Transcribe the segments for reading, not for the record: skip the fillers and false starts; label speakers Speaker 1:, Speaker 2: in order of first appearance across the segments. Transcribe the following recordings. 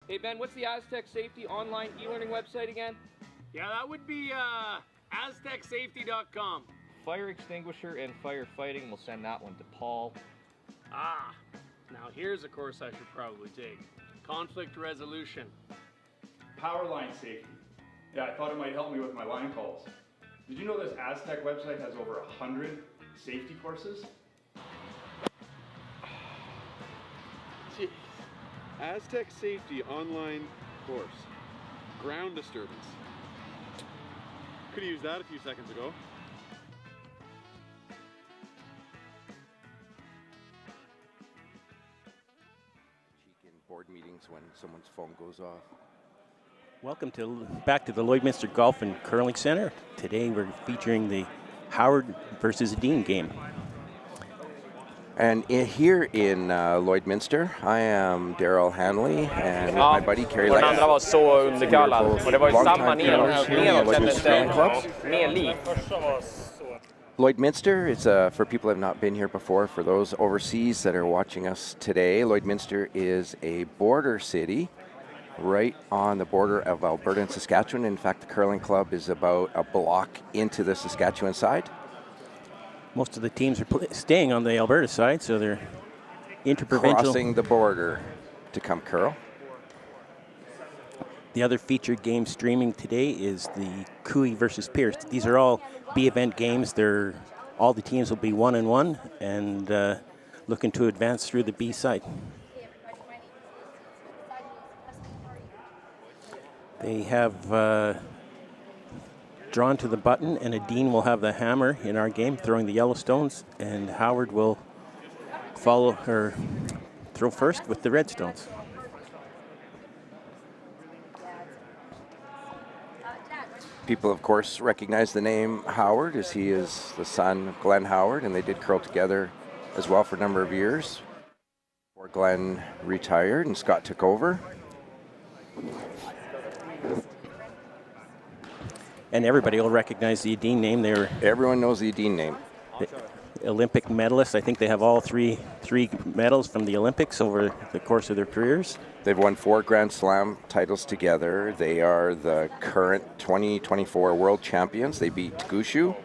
Speaker 1: Hey Ben, what's the Astec Safety online e-learning website again?
Speaker 2: Yeah, that would be aztecsafety.com.
Speaker 1: Fire extinguisher and firefighting, we'll send that one to Paul.
Speaker 2: Ah, now here's a course I should probably take. Conflict resolution.
Speaker 3: Power line safety. Yeah, I thought it might help me with my line calls. Did you know this Astec website has over 100 safety courses?
Speaker 4: Jeez. Astec Safety online course. Ground disturbance. Could have used that a few seconds ago.
Speaker 5: In board meetings when someone's phone goes off.
Speaker 6: Welcome back to the Lloydminster Golf and Curling Center. Today we're featuring the Howard versus Edin game.
Speaker 5: And here in Lloydminster, I am Daryl Hanley and my buddy Kerry
Speaker 7: Den andra var så underkallad och det var ju samma neråt mer lik.
Speaker 5: Lloydminster is, for people who have not been here before, for those overseas that are watching us today, Lloydminster is a border city right on the border of Alberta and Saskatchewan. In fact, the curling club is about a block into the Saskatchewan side.
Speaker 6: Most of the teams are staying on the Alberta side, so they're interprovincial.
Speaker 5: Crossing the border to come curl.
Speaker 6: The other featured game streaming today is the Cooey versus Pierce. These are all B event games. All the teams will be 1-1 and looking to advance through the B side. They have drawn to the button, and Edin will have the hammer in our game, throwing the yellow stones, and Howard will throw first with the red stones.
Speaker 5: People, of course, recognize the name Howard, as he is the son of Glenn Howard, and they did curl together as well for a number of years before Glenn retired and Scott took over.
Speaker 6: And everybody will recognize the Edin name.
Speaker 5: Everyone knows the Edin name.
Speaker 6: The Olympic medalists. I think they have all three medals from the Olympics over the course of their careers.
Speaker 5: They've won 4 Grand Slam titles together. They are the current 2024 world champions. They beat Gushu.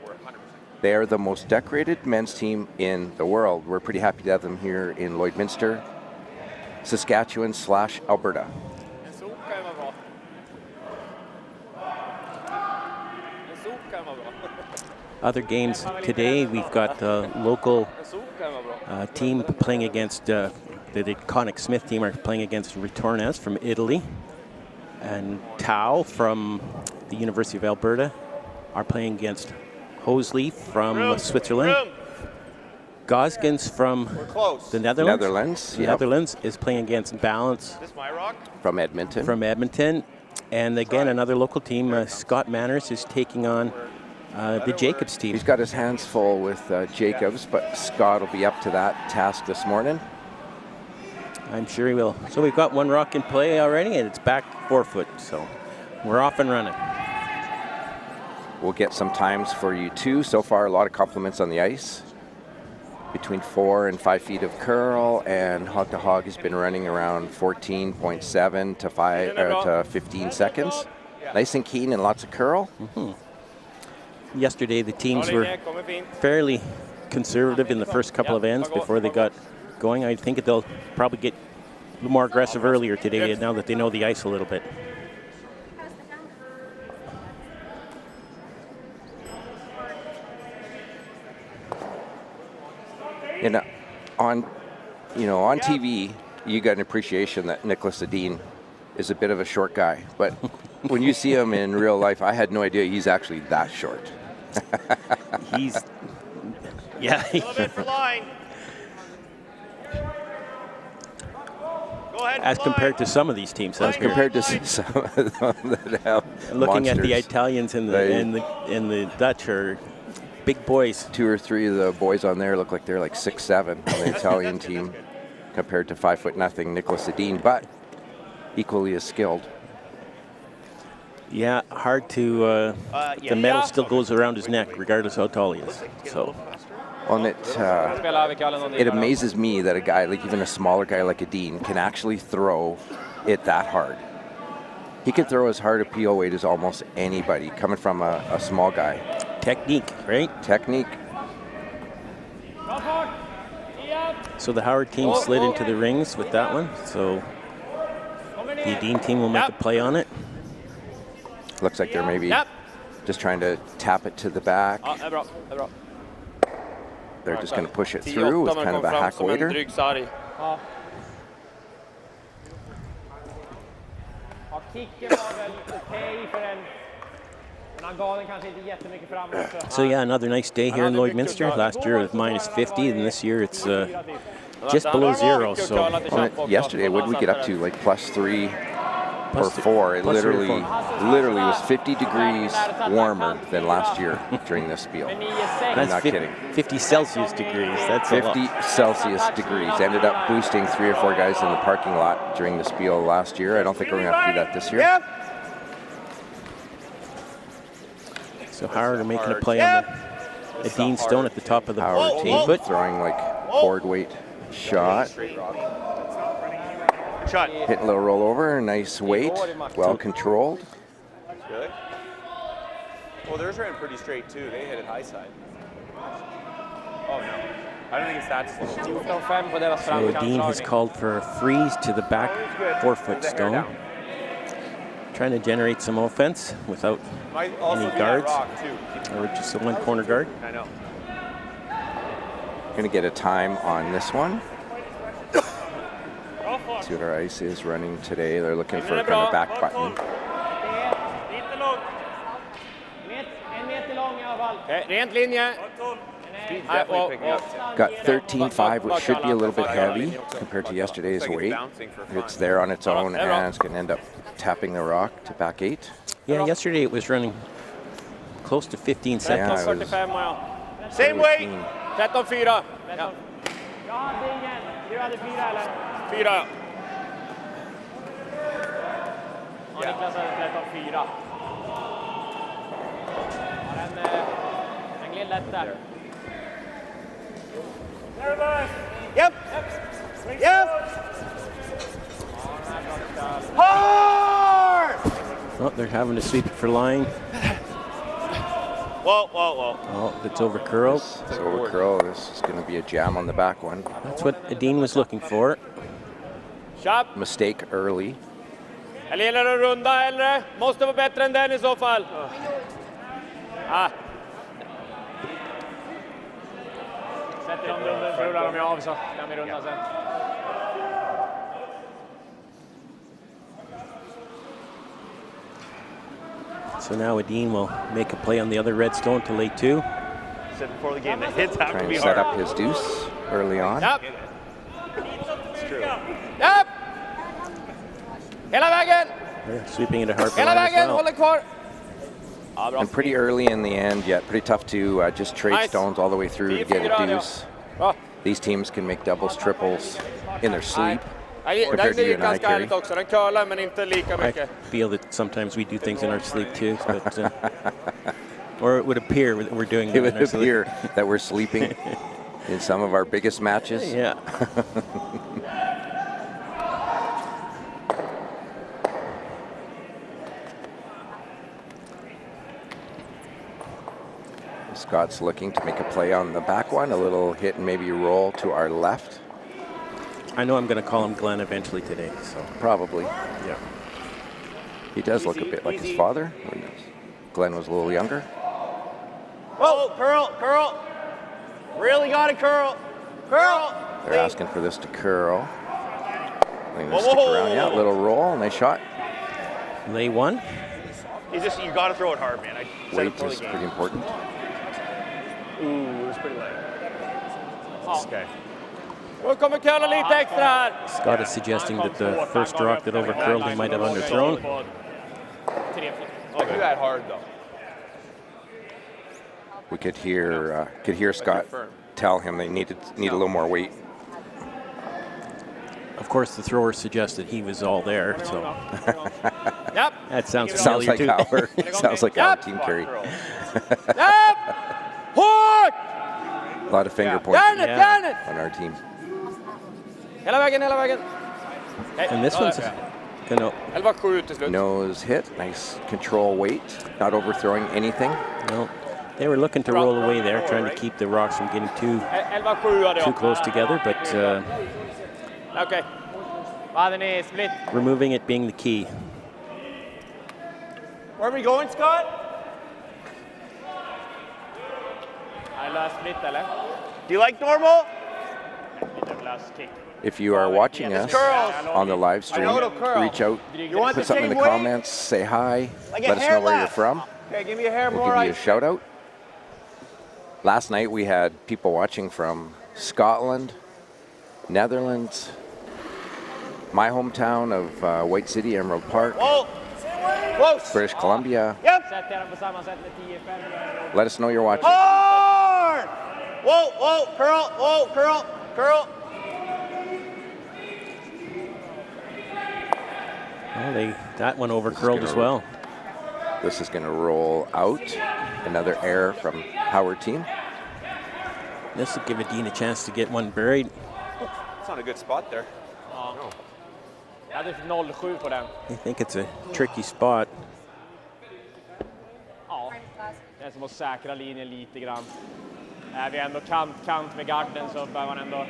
Speaker 5: They are the most decorated men's team in the world. We're pretty happy to have them here in Lloydminster, Saskatchewan/Alberta.
Speaker 6: Other games today, we've got the local team playing against the iconic Smith team are playing against Ritornes from Italy, and Tau from the University of Alberta are playing against Hosley from Switzerland. Goskins from the Netherlands. Netherlands is playing against Balance
Speaker 5: from Edmonton.
Speaker 6: And again, another local team, Scott Manners, is taking on the Jacobs team.
Speaker 5: He's got his hands full with Jacobs, but Scott will be up to that task this morning.
Speaker 6: I'm sure he will. So we've got one rock in play already, and it's back 4 foot. So we're off and running.
Speaker 5: We'll get some times for you too. So far, a lot of compliments on the ice. Between 4 and 5 feet of curl, and Hog to Hog has been running around 14.7 to 15 seconds. Nice and keen and lots of curl.
Speaker 6: Yesterday, the teams were fairly conservative in the first couple of ends before they got going. I think they'll probably get a little more aggressive earlier today now that they know the ice a little bit.
Speaker 5: And on TV, you got an appreciation that Niklas Edin is a bit of a short guy, but when you see him in real life, I had no idea he's actually that short.
Speaker 6: As compared to some of these teams.
Speaker 5: As compared to some of them that have
Speaker 6: looking
Speaker 5: monsters.
Speaker 6: at the Italians and the Dutch are big boys.
Speaker 5: 2 or 3 of the boys on there look like they're like 6'7" on the Italian team, compared to 5 foot nothing Niklas Edin, but equally as skilled.
Speaker 6: Yeah, hard to. The medal still goes around his neck, regardless how tall he is. So.
Speaker 5: And it amazes me that a guy, like even a smaller guy like Edin, can actually throw it that hard. He can throw as hard a PO weight as almost anybody, coming from a small guy.
Speaker 6: Technique, right?
Speaker 5: Technique.
Speaker 6: So the Howard team slid into the rings with that one. So the Edin team will make a play on it.
Speaker 5: Looks like they're maybe just trying to tap it to the back. They're just going to push it through with kind of a hack waiter.
Speaker 6: So yeah, another nice day here in Lloydminster. Last year it was -50, and this year it's just below 0. So
Speaker 5: yesterday, what did we get up to? Like +3 or 4. It literally was 50 degrees warmer than last year during this spiel.
Speaker 6: That's
Speaker 5: not kidding.
Speaker 6: 50 Celsius degrees. That's
Speaker 5: 50 Celsius degrees. Ended up boosting 3 or 4 guys in the parking lot during the spiel last year. I don't think we're going to have to do that this year.
Speaker 6: So Howard are making a play on the Edin stone at the top of the
Speaker 5: Howard team, throwing like board weight shot. Hitting a little rollover, nice weight, well controlled.
Speaker 8: Good. Well, theirs ran pretty straight too. They hit it high side. Oh no, I don't think it's that slow.
Speaker 6: So Edin has called for a freeze to the back 4-foot stone. Trying to generate some offense without any guards, or just a one corner guard.
Speaker 8: I know.
Speaker 5: Going to get a time on this one. See what our ice is running today. They're looking for kind of back button. Got 13.5, which should be a little bit heavy compared to yesterday's weight. It's there on its own, and it's going to end up tapping the rock to back 8.
Speaker 6: Yeah, yesterday it was running close to 15 seconds.
Speaker 5: Yeah,
Speaker 7: Same weight. 13-4. Fyra. Niklas hade 13-4. Den gled lätt där. Yep. Yep. Hard!
Speaker 6: Oh, they're having to sweep it for line.
Speaker 7: Whoa, whoa, whoa.
Speaker 6: Oh, it's over curl.
Speaker 5: It's over curl. This is going to be a jam on the back one.
Speaker 6: That's what Edin was looking for.
Speaker 7: Sharp.
Speaker 5: Mistake early.
Speaker 7: Eller gäller det att runda eller? Måste vara bättre än den i så fall. Ah. Sätter de runden så rullar de av så kan vi runda sen.
Speaker 6: So now Edin will make a play on the other red stone to lay 2.
Speaker 8: Said before the game, the hits have to
Speaker 5: Trying
Speaker 8: be
Speaker 5: to
Speaker 8: hard.
Speaker 5: set up his deuce early on.
Speaker 7: Yep.
Speaker 8: It's true.
Speaker 7: Yep. Hela vägen.
Speaker 6: They're sweeping into hard
Speaker 7: Hela
Speaker 6: line as
Speaker 7: vägen,
Speaker 6: well.
Speaker 7: håller kvar.
Speaker 5: And pretty early in the end yet. Pretty tough to just trade stones all the way through to get a deuce. These teams can make doubles, triples in their sleep. Compared to you and I, Kerry.
Speaker 7: Den curlar men inte lika
Speaker 6: I
Speaker 7: mycket.
Speaker 6: feel that sometimes we do things in our sleep too, but, or it would appear that we're doing
Speaker 5: It
Speaker 6: in
Speaker 5: would
Speaker 6: our sleep.
Speaker 5: appear that we're sleeping in some of our biggest matches.
Speaker 6: Yeah.
Speaker 5: Scott's looking to make a play on the back one, a little hit and maybe roll to our left.
Speaker 6: I know I'm going to call him Glenn eventually today, so.
Speaker 5: Probably.
Speaker 6: Yeah.
Speaker 5: He does look a bit like his father when Glenn was a little younger.
Speaker 7: Whoa, curl, curl. Really got to curl. Curl.
Speaker 5: They're asking for this to curl. I'm going to stick around. Yeah, a little roll, nice shot.
Speaker 6: Lay 1.
Speaker 8: You got to throw it hard, man.
Speaker 5: Weight is pretty important.
Speaker 8: Ooh, it was pretty light. Okay.
Speaker 7: Nu kommer curla lite extra här.
Speaker 6: Scott is suggesting that the first rock that overcurled he might have underthrown.
Speaker 8: Oh, do that hard though.
Speaker 5: We could hear Scott tell him they need a little more weight.
Speaker 6: Of course, the thrower suggested he was all there, so.
Speaker 7: Yep.
Speaker 6: That sounds
Speaker 5: Sounds like
Speaker 6: too.
Speaker 5: our sounds like our team, Kerry.
Speaker 7: Yep. Hårt.
Speaker 5: A lot of finger pointing
Speaker 7: Järnet.
Speaker 5: on our team.
Speaker 7: Hela vägen, hela vägen.
Speaker 6: And this one's
Speaker 7: 11-7 till slut.
Speaker 5: Nose hit, nice control weight, not overthrowing anything.
Speaker 6: No, they were looking to roll away there, trying to keep the rocks from getting too
Speaker 7: 11-7 hade jag.
Speaker 6: close together, but
Speaker 7: Okej. Ja, den är split.
Speaker 6: removing it being the key.
Speaker 7: Where are we going, Scott? I lost split, eller?
Speaker 2: Do you like normal?
Speaker 5: If you are watching us on the live stream, reach out, put something in the comments, say hi, let us know where you're from.
Speaker 7: Okay, give me a hair
Speaker 5: We'll
Speaker 7: more.
Speaker 5: give you a shout out. Last night we had people watching from Scotland, Netherlands, my hometown of White City, Emerald Park, British Columbia. Let us know you're watching.
Speaker 2: Hard! Whoa, whoa, curl, whoa, curl, curl.
Speaker 6: Well, that one over curled as well.
Speaker 5: This is going to roll out. Another error from Howard team.
Speaker 6: This will give Edin a chance to get one buried.
Speaker 8: It's not a good spot there.
Speaker 7: Jag hade 0-7 på den.
Speaker 6: I think it's a tricky spot.
Speaker 7: Ja, det är som att säkra linjen lite grann. Är vi ändå kant med garden så bör man ändå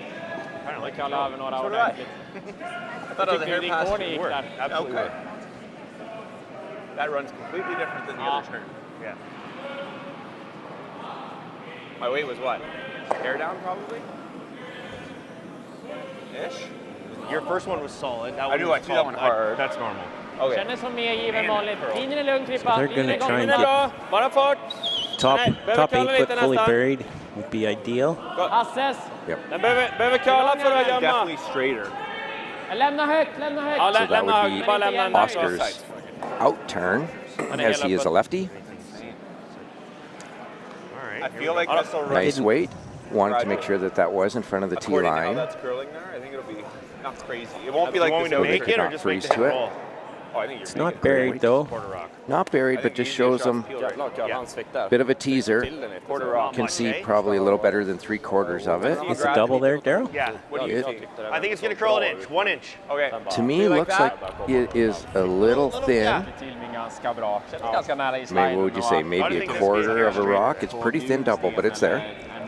Speaker 7: kalla över några ordentligt.
Speaker 8: I thought the hair pass
Speaker 7: gick
Speaker 8: would work.
Speaker 7: där.
Speaker 8: Absolutely. Okay. That run's completely different than the other turn. Yeah. My weight was what? Hair down, probably? Ish?
Speaker 2: Your first one was solid. That
Speaker 8: I knew I threw that one hard.
Speaker 2: That's normal.
Speaker 8: Okay.
Speaker 7: Kändes som mer given vanligt. Linjen är lugn, Trippa.
Speaker 6: They're going to try and
Speaker 7: bra.
Speaker 6: get
Speaker 7: Bara fart.
Speaker 6: top
Speaker 7: behöver
Speaker 6: 8
Speaker 7: kalla
Speaker 6: foot
Speaker 7: lite
Speaker 6: fully
Speaker 7: nästan.
Speaker 6: buried would be ideal.
Speaker 7: Hasses.
Speaker 5: Yep.
Speaker 7: Den behöver curla för att gömma.
Speaker 8: Definitely straighter.
Speaker 7: Lämna högt.
Speaker 5: So that
Speaker 7: Lämna
Speaker 5: would
Speaker 7: högt. Bara lämna
Speaker 5: be
Speaker 7: den.
Speaker 5: Oscar's out turn, as he is a lefty.
Speaker 8: I feel like this will
Speaker 5: Nice weight. Wanted to make sure that that was in front of the tee
Speaker 8: According to how
Speaker 5: line.
Speaker 8: that's curling there, I think it'll be not crazy. It won't be like this.
Speaker 5: So they could not freeze to it.
Speaker 8: Oh, I think
Speaker 6: It's not buried though.
Speaker 5: Not buried, but just shows them a bit of a teaser. Can see probably a little better than 3/4 of it.
Speaker 6: It's a double there, Daryl?
Speaker 2: Yeah.
Speaker 8: What do you think?
Speaker 2: I think it's going to curl an inch, 1 inch.
Speaker 8: Okay.
Speaker 5: To me, looks like it is a little thin. Maybe, what would you say? Maybe a 1/4 of a rock. It's pretty thin double, but it's there.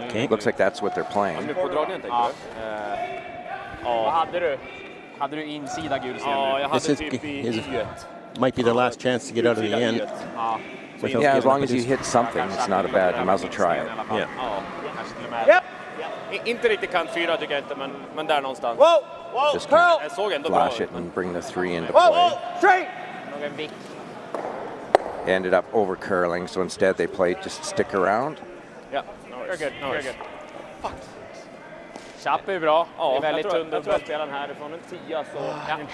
Speaker 6: Okay.
Speaker 5: Looks like that's what they're playing.
Speaker 7: Hade du insida gul scen?
Speaker 2: Ja, jag
Speaker 6: This
Speaker 2: hade
Speaker 6: is,
Speaker 2: typ i
Speaker 6: might be the last chance to get out of the end. without
Speaker 5: Yeah, as
Speaker 6: giving
Speaker 5: long
Speaker 6: up
Speaker 5: as you
Speaker 6: his-
Speaker 5: hit something, it's not a bad. You might as well try it.
Speaker 6: Yeah.
Speaker 2: Yep.
Speaker 7: Inte riktigt kant 4 tycker jag inte, men där någonstans.
Speaker 2: Whoa, whoa,
Speaker 5: Just
Speaker 2: curl.
Speaker 5: kind
Speaker 7: Jag såg ändå
Speaker 5: of
Speaker 7: bra
Speaker 5: flash
Speaker 7: ut.
Speaker 5: it and bring the 3 into
Speaker 2: Whoa,
Speaker 5: play.
Speaker 2: whoa, straight.
Speaker 7: Någon vikt.
Speaker 5: Ended up over curling, so instead they played just stick around.
Speaker 7: Ja, very good, very good. Fuck. Chapp är bra. Det är väldigt tunn dubbelspelaren här ifrån en 10 så.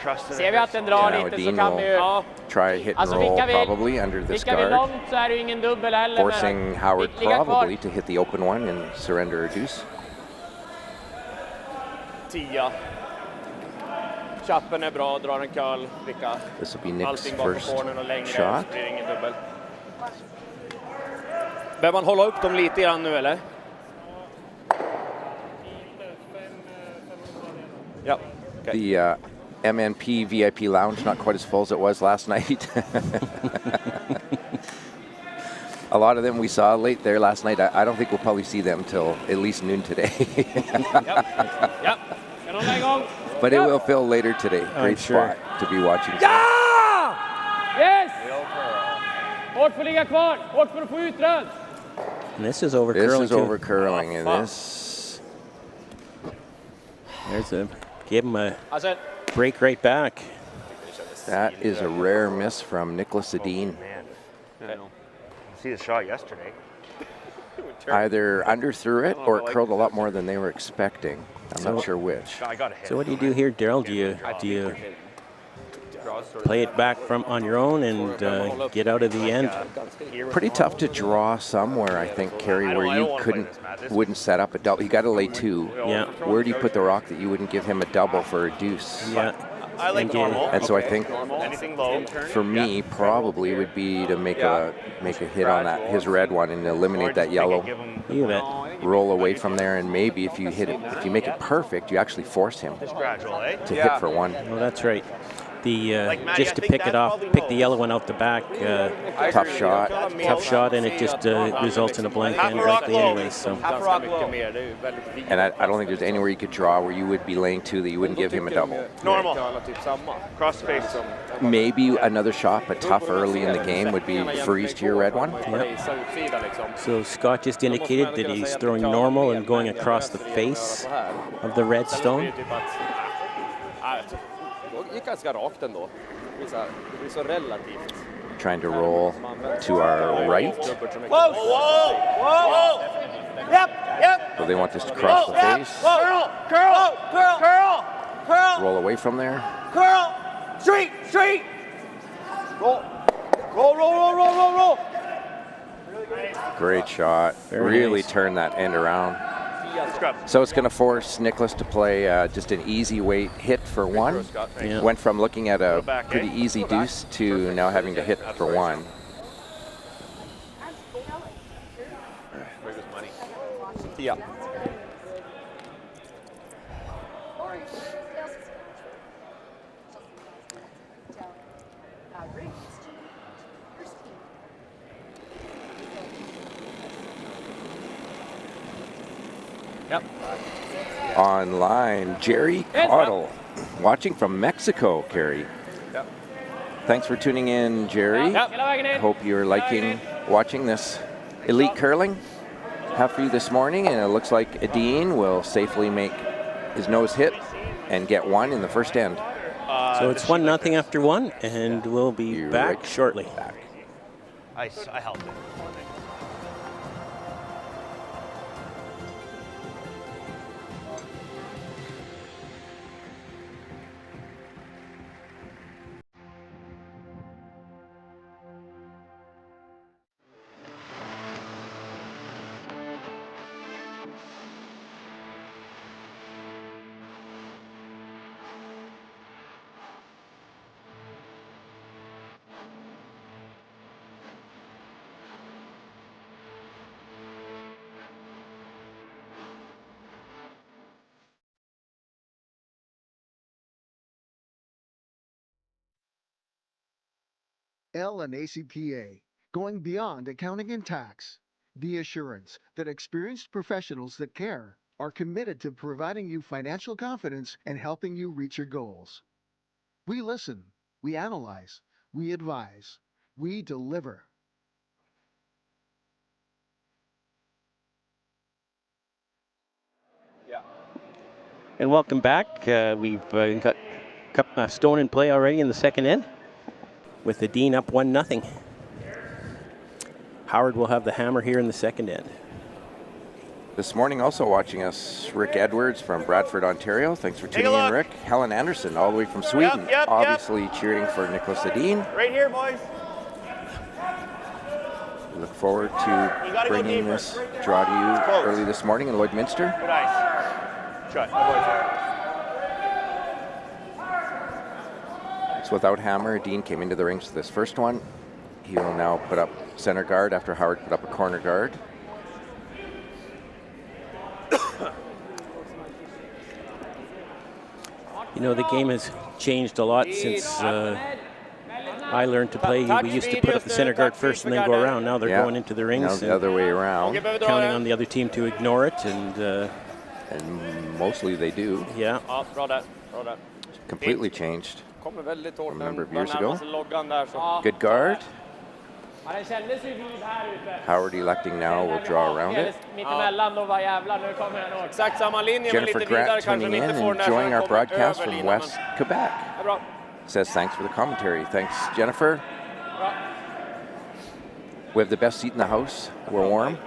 Speaker 7: Ja. Ser vi att den drar
Speaker 5: Now
Speaker 7: lite så
Speaker 5: Edin
Speaker 7: kan vi ju...
Speaker 5: will try hit and
Speaker 7: Alltså
Speaker 5: roll
Speaker 7: vickar vi
Speaker 5: probably under this
Speaker 7: vickar vi
Speaker 5: guard,
Speaker 7: långt så är det ju ingen dubbel heller.
Speaker 5: forcing Howard
Speaker 7: ligga kvar.
Speaker 5: probably to hit the open one and surrender a deuce.
Speaker 7: 10. Chappen är bra, drar en curl, vicka.
Speaker 5: This will be Nick's
Speaker 7: Allting bakom
Speaker 5: first
Speaker 7: cornern och längre,
Speaker 5: shot.
Speaker 7: så blir det ingen dubbel. Behöver man hålla upp dem lite grann nu eller? Ja. Okay.
Speaker 5: The MNP VIP lounge not quite as full as it was last night. A lot of them we saw late there last night. I don't think we'll probably see them till at least noon today.
Speaker 7: Ja. Kan de igång?
Speaker 5: But it will fill later today. Great
Speaker 6: sure.
Speaker 5: spot to be watching.
Speaker 7: Ja! Yes! Hårt för att ligga kvar, hårt för att få ut röd.
Speaker 6: And this is over
Speaker 5: This
Speaker 6: curling
Speaker 5: is
Speaker 6: too.
Speaker 5: over curling, and this
Speaker 6: There's a give him a
Speaker 7: Alltså,
Speaker 6: break right back.
Speaker 5: that is a rare miss from Niklas Edin.
Speaker 2: See the shot yesterday.
Speaker 5: Either underthrew it or it curled a lot more than they were expecting. I'm not sure which.
Speaker 2: I got a hit.
Speaker 6: So what do you do here, Daryl? Do you play it back from on your own and get out of the end?
Speaker 5: Pretty tough to draw somewhere, I think, Kerry, where you wouldn't set up a double. You got to lay 2.
Speaker 6: Yeah.
Speaker 5: Where do you put the rock that you wouldn't give him a double for a deuce?
Speaker 6: Yeah.
Speaker 2: I like normal.
Speaker 5: And so I think
Speaker 2: Anything low.
Speaker 5: for me probably would be to make a hit on that his red one and eliminate that yellow.
Speaker 6: You bet.
Speaker 5: Roll away from there, and maybe if you hit it, if you make it perfect, you actually force him
Speaker 2: Just gradual, eh?
Speaker 5: to hit for 1.
Speaker 6: Well, that's right. the just to pick it off, pick the yellow one out the back.
Speaker 5: Tough shot.
Speaker 6: Tough shot, and it just results in a blank end directly anyway. So.
Speaker 5: And I don't think there's anywhere you could draw where you would be laying 2 that you wouldn't give him a double.
Speaker 8: Normal. Cross the face.
Speaker 5: Maybe another shot, but tough early in the game would be freeze to your red one.
Speaker 6: Yep. So Scott just indicated that he's throwing normal and going across the face of the red stone.
Speaker 5: Trying to roll to our right.
Speaker 8: Whoa! Whoa! Whoa! Yep!
Speaker 5: So they want this to cross the face.
Speaker 8: Curl!
Speaker 5: Roll away from there.
Speaker 8: Curl! Straight! Roll!
Speaker 5: Great shot. Really turned that end around. So it's going to force Niklas to play just an easy weight hit for 1.
Speaker 6: Yeah.
Speaker 5: Went from looking at a pretty easy deuce to now having to hit for 1.
Speaker 8: Yeah.
Speaker 7: Yep.
Speaker 5: Online, Jerry Caudle, watching from Mexico, Kerry.
Speaker 8: Yep.
Speaker 5: Thanks for tuning in, Jerry. Hope you're liking watching this elite curling have for you this morning, and it looks like Edin will safely make his nose hit and get 1 in the first end.
Speaker 6: So it's 1-0 after 1, and we'll be back shortly.
Speaker 8: I helped it.
Speaker 9: L and ACPA, going beyond accounting and tax. The assurance that experienced professionals that care are committed to providing you financial confidence and helping you reach your goals. We listen, we analyze, we advise, we deliver.
Speaker 6: And welcome back. We've got Stone in play already in the second end, with the Dean up 1-0. Howard will have the hammer here in the second end.
Speaker 5: This morning also watching us, Rick Edwards from Bradford, Ontario. Thanks for tuning in, Rick. Helen Anderson all the way from Sweden, obviously cheering for Niklas Edin.
Speaker 8: Right here, boys.
Speaker 5: We look forward to bringing this draw to you early this morning in Lloydminster.
Speaker 8: Good ice. Shut.
Speaker 5: It's without hammer. Edin came into the rings for this first one. He will now put up center guard after Howard put up a corner guard.
Speaker 6: You know, the game has changed a lot since I learned to play. We used to put up the center guard first and then go around. Now they're going into the rings.
Speaker 5: Now the other way around.
Speaker 6: Counting on the other team to ignore it. And
Speaker 5: mostly they do.
Speaker 6: Yeah.
Speaker 5: Completely changed from a number of years ago. Good guard. Howard electing now will draw around it. Jennifer Grant tuning in and enjoying our broadcast from West Quebec. Says thanks for the commentary. Thanks, Jennifer. We have the best seat in the house. We're warm.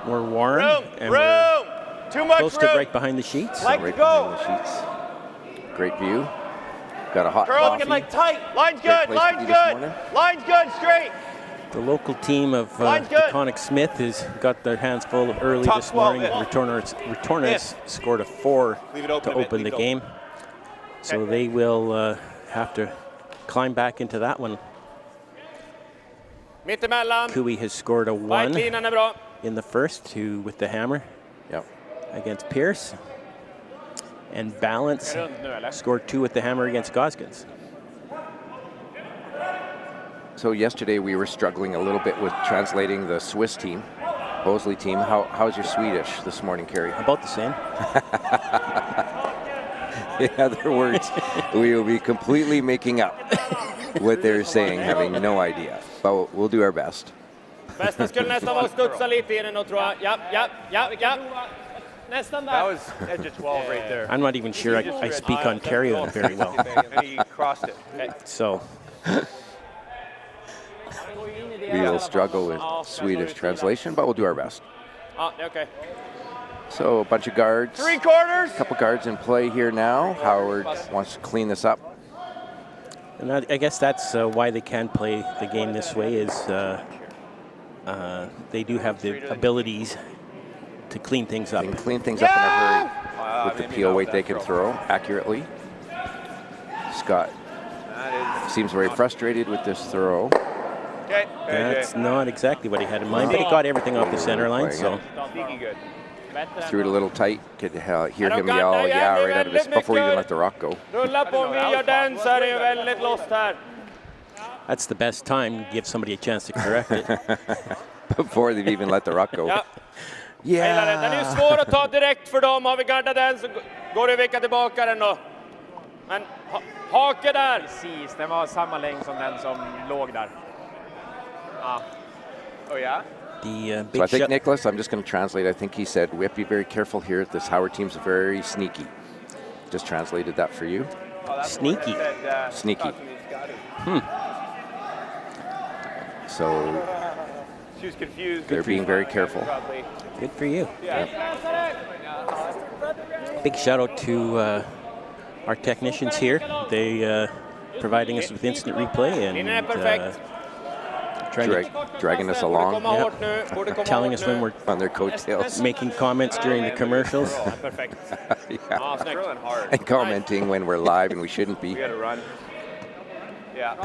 Speaker 6: We're warm. And
Speaker 8: Room!
Speaker 6: we're
Speaker 8: Too much
Speaker 6: close
Speaker 8: room!
Speaker 6: to right behind the sheets.
Speaker 8: Like
Speaker 5: right
Speaker 8: to go!
Speaker 5: behind the sheets. Great view. Got a hot
Speaker 8: Curl,
Speaker 5: coffee.
Speaker 8: get like tight. Line's
Speaker 5: Great
Speaker 8: good,
Speaker 5: place to
Speaker 8: line's
Speaker 5: be this
Speaker 8: good.
Speaker 5: morning.
Speaker 8: Line's good, straight.
Speaker 6: The local team of Conic Smith has got their hands full early
Speaker 8: Top
Speaker 6: this morning.
Speaker 8: 12.
Speaker 6: Retorners scored a 4 to open the game. So they will have to climb back into that one. Cooey has scored a 1 in the first with the hammer against Pierce. And Balance scored 2 with the hammer against Goskins.
Speaker 5: So yesterday we were struggling a little bit with translating the Swiss team, Hosley team. How's your Swedish this morning, Kerry?
Speaker 6: About the same.
Speaker 5: In other words, we will be completely making up what they're saying, having no idea. But we'll do our best.
Speaker 7: Bästa skulle nästan vara studsa lite i den då, tror jag. Ja. Nästan där.
Speaker 8: That was edge of 12 right there.
Speaker 6: I'm not even sure I speak Ontario very well.
Speaker 8: And he crossed it.
Speaker 7: Okay.
Speaker 6: So
Speaker 5: We will struggle with Swedish translation, but we'll do our best.
Speaker 7: Ja, det är okej.
Speaker 5: So a bunch of guards.
Speaker 7: 3 quarters.
Speaker 5: A couple guards in play here now. Howard wants to clean this up.
Speaker 6: And I guess that's why they can play the game this way is they do have the abilities to clean things up.
Speaker 5: They can clean things up in a hurry with the peel weight they can throw accurately. Scott seems very frustrated with this throw.
Speaker 8: Okay.
Speaker 6: That's not exactly what he had in mind, but he got everything off the center line. So
Speaker 8: Sneaky good.
Speaker 5: Threw it a little tight. Could hear him yell, yeah, right out of his before you even let the rock go.
Speaker 7: Rulla på via den så är det väldigt lost här.
Speaker 6: that's the best time to give somebody a chance to correct it.
Speaker 5: Before they've even let the rock go.
Speaker 7: Ja. Den är ju svår att ta direkt för dem. Har vi gardat den så går det att vicka tillbaka den då. Men hake där.
Speaker 10: Precis, den var samma längd som den som låg där. Ja.
Speaker 8: Oh yeah?
Speaker 6: The
Speaker 5: So
Speaker 6: big
Speaker 5: I think,
Speaker 6: shot.
Speaker 5: Niklas, I'm just going to translate. I think he said, we have to be very careful here. This Howard team's very sneaky. Just translated that for you.
Speaker 6: Sneaky.
Speaker 5: Sneaky. So
Speaker 8: She was confused.
Speaker 5: they're being very careful.
Speaker 6: Good for you.
Speaker 8: Yeah.
Speaker 6: Big shout out to our technicians here. They providing us with instant replay and
Speaker 5: dragging us along.
Speaker 6: Yep. Telling us when we're
Speaker 5: on their coattails.
Speaker 6: making comments during the commercials.
Speaker 5: Yeah. And commenting when we're live and we shouldn't be.
Speaker 8: We gotta run. Yeah.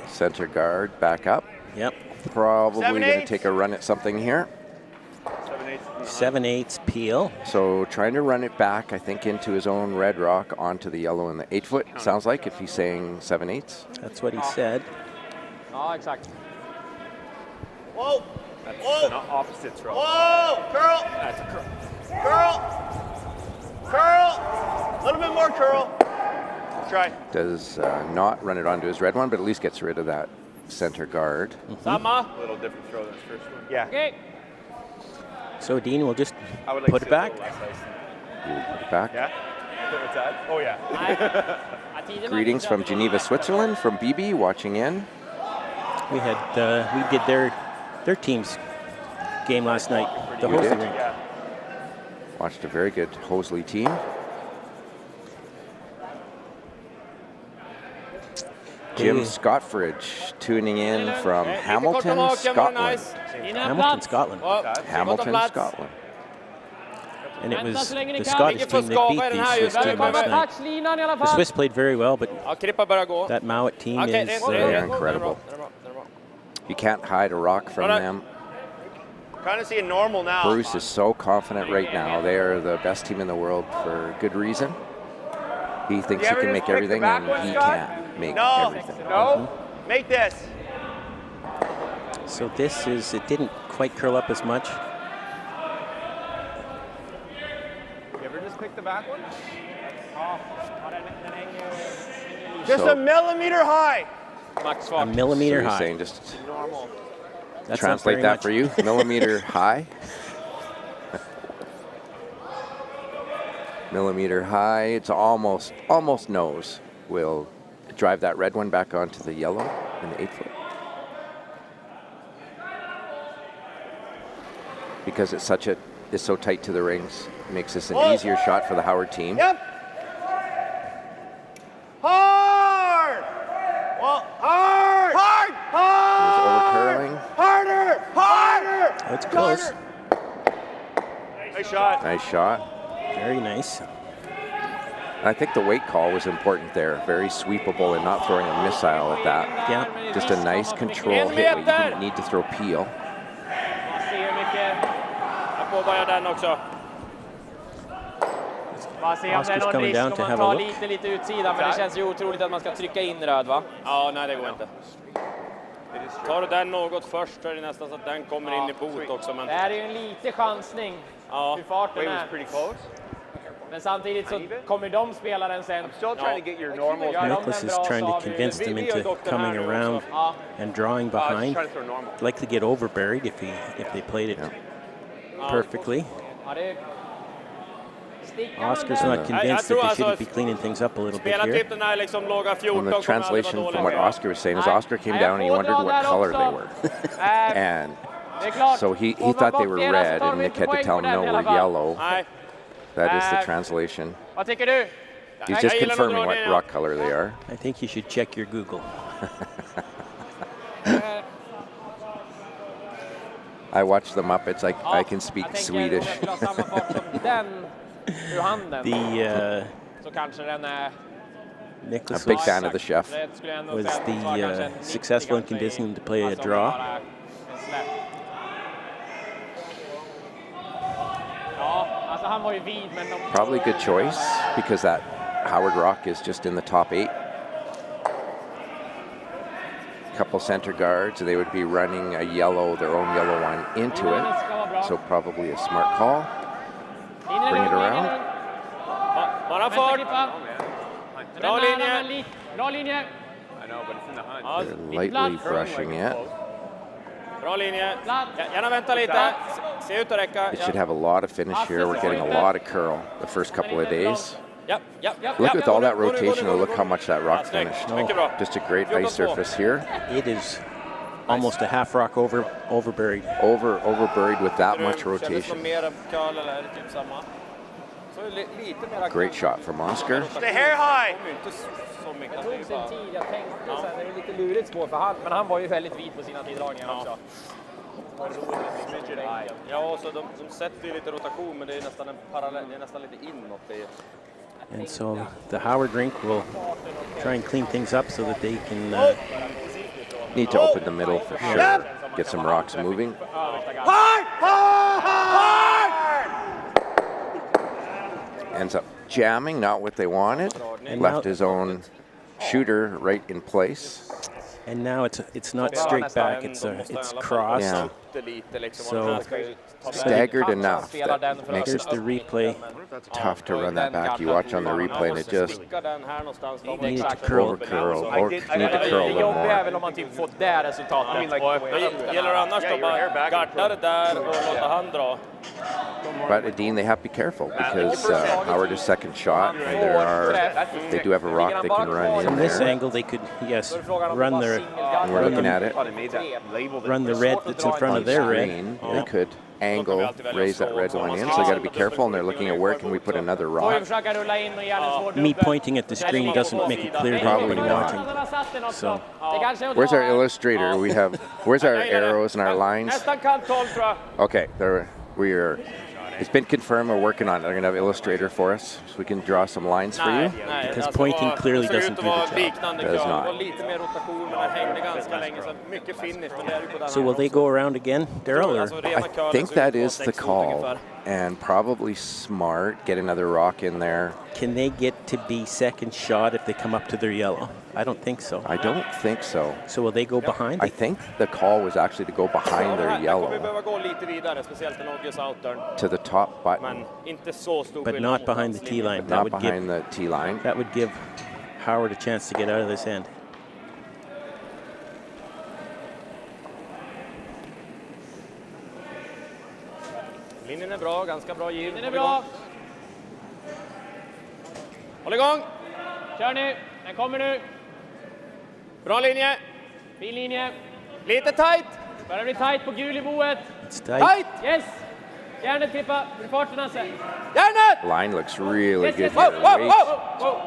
Speaker 5: Center guard back up.
Speaker 6: Yep.
Speaker 5: Probably going to take a run at something here.
Speaker 6: 7/8 peel.
Speaker 5: So trying to run it back, I think, into his own red rock onto the yellow and the 8-foot. Sounds like if he's saying 7/8.
Speaker 6: That's what he said.
Speaker 10: Ja, exakt.
Speaker 7: Whoa!
Speaker 8: That's an opposite throw.
Speaker 7: Whoa! Curl!
Speaker 10: That's a curl.
Speaker 7: Curl! Curl! A little bit more curl. Try.
Speaker 5: Does not run it onto his red one, but at least gets rid of that center guard.
Speaker 7: Samma.
Speaker 8: A little different throw than his first one.
Speaker 7: Yeah.
Speaker 10: Okay.
Speaker 6: So Dean will just
Speaker 8: I would like
Speaker 6: put
Speaker 8: to
Speaker 6: it
Speaker 8: see a
Speaker 6: back.
Speaker 8: little less ice.
Speaker 5: You will put it back.
Speaker 8: Yeah? What's that? Oh yeah.
Speaker 5: Greetings from Geneva, Switzerland, from BB watching in.
Speaker 6: We had we did their team's game last night. The
Speaker 5: You
Speaker 6: Hosley
Speaker 5: did?
Speaker 6: rink.
Speaker 8: Yeah.
Speaker 5: Watched a very good Hosley team. Jim Scottfridge tuning in from Hamilton, Scotland.
Speaker 6: Hamilton, Scotland.
Speaker 5: Hamilton, Scotland.
Speaker 6: And it was the Scottish team that beat the Swiss team last night. The Swiss played very well, but that Mowat team is
Speaker 5: They're incredible. You can't hide a rock from them.
Speaker 7: Kind of seeing normal now.
Speaker 5: Bruce is so confident right now. They are the best team in the world for good reason. He thinks he can make everything, and he can't make everything.
Speaker 7: No. Make this.
Speaker 6: So this is, it didn't quite curl up as much.
Speaker 8: You ever just pick the back one?
Speaker 7: Just a millimeter high.
Speaker 6: A millimeter
Speaker 5: So you're
Speaker 6: high.
Speaker 5: saying just
Speaker 7: Normal.
Speaker 6: That's not
Speaker 5: translate
Speaker 6: very
Speaker 5: that
Speaker 6: much.
Speaker 5: for you. Millimeter high. Millimeter high. It's almost nose. We'll drive that red one back onto the yellow and the 8-foot. Because it's so tight to the rings, it makes this an easier shot for the Howard team.
Speaker 7: Yep. Hard. Well, hard. Hard. Hard.
Speaker 5: He was overcurling.
Speaker 7: Harder. Harder.
Speaker 6: That's close.
Speaker 7: Nice shot.
Speaker 5: Nice shot.
Speaker 6: Very nice.
Speaker 5: I think the weight call was important there. Very sweepable and not throwing a missile at that.
Speaker 6: Yeah.
Speaker 5: Just a nice control hit where you didn't need to throw peel.
Speaker 7: Bara se om det är någon risk om man tar lite utsida, men det känns ju otroligt att man ska trycka in röd, va?
Speaker 2: Ja, nej det går inte. Tar du den något först så är det nästan så att den kommer in i bot också. Men...
Speaker 7: Det här är ju en lite chansning hur farten är. Men samtidigt så kommer de spela den sen.
Speaker 6: Niklas is trying to convince them into coming around and drawing behind. Likely get overburied if they played it perfectly. Oscar's not convinced that they shouldn't be cleaning things up a little bit here.
Speaker 5: And the translation from what Oscar was saying is Oscar came down and he wondered what color they were. And so he thought they were red, and Nick had to tell him, no, we're yellow. That is the translation. He's just confirming what rock color they are.
Speaker 6: I think you should check your Google.
Speaker 5: I watch the Muppets. I can speak Swedish.
Speaker 6: Niklas,
Speaker 5: a big fan of the chef,
Speaker 6: was the successful in convincing him to play a draw.
Speaker 5: Probably a good choice because that Howard Rock is just in the top 8. Couple center guards, they would be running a yellow, their own yellow one into it. So probably a smart call. Bring it around.
Speaker 2: Bra linje.
Speaker 7: Bra linje.
Speaker 8: I know, but it's in the hunt.
Speaker 5: They're lightly brushing it.
Speaker 2: Bra linje. Gärna vänta lite. Se ut att räcka.
Speaker 5: It should have a lot of finish here. We're getting a lot of curl the first couple of days. Look with all that rotation, look how much that rock finished. Just a great ice surface here.
Speaker 6: It is almost a half rock overburied.
Speaker 5: Overburied with that much rotation. Great shot from Oscar.
Speaker 10: Stay hair high!
Speaker 7: Det tog sin tid, jag tänkte så här, det är lite lurigt spår för han, men han var ju väldigt vid på sina tiddragningar också.
Speaker 2: Ja, så de sätter ju lite rotation, men det är nästan en parallell, det är nästan lite inåt det.
Speaker 6: And so the Howard rink will try and clean things up so that they can
Speaker 5: need to open the middle for sure. Get some rocks moving. Ends up jamming, not what they wanted. And left his own shooter right in place.
Speaker 6: And now it's not straight back, it's crossed.
Speaker 5: Yeah.
Speaker 6: So
Speaker 5: staggered enough that makes it
Speaker 6: the replay.
Speaker 5: Tough to run that back. You watch on the replay and it just needed to curl or curl a little more.
Speaker 7: Även om man typ får det resultatet.
Speaker 2: Gäller annars då bara garda det där och låta han dra.
Speaker 5: But Edin, they have to be careful because Howard is second shot, and they do have a rock they can run in
Speaker 6: From this
Speaker 5: there.
Speaker 6: angle, they could run their.
Speaker 5: And we're looking at it.
Speaker 6: Run the red that's in front of their red.
Speaker 5: They could angle, raise that red line in, so they got to be careful. And they're looking at where can we put another rock.
Speaker 6: Me pointing at the screen doesn't make it clear to anybody watching. So,
Speaker 5: where's our illustrator? Where's our arrows and our lines? Okay, it's been confirmed we're working on it. They're going to have an illustrator for us so we can draw some lines for you.
Speaker 6: Because pointing clearly doesn't do the job.
Speaker 5: Does not.
Speaker 6: So will they go around again, Daryl?
Speaker 5: I think that is the call. And probably smart, get another rock in there.
Speaker 6: Can they get to be second shot if they come up to their yellow? I don't think so.
Speaker 5: I don't think so.
Speaker 6: So will they go behind?
Speaker 5: I think the call was actually to go behind their yellow. To the top button.
Speaker 6: But not behind the tee line.
Speaker 5: Not behind the tee line.
Speaker 6: That would give Howard a chance to get out of this end.
Speaker 2: Linjen är bra, ganska bra giv. Den är bra. Håll igång.
Speaker 7: Kör nu, den kommer nu.
Speaker 2: Bra linje.
Speaker 7: Fin linje.
Speaker 2: Lite tight.
Speaker 7: Börjar bli tight på gul i boet.
Speaker 2: Tight.
Speaker 7: Yes. Järnet Pippa, blir farten Hasse.
Speaker 2: Järnet!
Speaker 5: Line looks really good
Speaker 2: Whoa,
Speaker 5: here.
Speaker 2: whoa.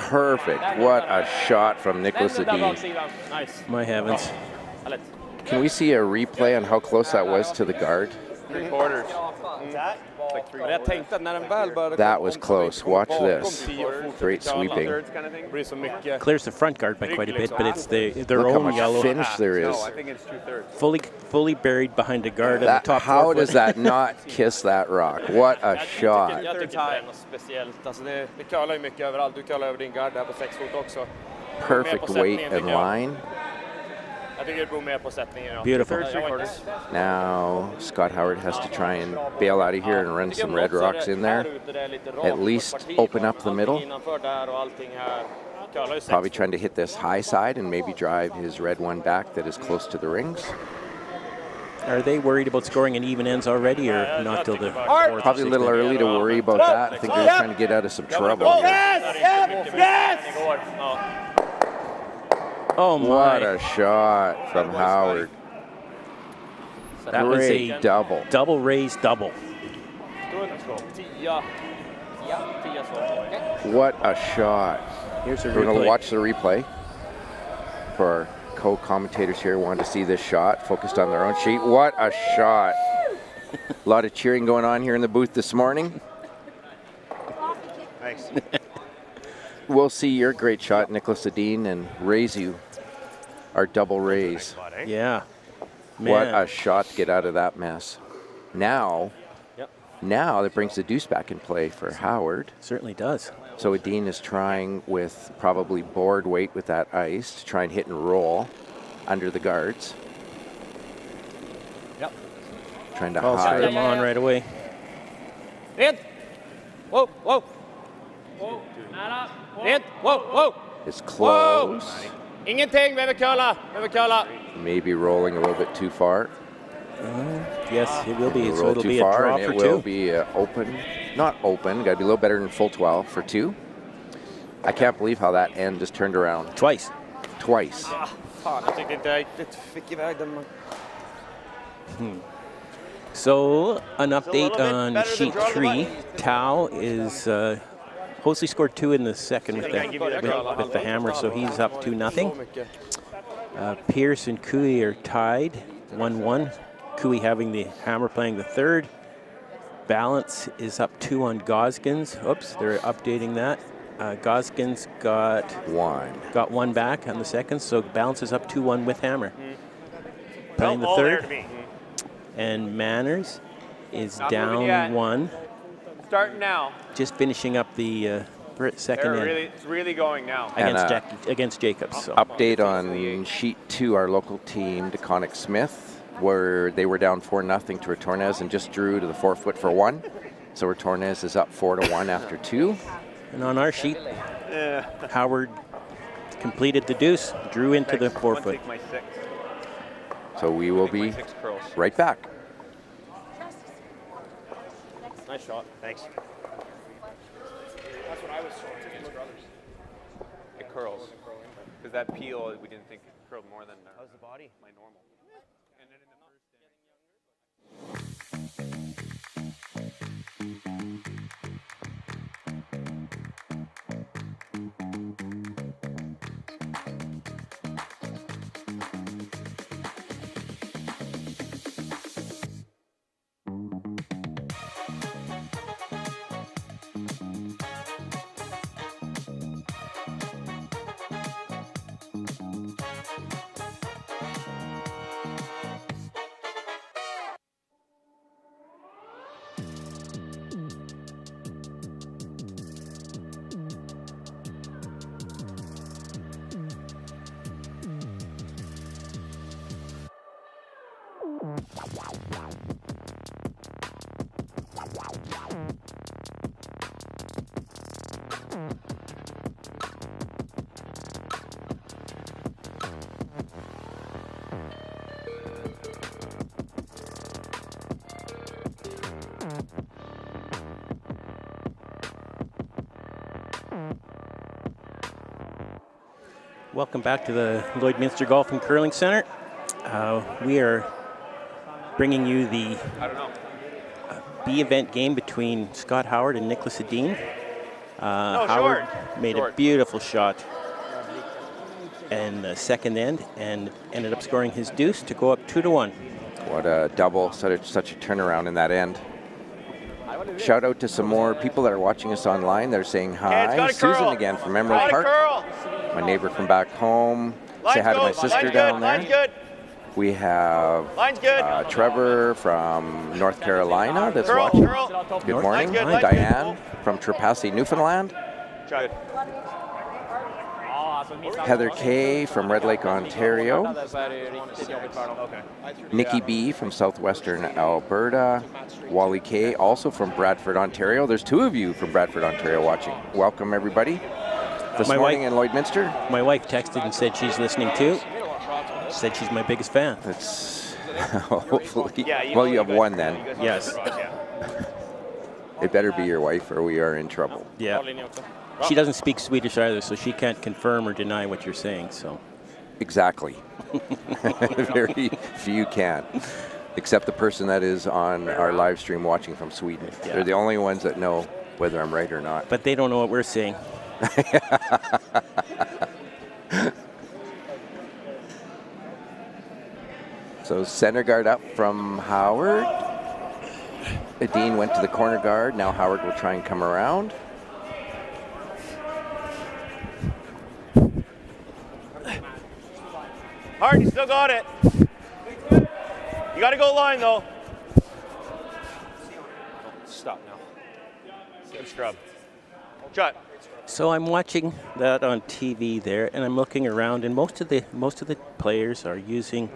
Speaker 5: Perfect. What a shot from Niklas Edin.
Speaker 2: Nice.
Speaker 6: My heavens.
Speaker 5: Can we see a replay on how close that was to the guard?
Speaker 8: 3/4.
Speaker 5: That was close. Watch this. Great sweeping.
Speaker 6: Clears the front guard by quite a bit, but it's their
Speaker 5: Look how
Speaker 6: own
Speaker 5: much
Speaker 6: yellow.
Speaker 5: finish there is.
Speaker 8: No, I think it's 2/3.
Speaker 6: fully buried behind a guard at the top.
Speaker 5: How does that not kiss that rock? What a shot.
Speaker 10: Jag tycker inte det är något speciellt. Alltså det curlar ju mycket överallt. Du curlar över din guard där på 6 fot också.
Speaker 5: Perfect weight and line.
Speaker 10: Jag tycker det beror mer på sättningen. Ja.
Speaker 6: Beautiful.
Speaker 5: Now Scott Howard has to try and bail out of here and run some red rocks in there. At least open up the middle. Probably trying to hit this high side and maybe drive his red one back that is close to the rings.
Speaker 6: Are they worried about scoring an even ends already, or not till the fourth?
Speaker 5: Probably a little early to worry about that. I think they're trying to get out of some trouble.
Speaker 6: Oh my.
Speaker 5: What a shot from Howard.
Speaker 6: That was
Speaker 5: Great
Speaker 6: a
Speaker 5: double.
Speaker 6: Double raise double.
Speaker 5: What a shot.
Speaker 6: Here's a
Speaker 5: We're going
Speaker 6: replay.
Speaker 5: to watch the replay for our co-commentators here who wanted to see this shot, focused on their own sheet. What a shot. A lot of cheering going on here in the booth this morning.
Speaker 10: Thanks.
Speaker 5: We'll see your great shot, Niklas Edin, and raise you our double raise.
Speaker 6: Yeah.
Speaker 5: What
Speaker 6: Man.
Speaker 5: a shot to get out of that mess. Now that brings the deuce back in play for Howard.
Speaker 6: Certainly does.
Speaker 5: So Edin is trying with probably board weight with that ice to try and hit and roll under the guards.
Speaker 10: Yep.
Speaker 5: Trying to
Speaker 6: Calls for
Speaker 5: hide.
Speaker 6: him on right away.
Speaker 10: Rent! Whoa, whoa! Rent! Whoa, whoa!
Speaker 5: It's close.
Speaker 10: Ingenting, behöver curla!
Speaker 5: Maybe rolling a little bit too far.
Speaker 6: Yes, it will be. So
Speaker 5: Roll
Speaker 6: it'll
Speaker 5: too
Speaker 6: be a
Speaker 5: far,
Speaker 6: draw
Speaker 5: and
Speaker 6: for
Speaker 5: it will
Speaker 6: two.
Speaker 5: be open. Not open. Got to be a little better than full 12 for two. I can't believe how that end just turned around.
Speaker 6: Twice.
Speaker 5: Twice.
Speaker 10: Fan, jag tyckte inte jag riktigt fick iväg den.
Speaker 6: So an update
Speaker 10: bit
Speaker 6: on
Speaker 10: better than
Speaker 6: sheet
Speaker 10: draw the
Speaker 6: 3. Tao is Hosley scored 2 in the second with the hammer, so he's up 2-0. Pierce and Cooey are tied 1-1. Cooey having the hammer, playing the third. Balance is up 2 on Goskins. Oops, they're updating that. Goskins got one back on the second, so Balance is up 2-1 with hammer. Playing the third. And Manners is down 1.
Speaker 10: Starting now.
Speaker 6: Just finishing up the second end.
Speaker 10: It's really going now.
Speaker 6: Against Jacobs. So.
Speaker 5: Update on sheet 2, our local team, DeConnick Smith, where they were down 4-0 to Retornez and just drew to the 4-foot for 1. So Retornez is up 4-1 after 2.
Speaker 6: And on our sheet, Howard completed the deuce, drew into the 4-foot.
Speaker 5: So we will be right back.
Speaker 10: Nice shot. Thanks.
Speaker 8: That's what I was showing against brothers. It curls. Because that peel, we didn't think it curled more than how's the body? My normal. And then in the
Speaker 6: Welcome back to the Lloydminster Golf and Curling Center. We are bringing you the B event game between Scott Howard and Niklas Edin. Howard made a beautiful shot in the second end and ended up scoring his deuce to go up 2-1.
Speaker 5: What a double, such a turnaround in that end. Shout out to some more people that are watching us online. They're saying hi. Susan again from Emerald Park. My neighbor from back home. Say hi to my sister down there. We have
Speaker 7: Line's good.
Speaker 5: Trevor from North Carolina that's
Speaker 7: Curl,
Speaker 5: watching.
Speaker 7: curl.
Speaker 5: Good morning.
Speaker 7: Line's good,
Speaker 5: Hi,
Speaker 7: line's good.
Speaker 5: Diane from Trepassey, Newfoundland.
Speaker 7: Good.
Speaker 5: Heather Kay from Red Lake, Ontario. Nikki B from Southwestern Alberta. Wally K also from Bradford, Ontario. There's 2 of you from Bradford, Ontario watching. Welcome, everybody. This morning in Lloydminster.
Speaker 6: My wife texted and said she's listening too. Said she's my biggest fan.
Speaker 5: That's hopefully. Well, you have one then.
Speaker 6: Yes.
Speaker 5: It better be your wife or we are in trouble.
Speaker 6: Yeah. She doesn't speak Swedish either, so she can't confirm or deny what you're saying. So.
Speaker 5: Exactly. Very few can, except the person that is on our live stream watching from Sweden. Yeah. They're the only ones that know whether I'm right or not.
Speaker 6: But they don't know what we're saying.
Speaker 5: So center guard up from Howard. Edin went to the corner guard. Now Howard will try and come around.
Speaker 7: Hard, you still got it. You got to go line though. Stop now. Good scrub. Shot.
Speaker 6: So I'm watching that on TV there, and I'm looking around, and most of the players are using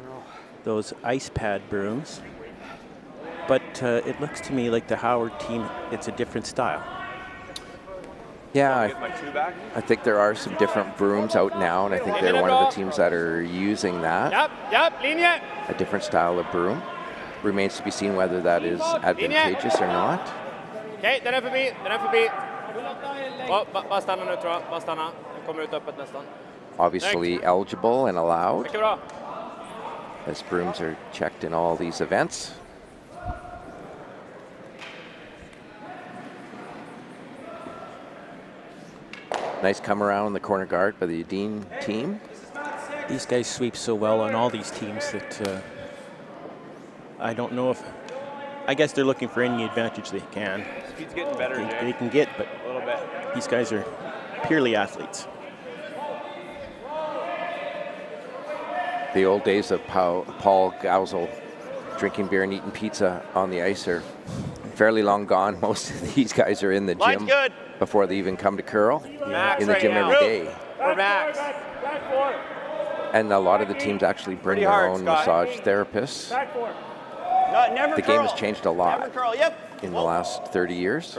Speaker 6: those ice pad brooms. But it looks to me like the Howard team, it's a different style.
Speaker 5: Yeah, I think there are some different brooms out now, and I think they're one of the teams that are using that.
Speaker 7: Linje.
Speaker 5: A different style of broom. Remains to be seen whether that is advantageous or not.
Speaker 7: Okej, den är förbi. Bara stanna nu tror jag. Bara stanna. Den kommer ut öppet nästan.
Speaker 5: Obviously eligible and allowed,
Speaker 7: Mycket bra.
Speaker 5: as brooms are checked in all these events. Nice come around the corner guard by the Edin team.
Speaker 6: These guys sweep so well on all these teams that I don't know if, I guess they're looking for any advantage they can.
Speaker 8: Speed's getting better,
Speaker 6: They can get, but
Speaker 8: a little bit.
Speaker 6: These guys are purely athletes.
Speaker 5: The old days of Paul Gausel drinking beer and eating pizza on the ice are fairly long gone. Most of these guys are in the gym before they even come to curl. In the gym every day.
Speaker 7: We're max.
Speaker 5: And a lot of the teams actually bring their own massage therapists. The game has changed a lot in the last 30 years.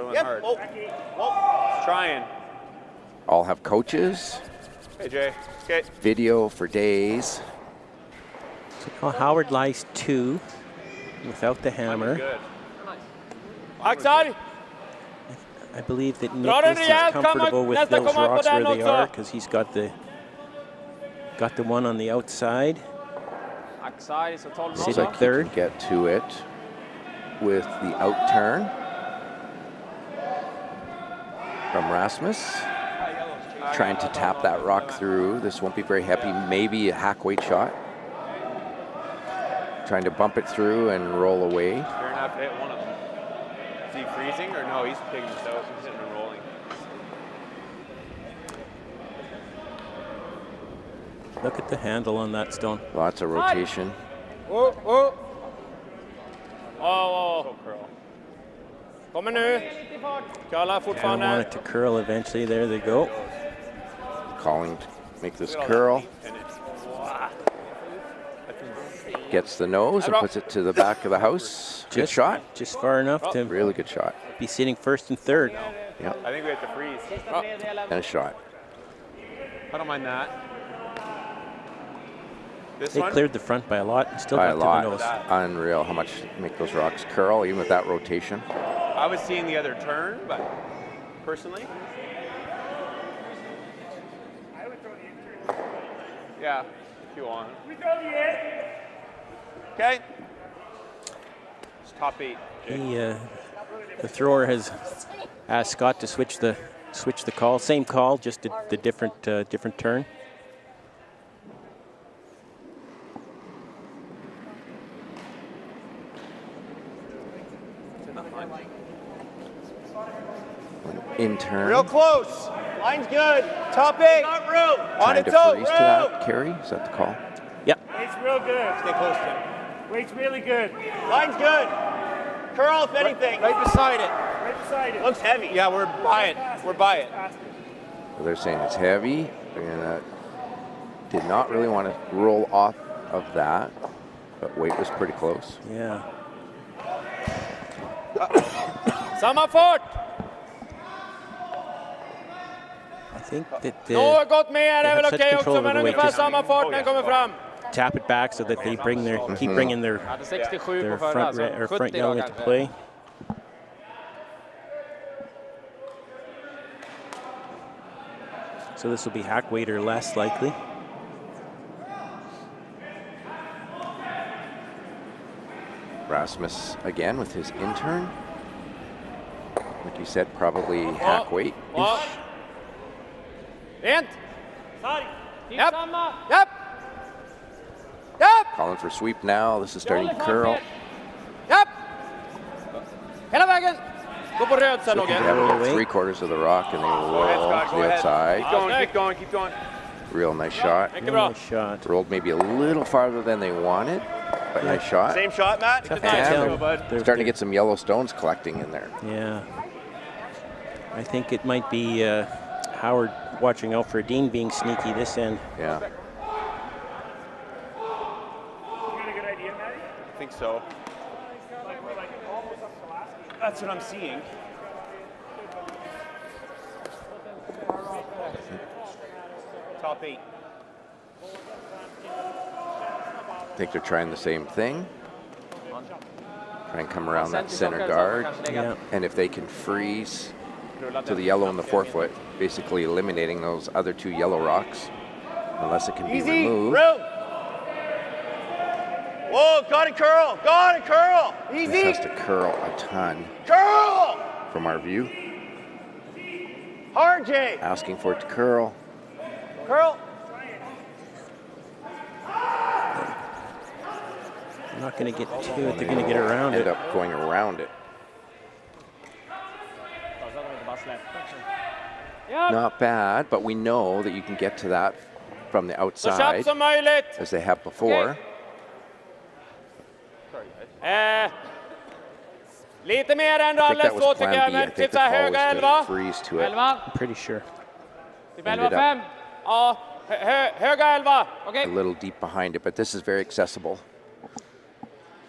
Speaker 8: Trying.
Speaker 5: All have coaches.
Speaker 8: Hey, Jay. Okay.
Speaker 5: Video for days.
Speaker 6: So Howard lies 2 without the hammer.
Speaker 7: Axel!
Speaker 6: I believe that Niklas is comfortable with those rocks where they are because he's got the one on the outside. Sitting third.
Speaker 5: Get to it with the out turn from Rasmus. Trying to tap that rock through. This won't be very happy. Maybe a hack weight shot. Trying to bump it through and roll away.
Speaker 8: You're gonna have to hit one of them. Is he freezing or no? He's picking this out. He's hitting and rolling.
Speaker 6: Look at the handle on that stone.
Speaker 5: Lots of rotation.
Speaker 7: Oh. Kommer nu. Curlar
Speaker 6: I
Speaker 7: fortfarande.
Speaker 6: want it to curl eventually. There they go.
Speaker 5: Calling to make this curl. Gets the nose and puts it to the back of the house. Good shot.
Speaker 6: Just far enough to
Speaker 5: really good shot.
Speaker 6: Be sitting first and third.
Speaker 5: Yeah.
Speaker 8: I think we have to freeze.
Speaker 5: And a shot.
Speaker 8: I don't mind that.
Speaker 6: They cleared the front by a lot and still got to the nose.
Speaker 5: Unreal how much make those rocks curl, even with that rotation.
Speaker 8: I was seeing the other turn, but personally. Yeah, if you want. Okay. It's top 8.
Speaker 6: The thrower has asked Scott to switch the call. Same call, just the different turn.
Speaker 5: In turn.
Speaker 7: Real close. Line's good. Top 8. Got room. On
Speaker 5: Trying
Speaker 7: its
Speaker 5: to
Speaker 7: own.
Speaker 5: freeze to that carry. Is that the call?
Speaker 6: Yep.
Speaker 10: Weight's real good.
Speaker 8: Stay close to him.
Speaker 10: Weight's really good.
Speaker 8: Line's good. Curl, if anything.
Speaker 10: Right beside it. Right beside it.
Speaker 8: Looks heavy. Yeah, we're by it. We're by it.
Speaker 5: So they're saying it's heavy, and did not really want to roll off of that, but weight was pretty close.
Speaker 6: Yeah.
Speaker 7: Samma fart!
Speaker 6: I think that
Speaker 7: Något mer är väl
Speaker 6: have such
Speaker 7: okej
Speaker 6: control
Speaker 7: också,
Speaker 6: over
Speaker 7: men
Speaker 6: the weight.
Speaker 7: ungefär
Speaker 6: Just
Speaker 7: samma fart när den kommer fram.
Speaker 6: tap it back so that they bring their keep bringing their
Speaker 7: Hade 67
Speaker 6: their
Speaker 7: på förra,
Speaker 6: front,
Speaker 7: så
Speaker 6: or
Speaker 7: 70
Speaker 6: front
Speaker 7: då
Speaker 6: yellow into
Speaker 7: kanske.
Speaker 6: play. So this will be hack weight or less likely.
Speaker 5: Rasmus again with his intern. Like you said, probably hack weight.
Speaker 7: Rent!
Speaker 10: Yep.
Speaker 7: Yep! Yep!
Speaker 5: Calling for sweep now. This is starting to curl.
Speaker 7: Yep! Hela vägen! Gå på röd sen,
Speaker 5: So they
Speaker 7: Åge.
Speaker 5: have about 3/4 of the rock and they roll to the outside.
Speaker 8: Keep going, keep going, keep going.
Speaker 5: Real nice shot.
Speaker 7: Mycket bra.
Speaker 6: Nice shot.
Speaker 5: Rolled maybe a little farther than they wanted, but nice shot.
Speaker 8: Same shot, Matt?
Speaker 6: Tough to
Speaker 5: Yeah,
Speaker 6: tell.
Speaker 5: they're starting to get some yellow stones collecting in there.
Speaker 6: Yeah. I think it might be Howard watching out for Dean being sneaky this end.
Speaker 5: Yeah.
Speaker 10: You got a good idea, Matty?
Speaker 8: I think so.
Speaker 10: Like we're like almost up to last game.
Speaker 8: That's what I'm seeing. Top 8.
Speaker 5: I think they're trying the same thing. Try and come around that center guard.
Speaker 6: Yeah.
Speaker 5: And if they can freeze to the yellow in the forefoot, basically eliminating those other two yellow rocks, unless it can be removed.
Speaker 8: Room. Whoa, got it, curl. Got it, curl. Easy.
Speaker 5: This has to curl a ton
Speaker 8: Curl.
Speaker 5: from our view.
Speaker 8: Hard, Jay.
Speaker 5: Asking for it to curl.
Speaker 8: Curl.
Speaker 6: They're not going to get to it. They're going to get around
Speaker 5: End
Speaker 6: it.
Speaker 5: up going around it. Not bad, but we know that you can get to that from the
Speaker 7: Så
Speaker 5: outside,
Speaker 7: snabbt som möjligt.
Speaker 5: as they have before.
Speaker 7: Lite mer än
Speaker 5: I think that
Speaker 7: ralles
Speaker 5: was
Speaker 7: då tycker
Speaker 5: plan
Speaker 7: jag,
Speaker 5: B. I
Speaker 7: men
Speaker 5: think
Speaker 7: typ
Speaker 5: the
Speaker 7: så här
Speaker 5: call
Speaker 7: höga
Speaker 5: was
Speaker 7: 11.
Speaker 5: to freeze to it.
Speaker 7: 11.
Speaker 6: I'm pretty sure.
Speaker 7: Typ
Speaker 5: Ended
Speaker 7: 11-5. Ja, höga 11. Okej.
Speaker 5: A little deep behind it, but this is very accessible.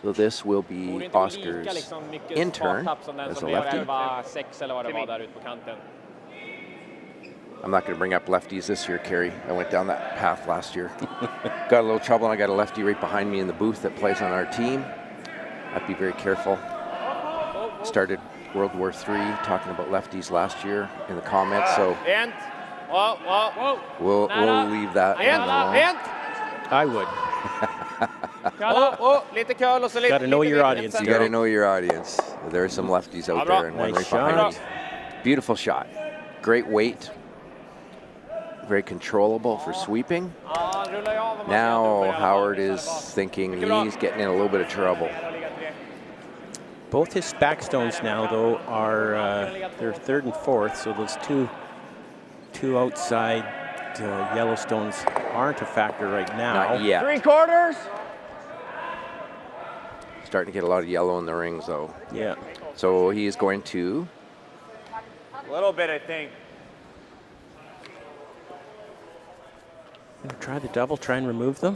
Speaker 5: So this will
Speaker 7: Borde
Speaker 5: be
Speaker 7: inte gå
Speaker 5: Oscar's
Speaker 7: lika liksom mycket
Speaker 5: intern
Speaker 7: spartapp som den
Speaker 5: as
Speaker 7: som
Speaker 5: a
Speaker 7: blev
Speaker 5: lefty.
Speaker 7: 11-6 eller vad det var där ute på kanten.
Speaker 5: I'm not going to bring up lefties this year, Kerry. I went down that path last year. Got a little trouble, and I got a lefty right behind me in the booth that plays on our team. I'd be very careful. Started World War III talking about lefties last year in the comments, so
Speaker 7: Rent.
Speaker 5: we'll leave that one alone.
Speaker 7: Rent.
Speaker 6: I would.
Speaker 7: Lite curl och så lite.
Speaker 6: Gotta know
Speaker 7: lite
Speaker 6: your
Speaker 7: mer
Speaker 6: audience,
Speaker 5: You got to know your audience. There are some lefties out there, and one
Speaker 6: Nice
Speaker 5: right behind
Speaker 6: shot.
Speaker 5: me. Beautiful shot. Great weight. Very controllable for sweeping.
Speaker 7: Ja, rullar ju av.
Speaker 5: Now Howard is thinking he's getting in a little bit of trouble.
Speaker 6: Both his backstones now, though, are they're third and fourth, so those two outside Yellowstones aren't a factor right now.
Speaker 5: Not yet.
Speaker 8: 3/4.
Speaker 5: Starting to get a lot of yellow in the rings, though.
Speaker 6: Yeah.
Speaker 5: So he is going to.
Speaker 8: A little bit, I think.
Speaker 6: Try the double, try and remove them.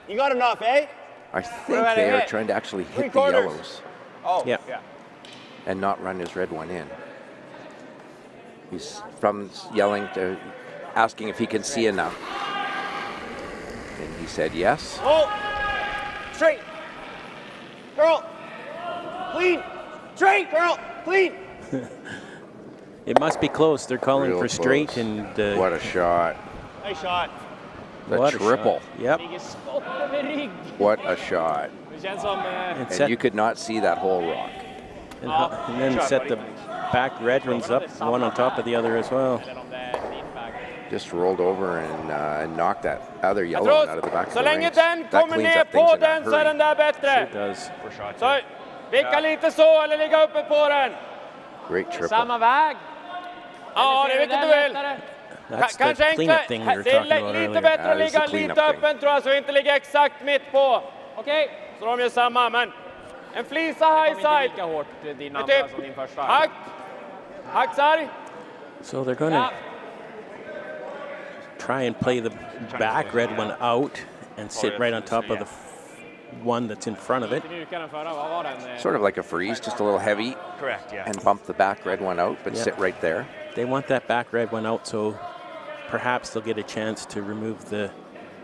Speaker 8: You got enough, eh?
Speaker 5: I think they are trying to actually hit the
Speaker 8: 3/4.
Speaker 5: yellows
Speaker 8: Oh,
Speaker 6: Yeah.
Speaker 5: and not run his red one in. He's from yelling to asking if he can see enough. And he said yes.
Speaker 8: Oh. Straight. Curl. Clean. Straight, curl. Clean.
Speaker 6: It must be close. They're calling
Speaker 5: Real
Speaker 6: for straight,
Speaker 5: close.
Speaker 6: and
Speaker 5: What a shot.
Speaker 8: Nice shot.
Speaker 5: The
Speaker 6: what a
Speaker 5: triple.
Speaker 6: shot. Yep.
Speaker 7: Ligger skott över rygg.
Speaker 5: What a shot.
Speaker 7: Det känns som...
Speaker 6: And,
Speaker 5: And
Speaker 6: set,
Speaker 5: you could not see that whole rock.
Speaker 6: and then set the back red ones up, one on top of the other as well.
Speaker 7: Eller om det är feedback.
Speaker 5: Just rolled over and knocked that other yellow one out of the back of
Speaker 7: Så
Speaker 5: the
Speaker 7: länge
Speaker 5: rings.
Speaker 7: den
Speaker 5: That
Speaker 7: kommer
Speaker 5: cleans
Speaker 7: ner
Speaker 5: up things
Speaker 7: på
Speaker 5: in a
Speaker 7: den så är den
Speaker 5: hurry.
Speaker 7: där bättre.
Speaker 6: It does.
Speaker 7: Så vicka lite så eller ligga uppe på den.
Speaker 5: Great triple.
Speaker 7: Samma väg. Ja, det är vilket du vill.
Speaker 6: That's the
Speaker 7: Kanske
Speaker 6: cleanup thing we were
Speaker 7: det är
Speaker 6: talking about
Speaker 7: lite
Speaker 6: earlier.
Speaker 7: bättre att
Speaker 5: Ja, det är
Speaker 7: ligga
Speaker 5: så cleanup
Speaker 7: lite
Speaker 5: thing.
Speaker 7: öppen tror jag, så inte ligga exakt mitt på. Okej, så de gör samma, men en flisa high side.
Speaker 10: Lika hårt din andra
Speaker 7: Typ
Speaker 10: som din första.
Speaker 7: hack, hacksar.
Speaker 6: So they're going to try and play the back red one out and sit right on top of the one that's in front of it.
Speaker 5: Sort of like a freeze, just a little heavy.
Speaker 10: Correct, yeah.
Speaker 5: And bump the back red one out, but
Speaker 6: Yeah.
Speaker 5: sit right there.
Speaker 6: They want that back red one out, so perhaps they'll get a chance to remove the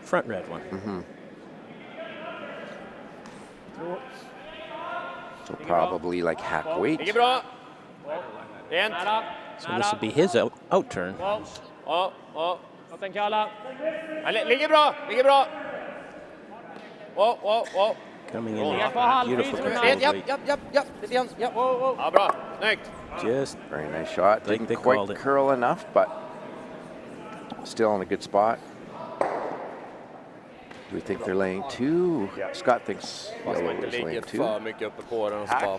Speaker 6: front red one.
Speaker 5: So probably like hack weight.
Speaker 7: Ligger bra. Rent.
Speaker 6: So this will be his out turn.
Speaker 7: Låt den kalla. Ligger bra, ligger bra.
Speaker 6: Coming in
Speaker 7: Ligger på halvfri.
Speaker 6: beautiful control.
Speaker 5: Japp, lite grann. Japp.
Speaker 7: Ja, bra. Snyggt.
Speaker 6: Just
Speaker 5: Very nice shot.
Speaker 6: Like
Speaker 5: Didn't
Speaker 6: they called
Speaker 5: quite
Speaker 6: it.
Speaker 5: curl enough, but still in a good spot. Do we think they're laying two? Scott thinks yellow is laying two.
Speaker 2: för mycket uppe på den och så bara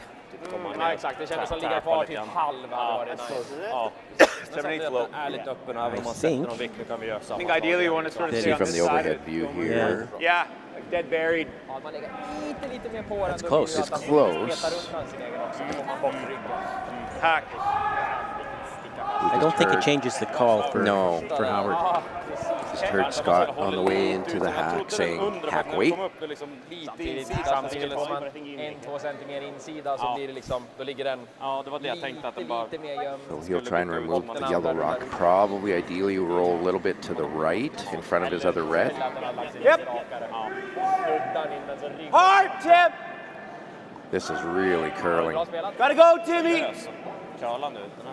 Speaker 2: komma ner.
Speaker 10: Ja, exakt. Det kändes som ligga kvar till halv. Ja,
Speaker 2: Ja. 7-8 flow. Är lite öppen även om man sätter någon vikt. Nu kan vi göra samma.
Speaker 8: I think ideally you want to sort of
Speaker 5: See
Speaker 8: stay on
Speaker 5: from
Speaker 8: this
Speaker 5: the
Speaker 8: side.
Speaker 5: overhead view here.
Speaker 8: Yeah, like dead buried.
Speaker 10: Ja, man lägger lite mer på den.
Speaker 6: That's close.
Speaker 5: It's close.
Speaker 8: Hack.
Speaker 6: I don't think it changes the call for Howard.
Speaker 5: Just heard Scott on the way into the hack saying hack weight.
Speaker 10: Samtidigt får man 1-2 centimeter insida så blir det liksom, då ligger den
Speaker 7: Ja, det var det jag tänkte att den bara...
Speaker 10: lite mer gömd.
Speaker 5: So he'll try and remove the yellow rock. Probably, ideally, roll a little bit to the right in front of his other red.
Speaker 10: Yep. Hard tip.
Speaker 5: This is really curling.
Speaker 10: Gotta go, Timmy.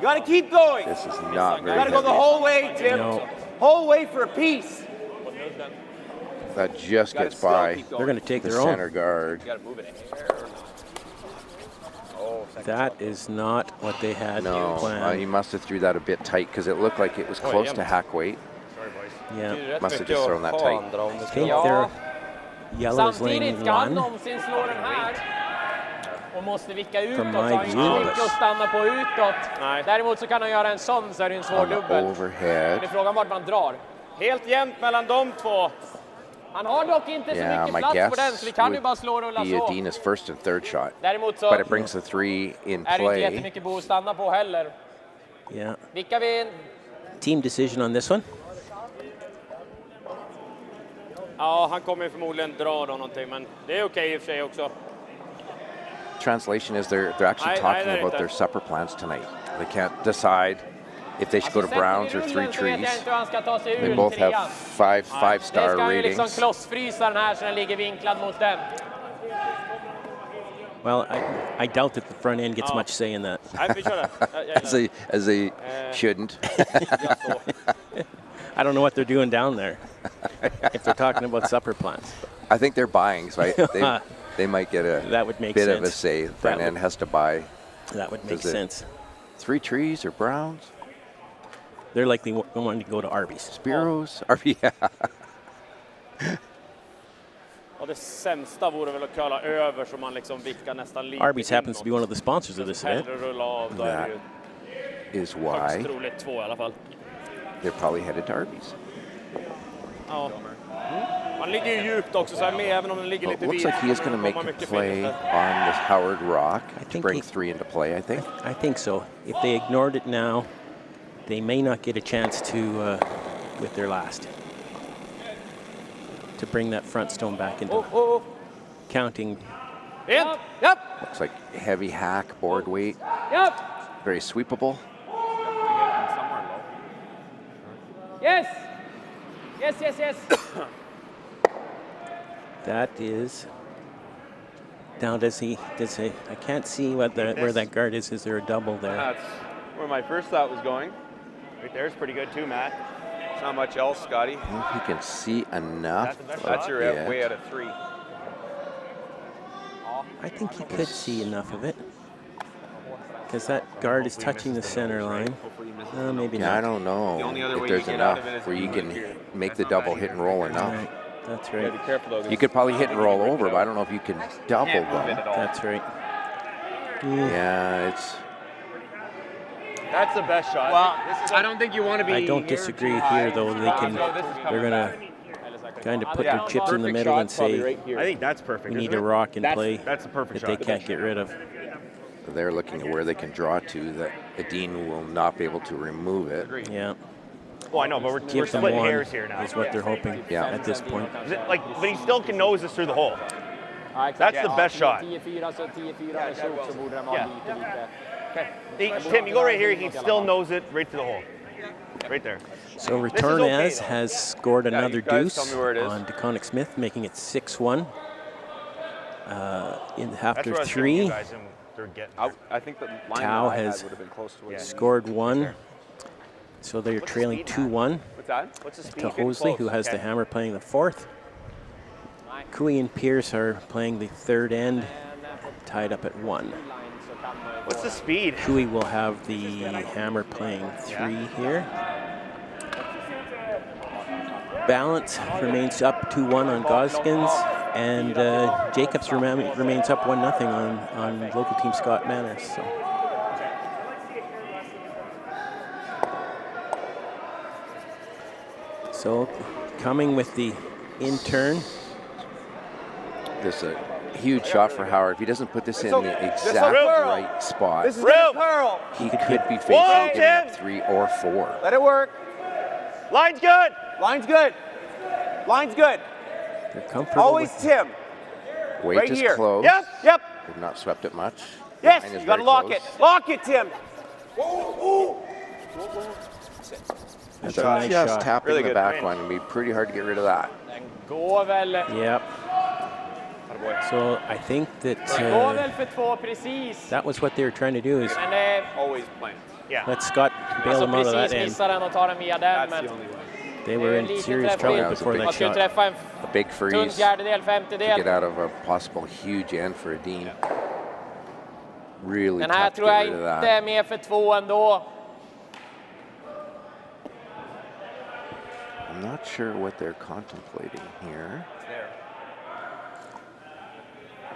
Speaker 10: Gotta keep going.
Speaker 5: This is not very
Speaker 10: Gotta go the
Speaker 5: heavy.
Speaker 10: whole way, Tim.
Speaker 6: No.
Speaker 10: Whole way for a piece.
Speaker 5: That just gets by
Speaker 6: They're going to take
Speaker 5: the
Speaker 6: their
Speaker 5: center
Speaker 6: own.
Speaker 5: guard.
Speaker 6: That is not what they had
Speaker 5: No,
Speaker 6: planned.
Speaker 5: he must have threw that a bit tight because it looked like it was close to hack weight.
Speaker 6: Yeah.
Speaker 5: Must have just thrown that tight.
Speaker 6: I think their yellow is laying
Speaker 7: Samtidigt ska han
Speaker 6: one.
Speaker 7: någonsin slå den här och måste vicka utåt,
Speaker 6: From
Speaker 7: så
Speaker 6: my
Speaker 7: han inte
Speaker 6: view,
Speaker 7: mycket att stanna på utåt. Däremot så kan han göra en sån, så är det en svår
Speaker 5: On the
Speaker 7: dubbel. Men
Speaker 5: overhead.
Speaker 7: det är frågan vart man drar. Helt jämnt mellan de två. Han har dock inte så
Speaker 5: Yeah,
Speaker 7: mycket
Speaker 5: my
Speaker 7: plats på den,
Speaker 5: guess
Speaker 7: så vi kan ju
Speaker 5: would
Speaker 7: bara slå och rulla
Speaker 5: be
Speaker 7: så.
Speaker 5: Edina's first and third shot.
Speaker 7: Däremot så
Speaker 5: But it brings the three in
Speaker 7: är det inte
Speaker 5: play.
Speaker 7: jättemycket bo att stanna på heller.
Speaker 6: Yeah.
Speaker 7: Vickar vi in.
Speaker 6: Team decision on this one.
Speaker 7: Ja, han kommer ju förmodligen dra då någonting, men det är okej i och för sig också.
Speaker 5: Translation is they're actually talking about their supper plans tonight. They can't decide if they should go to browns or three trees. They both have five-star
Speaker 7: Det ska ju liksom
Speaker 5: ratings.
Speaker 7: klossfrysa den här så den ligger vinklad mot den.
Speaker 6: Well, I doubt that the front end gets much say in that.
Speaker 7: Nej, vi kör det.
Speaker 5: as they shouldn't.
Speaker 6: I don't know what they're doing down there. If they're talking about supper plans.
Speaker 5: I think they're buying, right? They might get a
Speaker 6: That would make
Speaker 5: bit
Speaker 6: sense.
Speaker 5: of a say. The front end has to buy.
Speaker 6: That would make
Speaker 5: Does it-
Speaker 6: sense.
Speaker 5: Three trees or browns?
Speaker 6: They're likely wanting to go to Arby's.
Speaker 5: Spiros? Yeah.
Speaker 7: Och det sämsta vore väl att curla över så man liksom vickar nästan lite.
Speaker 6: Arby's happens to be one of the sponsors of this event.
Speaker 7: Hellre rulla av, då är det ju
Speaker 5: Is why
Speaker 7: högst troligt 2 i alla fall.
Speaker 5: they're probably headed to Arby's.
Speaker 7: Ja. Man ligger ju djupt också, så här med, även om den ligger
Speaker 5: Well, it
Speaker 7: lite
Speaker 5: looks
Speaker 7: vid.
Speaker 5: like he is going to make a play on this Howard rock to bring three into play, I think.
Speaker 6: I think so. If they ignored it now, they may not get a chance to, with their last, to bring that front stone back into counting.
Speaker 7: In. Yep.
Speaker 5: Looks like heavy hack board weight.
Speaker 7: Yep.
Speaker 5: Very sweepable.
Speaker 7: Yes. Yes.
Speaker 6: That is. Now does he? I can't see what where that guard is. Is there a double there?
Speaker 8: That's where my first thought was going. Right there's pretty good too, Matt. It's not much else, Scotty.
Speaker 5: I don't know if he can see enough.
Speaker 8: That's your
Speaker 5: of it.
Speaker 8: way out of 3.
Speaker 6: I think he could see enough of it. Because that guard is touching the center line. Maybe
Speaker 5: Yeah,
Speaker 6: not.
Speaker 5: I don't know if there's enough where you can make the double hit and roll enough.
Speaker 6: Right. That's right.
Speaker 8: Be careful though.
Speaker 5: You could probably hit and roll over, but I don't know if you can double them.
Speaker 6: That's right.
Speaker 5: Yeah, it's
Speaker 8: That's the best shot.
Speaker 2: Well, I don't think you want to be.
Speaker 6: I don't disagree here, though. They're gonna kind of put their chips in the middle and say,
Speaker 8: right here. I think that's perfect.
Speaker 6: We need a rock in play.
Speaker 8: That's the perfect
Speaker 6: that
Speaker 8: shot.
Speaker 6: they can't get rid of.
Speaker 5: They're looking at where they can draw to, that Edin will not be able to remove it.
Speaker 6: Yeah.
Speaker 8: Well, I know, but we're splitting hairs here now.
Speaker 6: Is what they're hoping at this point.
Speaker 8: But he still can nose this through the hole. That's the best shot. Yeah. Tim, you go right here, he can still nose it right to the hole. Right there.
Speaker 6: So Returnez has scored another deuce on DeConnick Smith, making it 6-1. After 3.
Speaker 8: I think the line
Speaker 6: Tao
Speaker 8: I
Speaker 6: has
Speaker 8: would have been close to it.
Speaker 6: scored 1. So they're trailing 2-1
Speaker 8: What's that? What's the speed?
Speaker 6: to Hosley, who has the hammer playing the 4th. Cooey and Pierce are playing the 3rd end, tied up at 1.
Speaker 8: What's the speed?
Speaker 6: Cooey will have the hammer playing 3 here. Balance remains up 2-1 on Goskins, and Jacobs remains up 1-0 on local team Scott Manners. So coming with the in-turn.
Speaker 5: This is a huge shot for Howard. If he doesn't put this in the exact right spot, he could be facing getting 3 or 4.
Speaker 10: Let it work.
Speaker 8: Line's good.
Speaker 10: Line's good. Line's good.
Speaker 6: They're comfortable.
Speaker 10: Always Tim.
Speaker 5: Weight
Speaker 10: right
Speaker 5: is
Speaker 10: here.
Speaker 5: close.
Speaker 10: Yep, yep.
Speaker 5: They've not swept it much.
Speaker 10: Yes, you got to lock
Speaker 5: close.
Speaker 10: it. Lock it, Tim.
Speaker 5: That's a nice shot. Tapping really the back line would be pretty hard to get rid of that.
Speaker 6: Yep. So I think that that was what they were trying to do, is
Speaker 8: always plan. Yeah.
Speaker 6: Let Scott bail them out of that end.
Speaker 8: That's the only way.
Speaker 6: They were in serious trouble before that shot.
Speaker 5: A big freeze to get out of a possible huge end for Edin. Really tough to get rid of that. I'm not sure what they're contemplating here.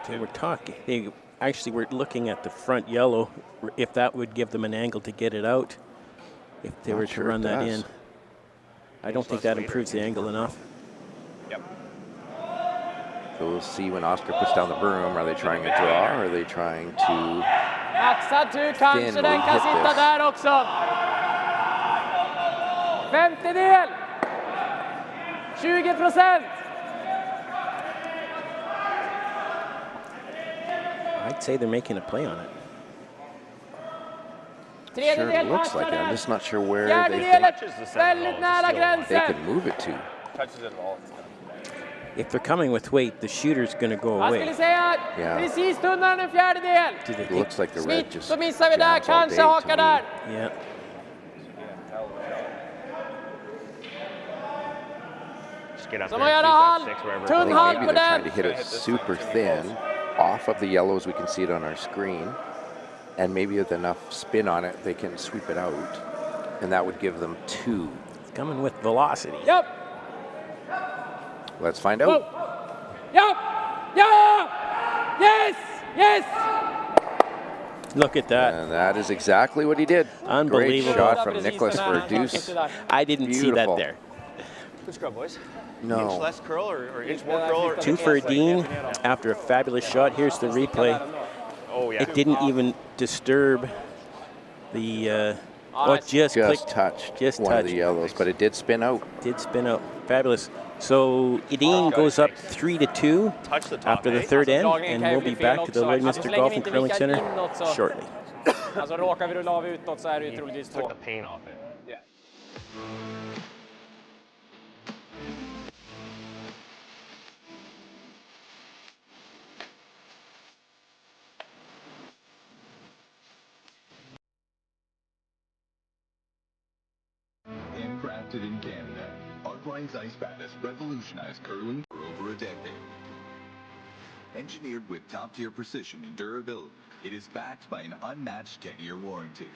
Speaker 6: They were talking. They actually were looking at the front yellow, if that would give them an angle to get it out, if they were to run that in. I don't think that improves the angle enough.
Speaker 8: Yep.
Speaker 5: So we'll see when Oscar puts down the broom. Are they trying a draw, or are they trying to thinly hit this?
Speaker 7: 20%.
Speaker 6: I'd say they're making a play on it.
Speaker 5: Sure, it looks like it. I'm just not sure where they think they could move it to.
Speaker 8: Touches it at all.
Speaker 6: If they're coming with weight, the shooter's going to go away.
Speaker 5: Yeah. It looks like the red just jams all day to me.
Speaker 6: Yeah.
Speaker 8: Just get up there and shoot that 6 wherever.
Speaker 5: I think maybe they're trying to hit it super thin off of the yellows. We can see it on our screen. And maybe with enough spin on it, they can sweep it out. And that would give them 2.
Speaker 6: It's coming with velocity.
Speaker 7: Yep.
Speaker 5: Let's find out.
Speaker 7: Yep. Yeah. Yes. Yes.
Speaker 6: Look at that.
Speaker 5: And that is exactly what he did.
Speaker 6: Unbelievable.
Speaker 5: Great shot from Niklas for a deuce.
Speaker 6: I didn't see that there.
Speaker 8: Good scrub, boys.
Speaker 5: No.
Speaker 8: Inch less curl or inch more curl? Or
Speaker 6: 2 for Edin after a fabulous shot. Here's the replay.
Speaker 8: Oh, yeah.
Speaker 6: It didn't even disturb the, just
Speaker 5: touched
Speaker 6: just
Speaker 5: one of the yellows, but it did spin out.
Speaker 6: Did spin out. Fabulous. So Edin goes up 3-2 after the 3rd end, and we'll be back to the Lloydminster Golf and Curling Center shortly.
Speaker 7: Alltså råkar vi rulla av utåt så är det troligtvis 2.
Speaker 8: Took the paint off it. Yeah.
Speaker 11: Handcrafted in Canada, Artline's Ice Bath has revolutionized curling for over a decade. Engineered with top-tier precision and durability, it is backed by an unmatched 10-year warranty.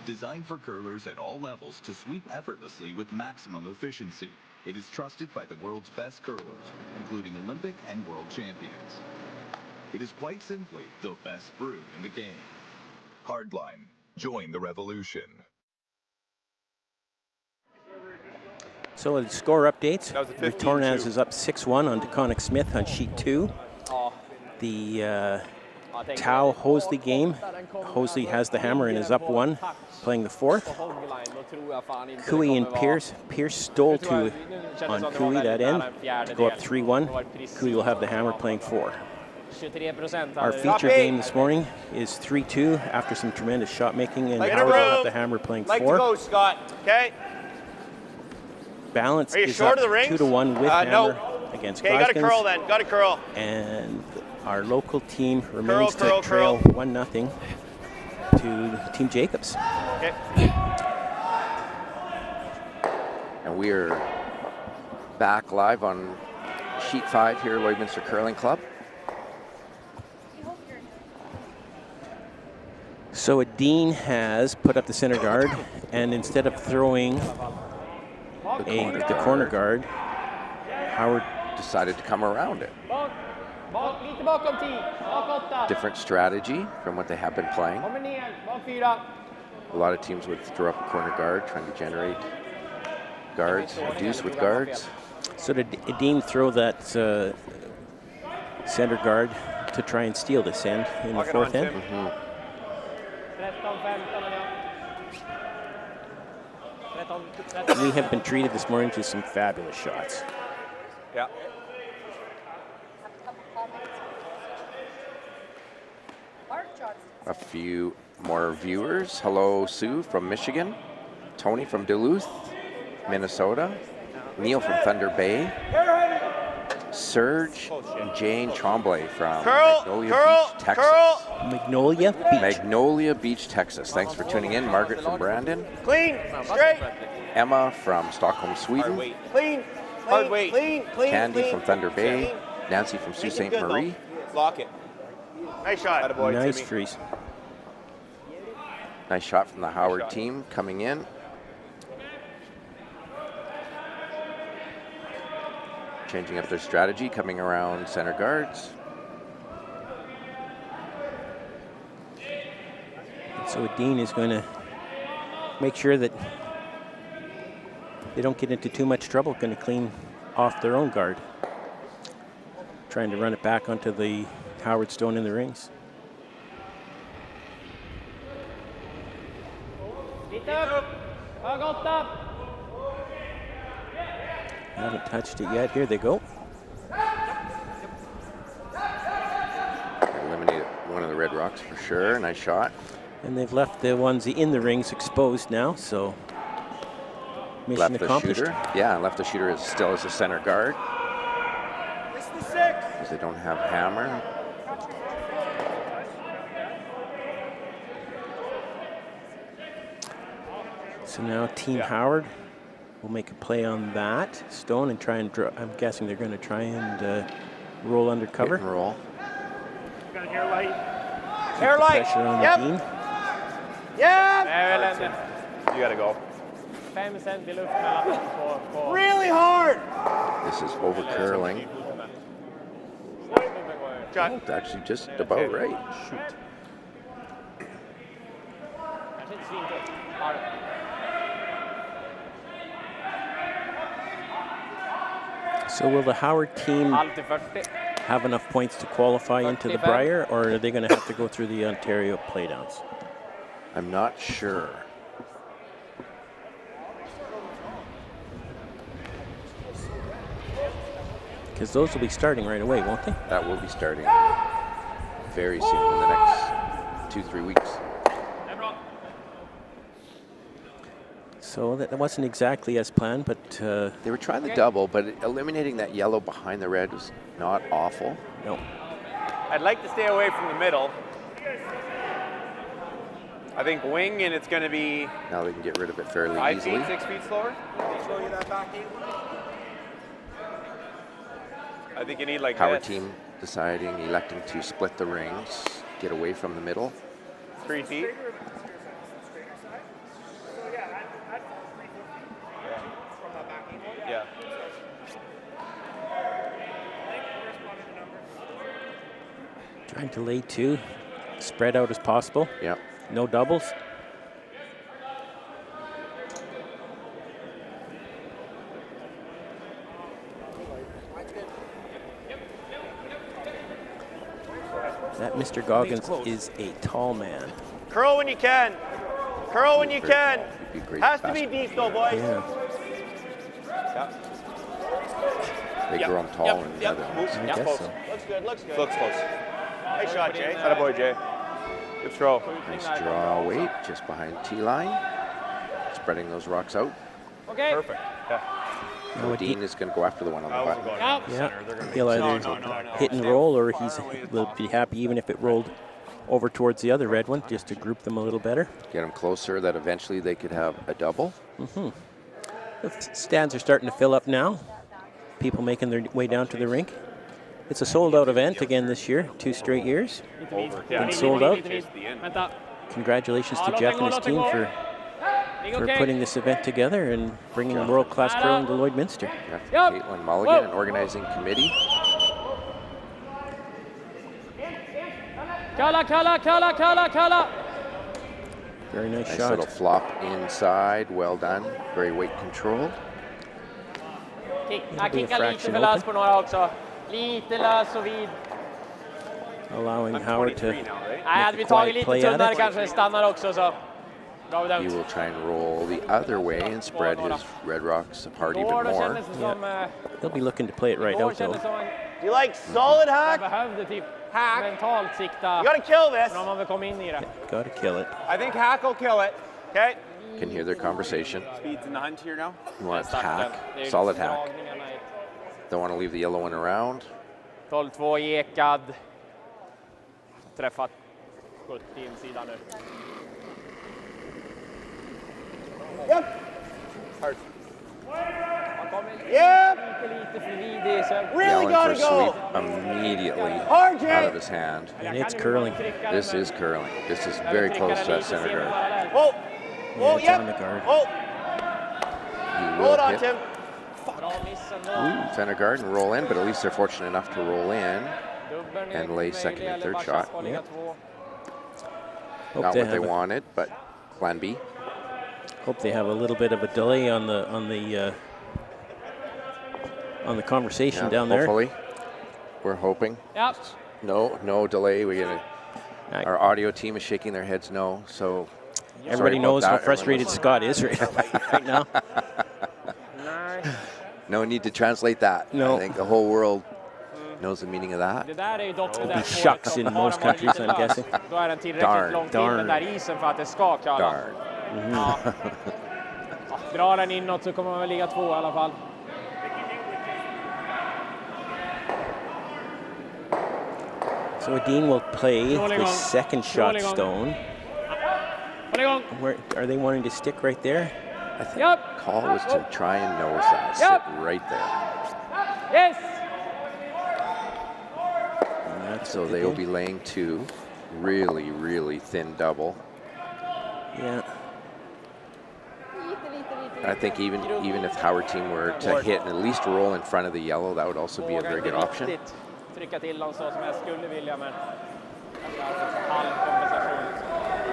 Speaker 11: Designed for curlers at all levels to sweep effortlessly with maximum efficiency, it is trusted by the world's best curlers, including Olympic and world champions. It is quite simply the best brew in the game. Hardline, Join the revolution.
Speaker 6: So the score updates.
Speaker 8: That was a 15-2.
Speaker 6: Retornaz is up 6-1 on DeConnick Smith on sheet 2. The Tau Hosley game. Hosley has the hammer and is up 1, playing the 4th. Cooey and Pierce. Pierce stole 2 on Cooey that end to go up 3-1. Cooey will have the hammer playing 4. Our feature game this morning is 3-2 after some tremendous shot making, and Howard will have the hammer playing 4.
Speaker 7: Like to go, Scott. Okay.
Speaker 6: Balance
Speaker 7: Are you
Speaker 6: is
Speaker 7: short
Speaker 6: up
Speaker 7: of the rings?
Speaker 6: 2-1 with hammer
Speaker 7: No.
Speaker 6: against
Speaker 7: Okay, you got to
Speaker 6: Goskins.
Speaker 7: curl then. Got to curl.
Speaker 6: And our local team remains to trail 1-0 to Team Jacobs.
Speaker 7: Okay.
Speaker 5: And we are back live on sheet 5 here, Lloydminster Curling Club.
Speaker 6: So Edin has put up the center guard, and instead of throwing the corner guard, Howard
Speaker 5: decided to come around it. Different strategy from what they have been playing. A lot of teams would throw up a corner guard, trying to generate guards, reduce with guards.
Speaker 6: So did Edin throw that center guard to try and steal this end in the 4th end? We have been treated this morning to some fabulous shots.
Speaker 8: Yeah.
Speaker 5: A few more viewers. Hello, Sue from Michigan. Tony from Duluth, Minnesota. Neil from Thunder Bay. Serge and Jane Tremblay from Magnolia Beach, Texas. Magnolia Beach, Texas. Thanks for tuning in. Margaret from Brandon.
Speaker 7: Clean. Straight.
Speaker 5: Emma from Stockholm, Sweden.
Speaker 7: Clean. Hard weight. Clean.
Speaker 5: Candy from Thunder Bay. Nancy from Sault Ste. Marie.
Speaker 7: Lock it. Nice shot.
Speaker 6: Nice freeze.
Speaker 5: Nice shot from the Howard team coming in. Changing up their strategy, coming around center guards.
Speaker 6: So Edin is going to make sure that they don't get into too much trouble, going to clean off their own guard. Trying to run it back onto the Howard stone in the rings. Haven't touched it yet. Here they go.
Speaker 5: Eliminated one of the red rocks for sure. Nice shot.
Speaker 6: And they've left the ones in the rings exposed now, so mission accomplished.
Speaker 5: Shooter. Yeah, left the shooter still as a center guard. Because they don't have hammer.
Speaker 6: So now Team Howard will make a play on that stone and try and draw. I'm guessing they're going to try and roll under cover.
Speaker 5: Hit and roll.
Speaker 7: Got hair light.
Speaker 6: Hair light. Pressure on Edin.
Speaker 7: Yeah.
Speaker 8: You got to go.
Speaker 7: Really hard.
Speaker 5: This is over curling.
Speaker 7: Shot.
Speaker 5: Oh, it's actually just about right.
Speaker 8: Shoot.
Speaker 6: So will the Howard team have enough points to qualify into the Brier, or are they going to have to go through the Ontario playdowns?
Speaker 5: I'm not sure.
Speaker 6: Because those will be starting right away, won't they?
Speaker 5: That will be starting very soon, in the next 2-3 weeks.
Speaker 6: So that wasn't exactly as planned, but...
Speaker 5: they were trying the double, but eliminating that yellow behind the red was not awful.
Speaker 6: No.
Speaker 8: I'd like to stay away from the middle. I think wing, and it's going to be...
Speaker 5: Now they can get rid of it fairly
Speaker 8: 5
Speaker 5: easily.
Speaker 8: feet, 6 feet slower. I think you need like
Speaker 5: Howard
Speaker 8: this.
Speaker 5: team deciding, electing to split the rings, get away from the middle.
Speaker 8: 3 feet. Yeah.
Speaker 6: Trying to lay 2, spread out as possible.
Speaker 5: Yep.
Speaker 6: No doubles. That Mr. Goggins is a tall man.
Speaker 7: Curl when you can. Curl when you can. Has to be
Speaker 5: basket.
Speaker 7: deep though, boys.
Speaker 6: Yeah.
Speaker 5: They grow them tall in the other ones.
Speaker 6: I guess so.
Speaker 7: Looks good, looks good.
Speaker 8: Looks close.
Speaker 7: Nice shot, Jay.
Speaker 8: Attaboy, Jay. Good throw.
Speaker 5: Nice draw weight just behind T-line. Spreading those rocks out.
Speaker 7: Okay.
Speaker 8: Perfect. Yeah.
Speaker 5: So Dean is going to go after the one on the button.
Speaker 6: Yeah, he'll either hit and roll, or will be happy even if it rolled over towards the other red one, just to group them a little better.
Speaker 5: Get them closer that eventually they could have a double.
Speaker 6: The stands are starting to fill up now. People making their way down to the rink. It's a sold-out event again this year, 2 straight years. Been sold out. Congratulations to Jeff and his team for putting this event together and bringing world-class curling to Lloydminster.
Speaker 5: Caitlin Mulligan and organizing committee.
Speaker 6: Kalla. Very nice
Speaker 5: Nice
Speaker 6: shot.
Speaker 5: little flop inside. Well done. Very weight controlled.
Speaker 7: Kicka lite för lös på några också. Lite lös och vid.
Speaker 6: Allowing Howard to
Speaker 7: Nej, hade vi tagit lite tunnare kanske stannar också så. Bra
Speaker 5: He
Speaker 7: bedömt.
Speaker 5: will try and roll the other way and spread his red rocks apart even
Speaker 7: Igår då
Speaker 5: more.
Speaker 7: kändes det som...
Speaker 6: They'll be looking to play it right
Speaker 7: Igår
Speaker 6: out though.
Speaker 7: kändes det som en...
Speaker 2: Do you like solid hack?
Speaker 7: Behövde typ mentalt sikta.
Speaker 2: You gotta kill this.
Speaker 7: Men om man vill komma in i det.
Speaker 6: Gotta kill it.
Speaker 8: I think hack will kill it. Okay.
Speaker 5: Can hear their conversation.
Speaker 8: Speed's in the hunt here now.
Speaker 5: He wants hack, solid hack. Don't want to leave the yellow one around.
Speaker 7: 12-2 Ekad. Träffat 70 insidan nu.
Speaker 2: Yep.
Speaker 7: Hard.
Speaker 2: Yep.
Speaker 5: Really gotta go. Immediately
Speaker 2: Hard,
Speaker 5: out of his hand.
Speaker 6: And it's curling.
Speaker 5: This is curling. This is very close to that center guard.
Speaker 2: Oh.
Speaker 6: Yeah, it's on the guard.
Speaker 2: Oh.
Speaker 5: He
Speaker 2: Hold
Speaker 5: will
Speaker 2: on,
Speaker 5: hit
Speaker 2: Tim.
Speaker 5: center guard and roll in, but at least they're fortunate enough to roll in and lay second and third shot.
Speaker 6: Yep.
Speaker 5: Not what they wanted, but plan B.
Speaker 6: Hope they have a little bit of a delay on the conversation down there.
Speaker 5: Hopefully, we're hoping.
Speaker 7: Yep.
Speaker 5: No delay. Our audio team is shaking their heads no. So
Speaker 6: everybody knows how frustrated Scott is right now.
Speaker 5: No need to translate that.
Speaker 6: No.
Speaker 5: I think the whole world knows the meaning of that.
Speaker 7: Det där är ju dock det där
Speaker 6: shucks in most countries, I'm guessing.
Speaker 7: Då är den tillräckligt långt in den där isen för att det ska kalla.
Speaker 5: Darn.
Speaker 7: Ja. Drar den inåt så kommer man väl ligga 2 i alla fall.
Speaker 6: So Edin will play the second shot stone. Where are they wanting to stick right there?
Speaker 5: I think call was to try and nose that. Sit right there.
Speaker 7: Yes.
Speaker 5: So they will be laying 2. Really thin double.
Speaker 6: Yeah.
Speaker 5: I think even if Howard team were to hit and at least roll in front of the yellow, that would also be a very good option.
Speaker 7: Trycka till dem så som jag skulle vilja, men halv kompensation.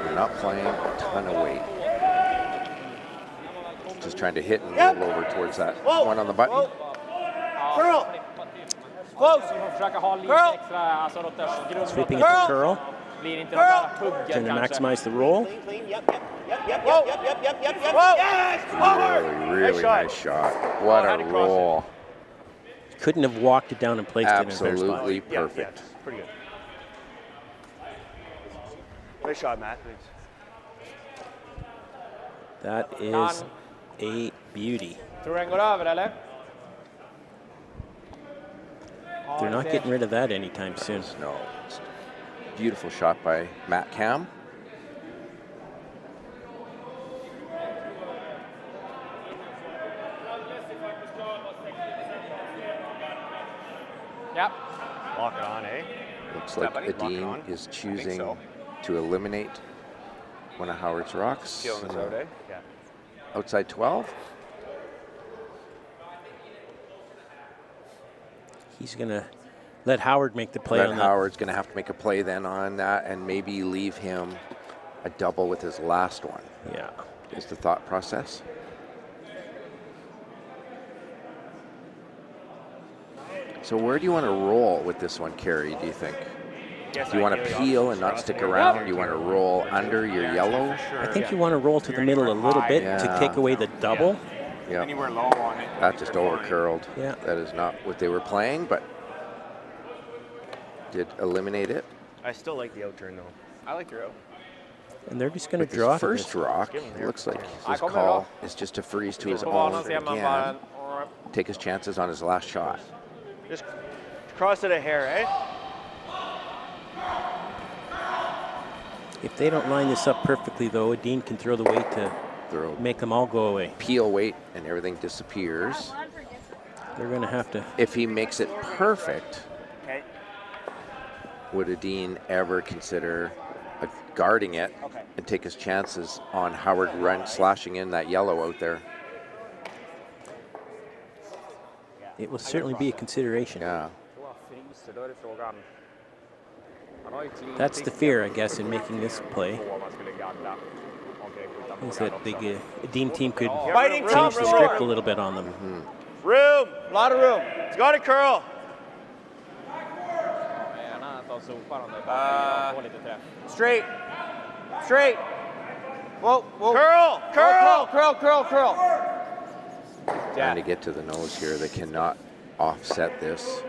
Speaker 5: They're not playing a ton of weight. Just trying to hit and roll over towards that one on the button.
Speaker 2: Curl. Close.
Speaker 7: Curl.
Speaker 6: Sweeping it to curl. Trying to maximize the roll.
Speaker 5: Really nice shot. What a roll.
Speaker 6: Couldn't have walked it down and placed it in a fair spot.
Speaker 5: Absolutely perfect.
Speaker 8: Pretty good. Nice shot, Matt. Thanks.
Speaker 6: That is a beauty.
Speaker 7: Tror du den går över eller?
Speaker 6: They're not getting rid of that anytime soon.
Speaker 5: No. Beautiful shot by Matt Cam.
Speaker 7: Yep.
Speaker 8: Lock it on, eh?
Speaker 5: Looks like Edin is choosing to eliminate one of Howard's rocks.
Speaker 8: Feeling this out, eh? Yeah.
Speaker 5: Outside 12.
Speaker 6: He's going to let Howard make the play on that.
Speaker 5: Howard's going to have to make a play then on that and maybe leave him a double with his last one.
Speaker 6: Yeah.
Speaker 5: Is the thought process. So where do you want to roll with this one, Kerry, do you think? Do you want to peel and not stick around? Do you want to roll under your yellow?
Speaker 6: I think you want to roll to the middle a little bit to take away the double.
Speaker 5: Yeah.
Speaker 8: Anywhere low on it.
Speaker 5: That just over curled.
Speaker 6: Yeah.
Speaker 5: That is not what they were playing, but did eliminate it.
Speaker 10: I still like the out turn though.
Speaker 8: I like your out.
Speaker 6: And they're just going
Speaker 5: With
Speaker 6: to draw
Speaker 5: his first rock. It looks like his call is just to freeze to his own again. Take his chances on his last shot.
Speaker 10: Just cross it a hair, eh?
Speaker 6: If they don't line this up perfectly, though, Edin can throw the weight to make them all go away.
Speaker 5: Peel weight and everything disappears.
Speaker 6: They're going to have to.
Speaker 5: If he makes it perfect, would Edin ever consider guarding it and take his chances on Howard slashing in that yellow out there?
Speaker 6: It will certainly be a consideration.
Speaker 5: Yeah.
Speaker 6: That's the fear, I guess, in making this play. Is that the Edin team could change the script a little bit on them.
Speaker 10: Room, a lot of room. It's got to curl. Straight, straight. Whoa, whoa. Curl, curl, curl, curl, curl.
Speaker 5: Trying to get to the nose here. They cannot offset this.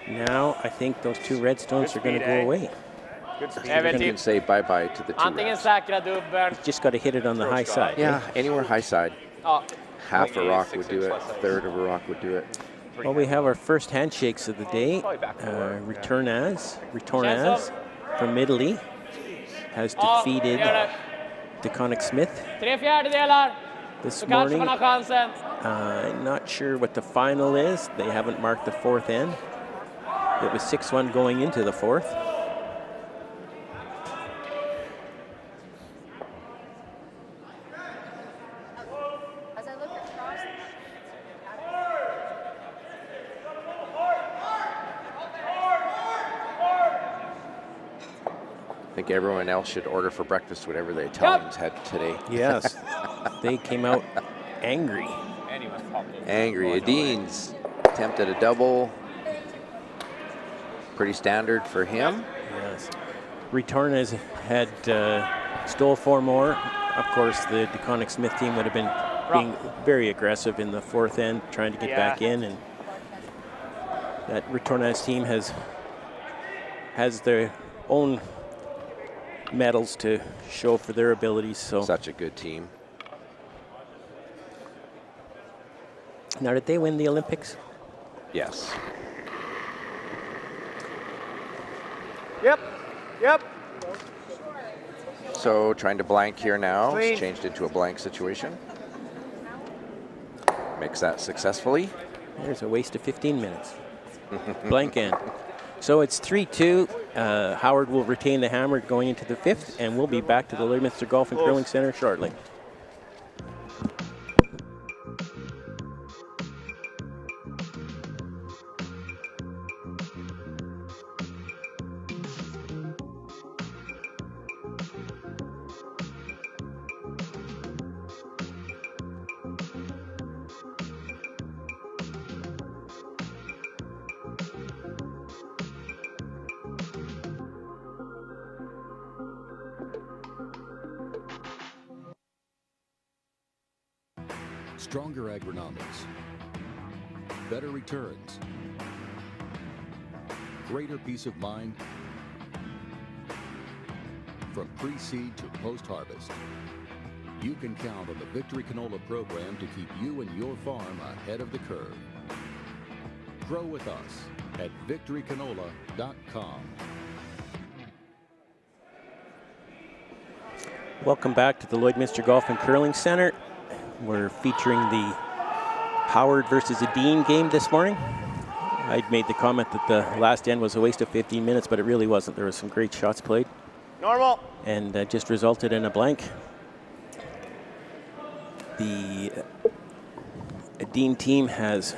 Speaker 6: Now I think those two red stones are going to go away.
Speaker 10: Good speed.
Speaker 5: You can say bye-bye to the two reds.
Speaker 6: Just got to hit it on the high side.
Speaker 5: Yeah, anywhere high side. Half a rock would do it. A third of a rock would do it.
Speaker 6: Well, we have our first handshakes of the day. Retornaz from Italy has defeated DeConnick Smith this morning. Not sure what the final is. They haven't marked the fourth end. It was 6-1 going into the fourth.
Speaker 5: I think everyone else should order for breakfast whatever the Italians had today.
Speaker 6: Yes, they came out angry.
Speaker 5: Angry. Edin's attempted a double. Pretty standard for him.
Speaker 6: Yes. Retornaz had stole 4 more. Of course, the DeConnick Smith team would have been being very aggressive in the fourth end, trying to get back in, and that Retornaz team has their own medals to show for their abilities. So
Speaker 5: such a good team.
Speaker 6: Now, did they win the Olympics?
Speaker 5: Yes.
Speaker 10: Yep, yep.
Speaker 5: So trying to blank here now. It's changed into a blank situation. Makes that successfully.
Speaker 6: There's a waste of 15 minutes. Blank end. So it's 3-2. Howard will retain the hammer going into the fifth, and we'll be back to the Lloydminster Golf and Curling Center shortly.
Speaker 12: Stronger agronomics, better returns, greater peace of mind from pre-seed to post-harvest. You can count on the Victory Canola program to keep you and your farm ahead of the curve. Grow with us at victorycanola.com.
Speaker 6: Welcome back to the Lloydminster Golf and Curling Center. We're featuring the Howard versus Edin game this morning. I'd made the comment that the last end was a waste of 15 minutes, but it really wasn't. There were some great shots played.
Speaker 10: Normal.
Speaker 6: And just resulted in a blank. The Edin team has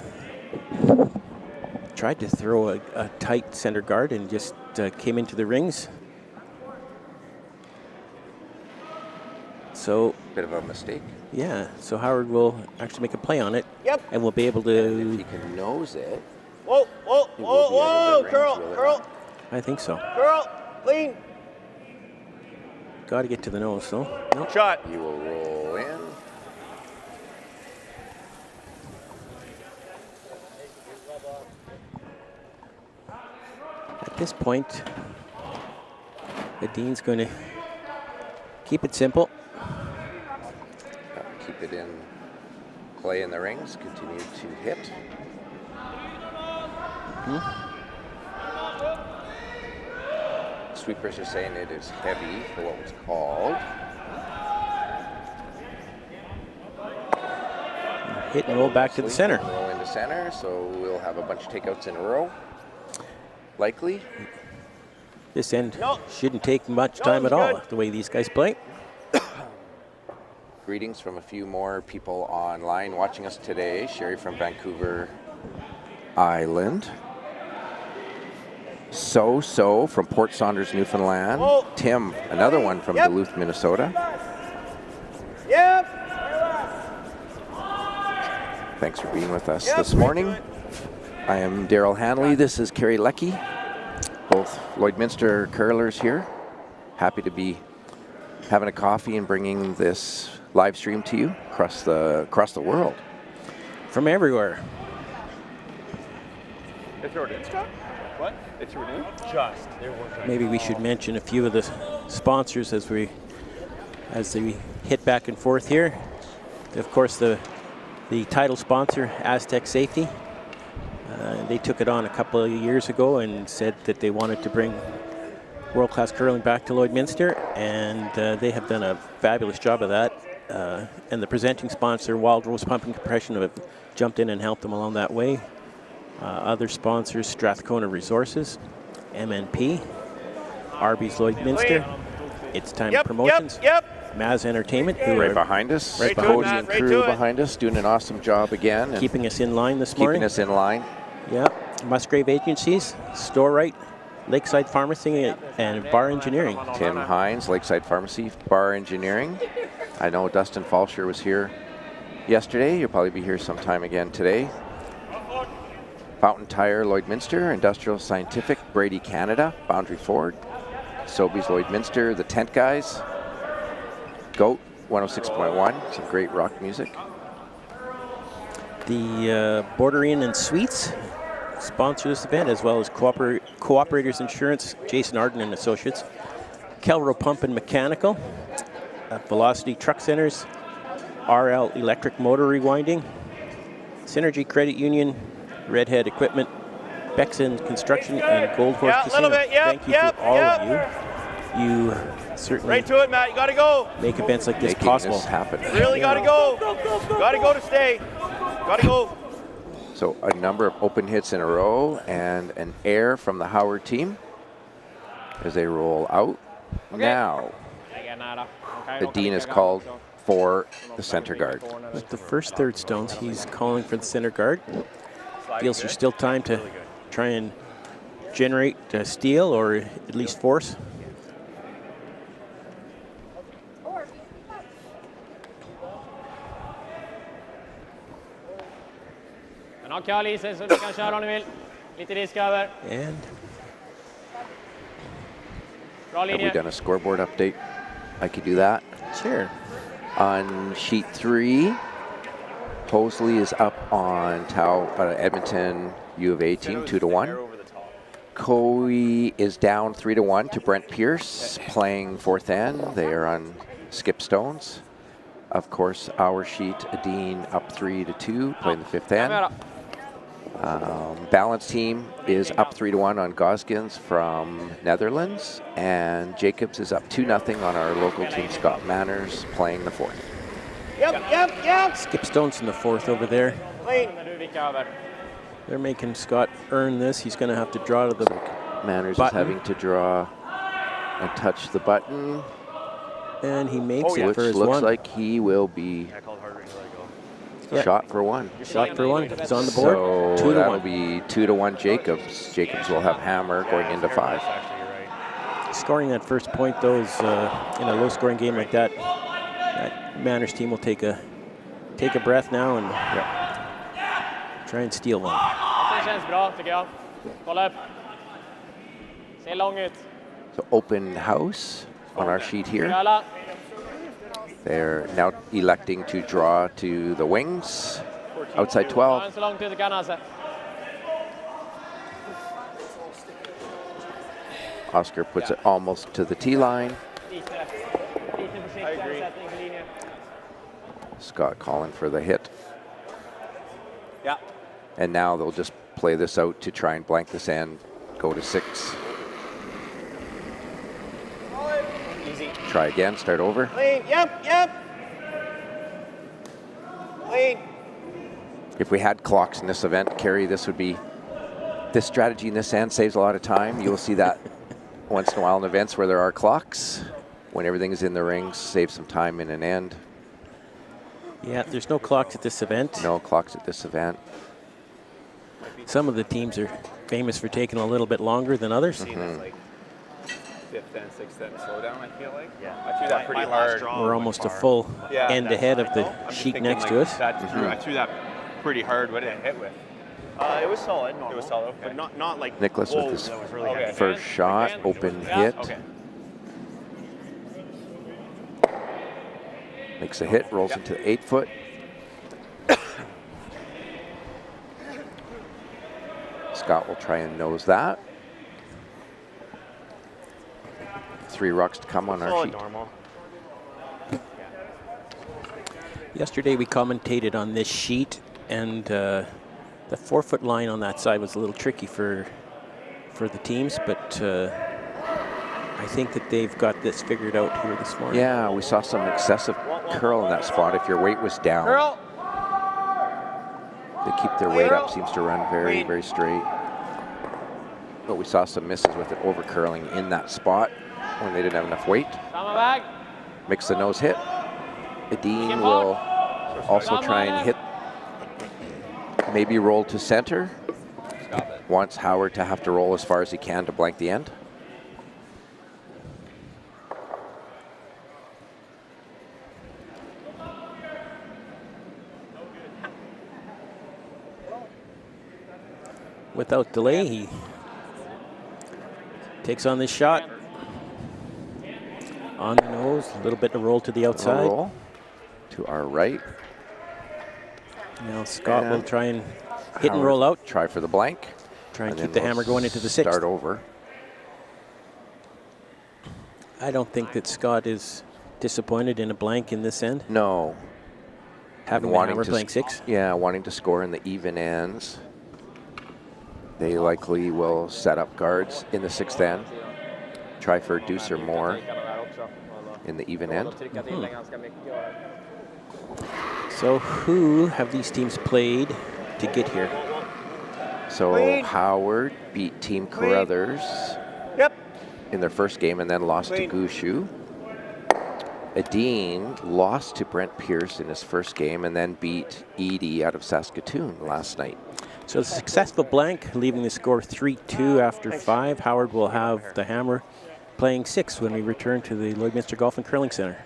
Speaker 6: tried to throw a tight center guard and just came into the rings. So
Speaker 5: bit of a mistake.
Speaker 6: Yeah, so Howard will actually make a play on it.
Speaker 10: Yep.
Speaker 6: And we'll be able to...
Speaker 5: And if he can nose it,
Speaker 7: Whoa, whoa, whoa, whoa, curl.
Speaker 6: I think so.
Speaker 7: Curl, clean.
Speaker 6: Got to get to the nose, though. Nope.
Speaker 2: Shot.
Speaker 5: You will roll in.
Speaker 6: At this point, Edin's going to keep it simple.
Speaker 5: Keep it in play in the rings. Continue to hit. Sweepers are saying it is heavy for what was called.
Speaker 6: Hit and roll back to the center.
Speaker 5: Roll into center, so we'll have a bunch of takeouts in a row. Likely.
Speaker 6: This end shouldn't take much time at all, the way these guys play.
Speaker 5: Greetings from a few more people online watching us today. Sherry from Vancouver Island. So from Port Saunders, Newfoundland. Tim, another one from Duluth, Minnesota.
Speaker 7: Yep.
Speaker 5: Thanks for being with us this morning. I am Daryl Hanley. This is Kerry Leckie. Both Lloydminster curlers here. Happy to be having a coffee and bringing this live stream to you across the world.
Speaker 6: From everywhere.
Speaker 2: It's your name, Scott? What? It's your name? Just.
Speaker 6: Maybe we should mention a few of the sponsors as we hit back and forth here. Of course, the title sponsor, Astec Safety. They took it on a couple of years ago and said that they wanted to bring world-class curling back to Lloydminster, and they have done a fabulous job of that. And the presenting sponsor, Wild Rose Pump and Compression, have jumped in and helped them along that way. Other sponsors, Strathcona Resources, MNP, Arby's Lloydminster, It's Time Promotions, Maz Entertainment, who
Speaker 5: right
Speaker 6: are
Speaker 5: behind us,
Speaker 6: right
Speaker 5: Cody and crew behind us, doing an awesome job again. And
Speaker 6: keeping us in line this morning.
Speaker 5: Keeping us in line.
Speaker 6: Yeah, Musgrave Agencies, Store Right, Lakeside Pharmacy, and Bar Engineering.
Speaker 5: Tim Hines, Lakeside Pharmacy, Bar Engineering. I know Dustin Falsher was here yesterday. You'll probably be here sometime again today. Fountain Tire, Lloydminster, Industrial Scientific, Brady Canada, Boundary Ford, Sobeys Lloydminster, the Tent Guys, Goat 106.1, some great rock music.
Speaker 6: The Border Inn and Suites sponsor this event, as well as Cooperators Insurance, Jason Arden and Associates, Kelro Pump and Mechanical, Velocity Truck Centers, RL Electric Motor Rewinding, Synergy Credit Union, Redhead Equipment, Bexon Construction, and Gold Horse Casino. Thank you for all of you. You certainly
Speaker 7: right to it, Matt. You got to go.
Speaker 6: Make events like this
Speaker 5: Making
Speaker 6: possible.
Speaker 5: this happen.
Speaker 7: Really got to go. Got to go to stay. Got to go.
Speaker 5: So a number of open hits in a row and an air from the Howard team as they roll out. Now, Edin is called for the center guard.
Speaker 6: With the first third stones, he's calling for the center guard. Feels there's still time to try and generate a steal or at least force.
Speaker 7: Men ha kall i sig så du kan köra om du vill. Lite risk över.
Speaker 6: And
Speaker 7: bra
Speaker 5: have we
Speaker 7: linje.
Speaker 5: done a scoreboard update? I could do that.
Speaker 6: Sure.
Speaker 5: On sheet 3, Posley is up on Edmonton U of A team 2-1. Coe is down 3-1 to Brent Pierce, playing fourth end. They are on skip stones. Of course, our sheet, Edin up 3-2, playing the fifth end. Balance team is up 3-1 on Goskins from Netherlands, and Jacobs is up 2-0 on our local team, Scott Manners, playing the fourth.
Speaker 7: Yep.
Speaker 6: Skip stones in the fourth over there.
Speaker 7: Clean.
Speaker 6: They're making Scott earn this. He's going to have to draw to the
Speaker 5: Manners
Speaker 6: button.
Speaker 5: is having to draw and touch the button.
Speaker 6: And he makes it
Speaker 5: which
Speaker 6: for his
Speaker 5: looks
Speaker 6: one.
Speaker 5: like he will be shot for one.
Speaker 6: Shot for one. He's on the board.
Speaker 5: So
Speaker 6: 2-1.
Speaker 5: that'll be 2-1 Jacobs. Jacobs will have hammer going into 5.
Speaker 6: Scoring that first point, though, is in a low-scoring game like that. That Manners team will take a breath now and try and steal one.
Speaker 7: känns bra tycker jag. Kolla upp. Ser lång ut.
Speaker 5: So open house on our sheet here. They're now electing to draw to the wings. Outside 12.
Speaker 7: Så långt ut du kan alltså.
Speaker 5: Oscar puts it almost to the tee line.
Speaker 7: I agree.
Speaker 5: Scott calling for the hit.
Speaker 8: Yeah.
Speaker 5: And now they'll just play this out to try and blank this end, go to 6.
Speaker 8: Easy.
Speaker 5: Try again, start over.
Speaker 8: Clean. Yep. Clean.
Speaker 5: If we had clocks in this event, Kerry, this strategy in this end saves a lot of time. You'll see that once in a while in events where there are clocks. When everything is in the rings, save some time in an end.
Speaker 6: Yeah, there's no clocks at this event.
Speaker 5: No clocks at this event.
Speaker 6: Some of the teams are famous for taking a little bit longer than others.
Speaker 8: Mm-hmm. Like 5th and 6th and slow down, I feel like. Yeah. I threw that pretty hard.
Speaker 6: We're almost a full end ahead of the sheet next to us.
Speaker 8: I threw that pretty hard. What did it hit with?
Speaker 10: It was solid. Normal.
Speaker 8: It was solid, okay.
Speaker 10: But not like
Speaker 5: Nicholas with his
Speaker 10: really
Speaker 5: first shot, open hit.
Speaker 8: Okay.
Speaker 5: Makes a hit, rolls into the 8-foot. Scott will try and nose that. 3 rocks to come on our sheet.
Speaker 10: Normal.
Speaker 6: Yesterday we commentated on this sheet, and the 4-foot line on that side was a little tricky for the teams, but I think that they've got this figured out here this morning.
Speaker 5: Yeah, we saw some excessive curl in that spot. If your weight was down, they keep their weight up. Seems to run very, very straight. But we saw some misses with it over curling in that spot when they didn't have enough weight. Makes the nose hit. Edin will also try and hit, maybe roll to center. Wants Howard to have to roll as far as he can to blank the end.
Speaker 6: Without delay, he takes on this shot. On the nose, a little bit of roll to the outside.
Speaker 5: Roll to our right.
Speaker 6: Now Scott will try and hit and roll out.
Speaker 5: Try for the blank.
Speaker 6: Try and keep the hammer going into the 6th.
Speaker 5: Start over.
Speaker 6: I don't think that Scott is disappointed in a blank in this end.
Speaker 5: No.
Speaker 6: Having the hammer playing 6.
Speaker 5: Yeah, wanting to score in the even ends. They likely will set up guards in the 6th end. Try for a deuce or more in the even end.
Speaker 6: So who have these teams played to get here?
Speaker 5: So Howard beat Team Carruthers in their first game and then lost to Gushu. Edin lost to Brent Pierce in his first game and then beat Edie out of Saskatoon last night.
Speaker 6: So a successful blank, leaving the score 3-2 after 5. Howard will have the hammer playing 6 when we return to the Lloydminster Golf and Curling Center.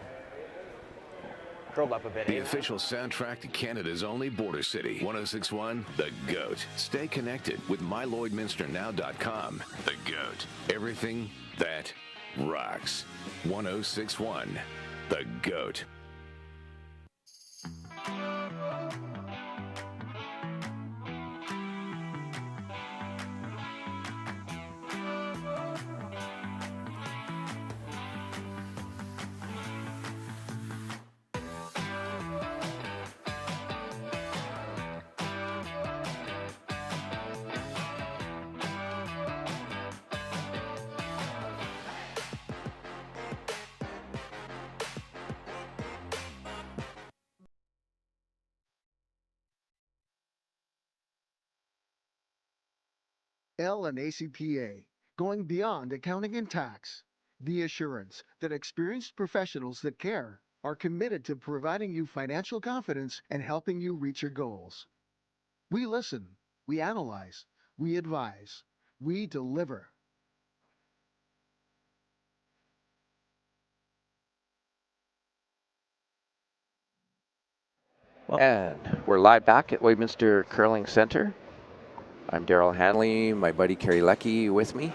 Speaker 12: The official soundtrack to Canada's only border city, 106.1 The GOAT. Stay connected with mylloydminsternow.com. The GOAT. Everything that rocks. 106.1 The GOAT.
Speaker 9: L and ACPA, going beyond accounting and tax. The assurance that experienced professionals that care are committed to providing you financial confidence and helping you reach your goals. We listen, we analyze, we advise, we deliver.
Speaker 5: And we're live back at Lloydminster Curling Center. I'm Daryl Hanley, my buddy Kerry Leckie with me.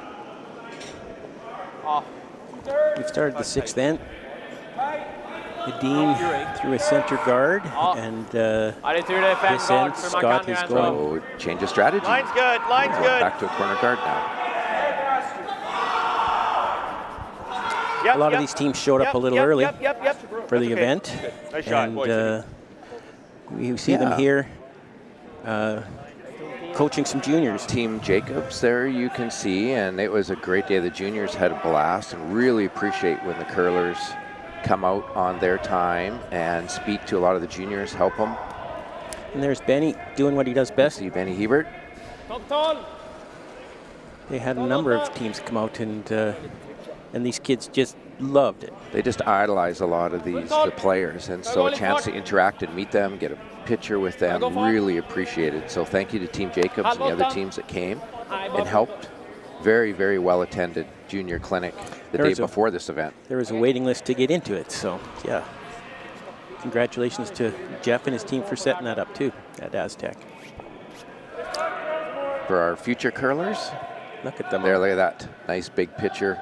Speaker 6: We've started the 6th end. Edin through a center guard, and this end, Scott is going.
Speaker 5: So change of strategy.
Speaker 8: Line's good, line's good.
Speaker 5: Back to a corner guard now.
Speaker 6: A lot of these teams showed up a little early for the event,
Speaker 8: Nice shot,
Speaker 6: and we see them here coaching some juniors.
Speaker 5: Team Jacobs there you can see, and it was a great day. The juniors had a blast, and really appreciate when the curlers come out on their time and speak to a lot of the juniors, help them.
Speaker 6: And there's Benny doing what he does best.
Speaker 5: See Benny Hebert.
Speaker 6: They had a number of teams come out, and these kids just loved it.
Speaker 5: They just idolize a lot of the players, and so a chance to interact and meet them, get a picture with them, really appreciated. So thank you to Team Jacobs and the other teams that came and helped. Very, very well attended junior clinic the day before this event.
Speaker 6: There was a waiting list to get into it, so yeah. Congratulations to Jeff and his team for setting that up too at Astec.
Speaker 5: For our future curlers,
Speaker 6: look at them.
Speaker 5: There, look at that nice big picture.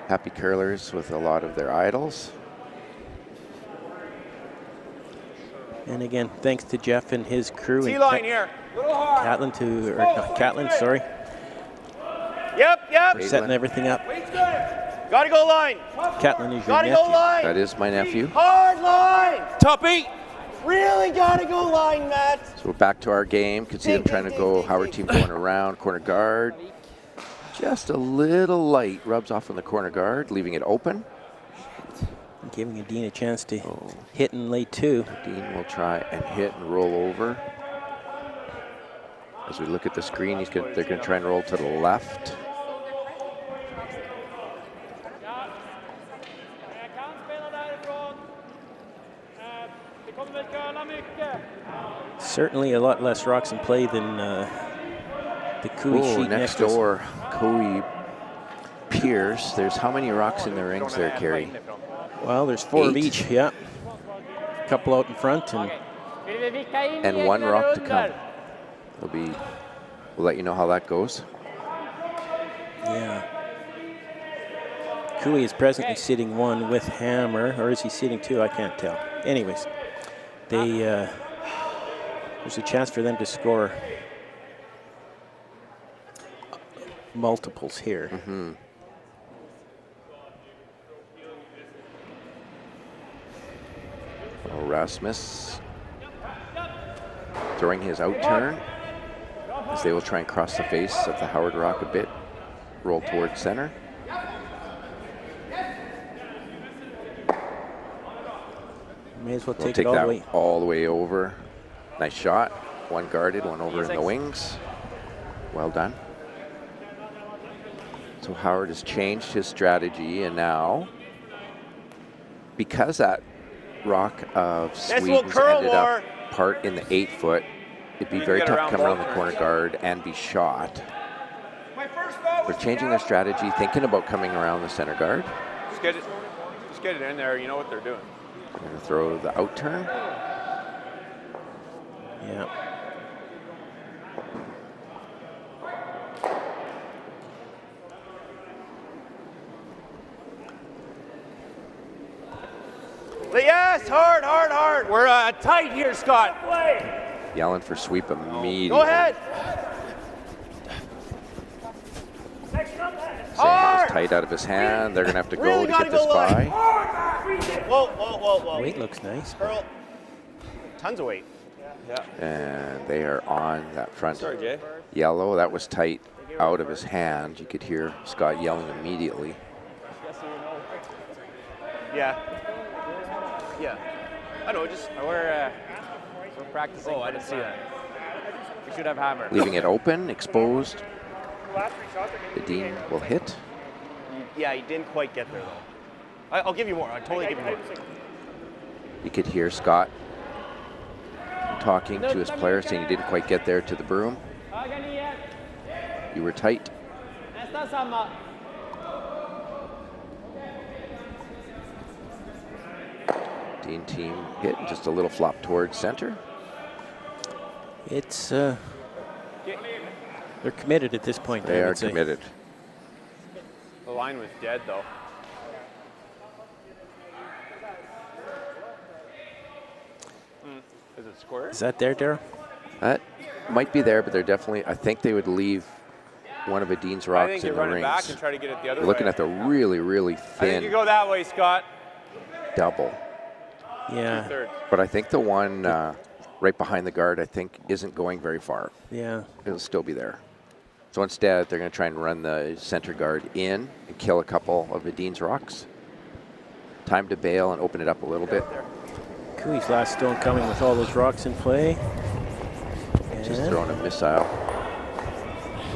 Speaker 5: Happy curlers with a lot of their idols.
Speaker 6: And again, thanks to Jeff and his crew.
Speaker 8: T-line here.
Speaker 6: Catlin sorry.
Speaker 8: Yep.
Speaker 6: For setting everything up.
Speaker 8: Gotta go line.
Speaker 6: Catlin is your
Speaker 8: Gotta
Speaker 6: nephew.
Speaker 8: go line.
Speaker 5: That is my nephew.
Speaker 8: Hard line. Tuppy. Really gotta go line, Matt.
Speaker 5: So we're back to our game. Could see them trying to go Howard team going around, corner guard. Just a little light, rubs off on the corner guard, leaving it open.
Speaker 6: Giving Edin a chance to hit and lay two.
Speaker 5: Edin will try and hit and roll over. As we look at the screen, they're going to try and roll to the left.
Speaker 6: Certainly a lot less rocks in play than the Cooey sheet
Speaker 5: next door, Cooey Pierce. There's how many rocks in the rings there, Kerry?
Speaker 6: Well, there's 4 of each, yeah. A couple out in front
Speaker 5: and 1 rock to come. We'll let you know how that goes.
Speaker 6: Yeah. Cooey is presently sitting 1 with Hammer, or is he sitting 2? I can't tell. Anyways, there's a chance for them to score multiples here.
Speaker 5: Rasmus throwing his out turn as they will try and cross the face of the Howard rock a bit, roll towards center.
Speaker 6: May as well
Speaker 5: We'll
Speaker 6: take
Speaker 5: take
Speaker 6: it
Speaker 5: that all the way over. Nice shot. 1 guarded, 1 over in the wings. Well done. So Howard has changed his strategy, and now, because that rock of Sweden's ended up part in the 8-foot, it'd be very tough to come around the corner guard and be shot. They're changing their strategy, thinking about coming around the center guard.
Speaker 8: Just get it in there. You know what they're doing.
Speaker 5: They're going to throw the out turn.
Speaker 6: Yeah.
Speaker 8: Yes, hard. We're tight here, Scott.
Speaker 5: Yelling for sweep immediately.
Speaker 8: Go ahead.
Speaker 5: Hard. Tight out of his hand. They're going to have to go to get this by.
Speaker 8: Whoa.
Speaker 6: Weight looks nice.
Speaker 8: Curl. Tons of weight. Yeah.
Speaker 5: And they are on that front.
Speaker 8: Sorry, Jay.
Speaker 5: Yellow. That was tight out of his hand. You could hear Scott yelling immediately.
Speaker 8: Yeah. I know,
Speaker 10: We're practicing.
Speaker 8: I didn't see that.
Speaker 10: We should have Hammer.
Speaker 5: Leaving it open, exposed. Edin will hit.
Speaker 8: Yeah, he didn't quite get there, though. I'll give you more. I'll totally give you more.
Speaker 5: You could hear Scott talking to his player, saying he didn't quite get there to the broom. You were tight. Dean team hit, just a little flop towards center.
Speaker 6: It's They're committed at this point.
Speaker 5: They are committed.
Speaker 8: The line was dead, though. Is it square?
Speaker 6: Is that there, Darryl?
Speaker 5: That might be there, but they're definitely, I think they would leave one of Edin's rocks
Speaker 8: I think
Speaker 5: in
Speaker 8: you're
Speaker 5: the
Speaker 8: running
Speaker 5: rings.
Speaker 8: back and try to get it the other
Speaker 5: We're
Speaker 8: way.
Speaker 5: looking at the really, really
Speaker 8: I think
Speaker 5: thin
Speaker 8: you go that way, Scott.
Speaker 5: double.
Speaker 6: Yeah.
Speaker 8: 2/3.
Speaker 5: But I think the one right behind the guard, I think, isn't going very far.
Speaker 6: Yeah.
Speaker 5: It'll still be there. So instead, they're going to try and run the center guard in and kill a couple of Edin's rocks. Time to bail and open it up a little bit.
Speaker 6: Cooey's last stone coming with all those rocks in play.
Speaker 5: Just
Speaker 6: And
Speaker 5: throwing a missile.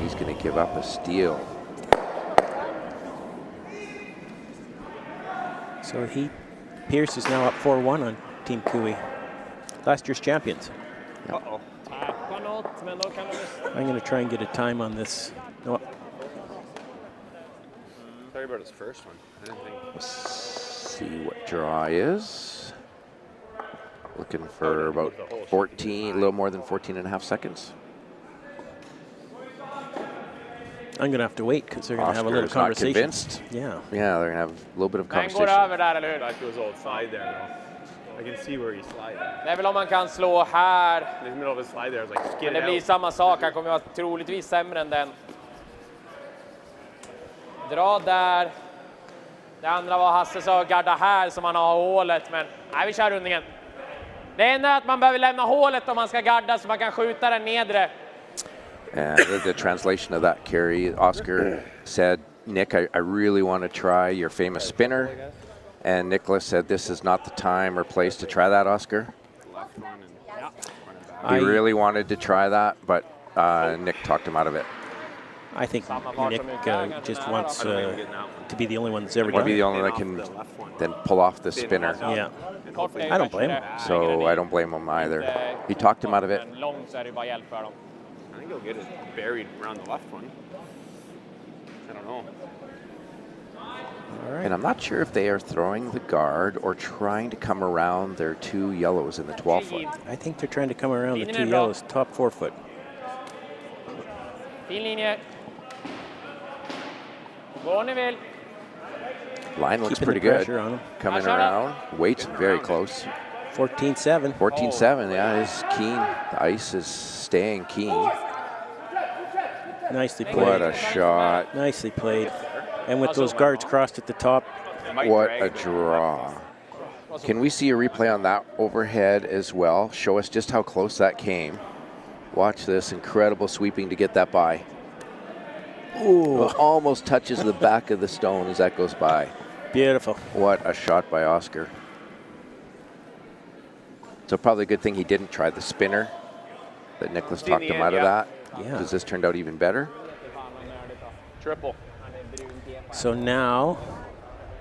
Speaker 5: He's going to give up a steal.
Speaker 6: so Pierce is now up 4-1 on Team Cooey. Last year's champions.
Speaker 8: Uh-oh.
Speaker 6: I'm going to try and get a time on this. No,
Speaker 8: Sorry about his first one. I didn't think.
Speaker 5: Let's see what draw is. Looking for about 14, a little more than 14 and a half seconds.
Speaker 6: I'm going to have to wait because they're going to have a little
Speaker 5: Oscar's not
Speaker 6: conversation.
Speaker 5: convinced.
Speaker 6: Yeah.
Speaker 5: Yeah, they're going to have a little bit of
Speaker 7: Den går
Speaker 5: conversation.
Speaker 7: över där, eller hur?
Speaker 8: That goes outside there now. I can see where he's sliding.
Speaker 7: Det är väl om man kan slå här.
Speaker 8: In the middle of his slide there, I was like,
Speaker 7: Men
Speaker 8: skid
Speaker 7: det blir
Speaker 8: out.
Speaker 7: samma sak. Han kommer vara troligtvis sämre än den. Dra där. Det andra var Hasse sa garda här som han har hålet. Men nej, vi kör rundningen. Det enda är att man behöver lämna hålet om man ska garda så man kan skjuta den nedre.
Speaker 5: And the translation of that carry, Oscar said, Nick, I really want to try your famous spinner. And Nicholas said, this is not the time or place to try that, Oscar.
Speaker 8: Left one and
Speaker 5: He really wanted to try that, but Nick talked him out of it.
Speaker 6: I think Nick just wants to be the only one that's ever
Speaker 5: Want
Speaker 6: done
Speaker 5: to be
Speaker 6: it.
Speaker 5: the only one that can then pull off the spinner.
Speaker 6: Yeah. I don't blame him.
Speaker 5: So I don't blame him either. He talked him out of it.
Speaker 7: Långt så är det bara hjälp för dem.
Speaker 8: I think he'll get it buried around the left one. I don't know.
Speaker 6: All right.
Speaker 5: And I'm not sure if they are throwing the guard or trying to come around their two yellows in the 12 foot.
Speaker 6: I think they're trying to come around the two yellows, top 4 foot.
Speaker 7: Fin linje. Gå ni vill.
Speaker 5: Line looks
Speaker 6: Keeping
Speaker 5: pretty
Speaker 6: the
Speaker 5: good.
Speaker 6: pressure on him.
Speaker 5: Coming around. Waits very close.
Speaker 6: 14-7.
Speaker 5: 14-7, yeah, is keen. The ice is staying keen.
Speaker 6: Nicely played.
Speaker 5: What a shot.
Speaker 6: Nicely played. And with those guards crossed at the top.
Speaker 5: What a draw. Can we see a replay on that overhead as well? Show us just how close that came. Watch this incredible sweeping to get that by. Ooh, almost touches the back of the stone as that goes by.
Speaker 6: Beautiful.
Speaker 5: What a shot by Oscar. So probably a good thing he didn't try the spinner, that Nicholas talked him out of that.
Speaker 6: Yeah.
Speaker 5: Because this turned out even better.
Speaker 8: Triple.
Speaker 6: So now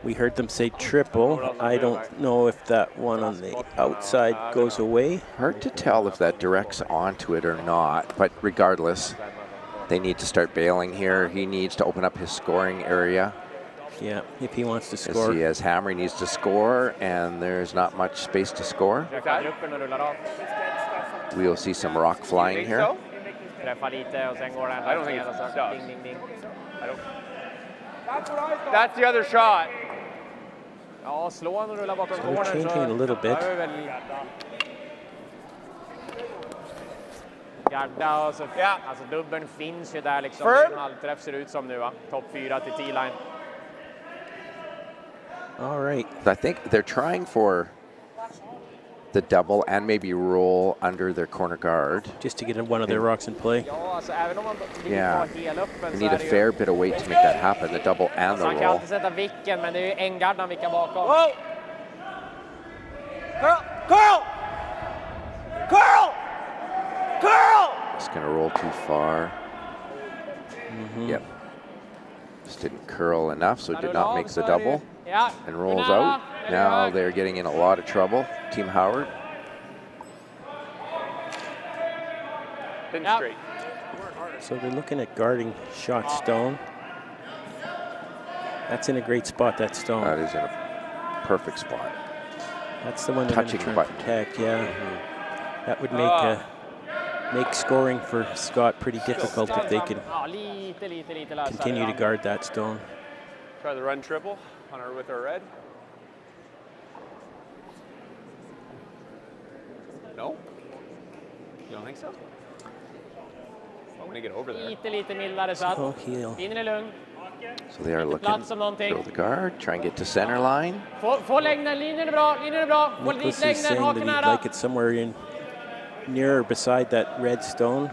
Speaker 6: we heard them say triple. I don't know if that one on the outside goes away.
Speaker 5: Hard to tell if that directs onto it or not, but regardless, they need to start bailing here. He needs to open up his scoring area.
Speaker 6: Yeah, if he wants to
Speaker 5: As
Speaker 6: score.
Speaker 5: he has hammer, he needs to score, and there's not much space to score. We'll see some rock flying here.
Speaker 7: Träffa lite och sen går den.
Speaker 8: I don't think it's
Speaker 7: så ding, ding, ding.
Speaker 8: That's the other shot.
Speaker 7: Ja, slå han och rulla bakom
Speaker 6: So they're
Speaker 7: cornern
Speaker 6: changing it a little bit.
Speaker 7: då är det väl garda och så. Ja. Alltså dubbeln finns ju där liksom. En halvträff ser det ut som nu va. Topp 4 till T-line.
Speaker 6: All right.
Speaker 5: I think they're trying for the double and maybe roll under their corner guard.
Speaker 6: Just to get one of their rocks in play.
Speaker 7: Ja, alltså även om man ligger
Speaker 5: Yeah,
Speaker 7: kvar helöppen
Speaker 5: they
Speaker 7: så
Speaker 5: need a
Speaker 7: är det ju...
Speaker 5: fair bit of weight to make that happen, the double and
Speaker 7: Alltså
Speaker 5: the
Speaker 7: han kan
Speaker 5: roll.
Speaker 7: alltid sätta vicken, men det är ju en gard han vickar bakom.
Speaker 8: Whoa! Carl!
Speaker 5: Just gonna roll too far. Yep. Just didn't curl enough, so did not make the double.
Speaker 7: Ja.
Speaker 5: And rolls out. Now they're getting in a lot of trouble. Team Howard.
Speaker 8: Pin
Speaker 7: Yep.
Speaker 8: straight.
Speaker 6: So they're looking at guarding shot stone. That's in a great spot, that stone.
Speaker 5: That is in a perfect spot.
Speaker 6: That's the one they're going to
Speaker 5: Touching
Speaker 6: try
Speaker 5: the
Speaker 6: and
Speaker 5: button.
Speaker 6: protect, yeah. That would make make scoring for Scott pretty difficult if they can
Speaker 7: Ja, lite lösare.
Speaker 6: continue to guard that stone.
Speaker 8: Try the run triple on our with our red. No? You don't think so? I'm gonna get over there.
Speaker 7: Lite mildare så
Speaker 6: Oh,
Speaker 7: att
Speaker 6: heel.
Speaker 7: linjen är lugn.
Speaker 5: So they are looking
Speaker 7: Plats som någonting.
Speaker 5: throw the guard, try and get to center line.
Speaker 7: Få längden, linjen är bra, linjen är bra. Få dit
Speaker 6: Nicholas is
Speaker 7: längden,
Speaker 6: saying that
Speaker 7: haken
Speaker 6: he'd
Speaker 7: nära.
Speaker 6: like it somewhere in near or beside that red stone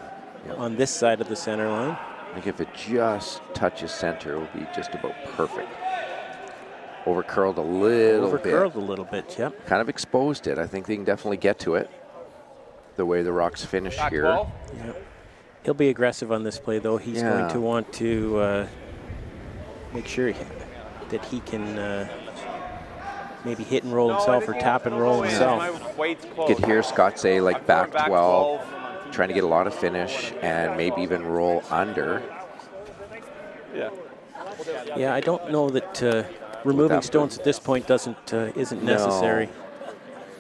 Speaker 6: on this side of the center line.
Speaker 5: I think if it just touches center, it will be just about perfect. Over curled a little
Speaker 6: Over
Speaker 5: bit.
Speaker 6: curled a little bit, yep.
Speaker 5: Kind of exposed it. I think they can definitely get to it. The way the rocks finish
Speaker 8: Back
Speaker 5: here.
Speaker 8: ball.
Speaker 6: Yep. He'll be aggressive on this play, though. He's going to want to make sure that he can maybe hit and roll himself or tap and roll himself.
Speaker 5: You could hear Scott say like back 12, trying to get a lot of finish and maybe even roll under.
Speaker 8: Yeah.
Speaker 6: Yeah, I don't know that removing stones at this point isn't necessary.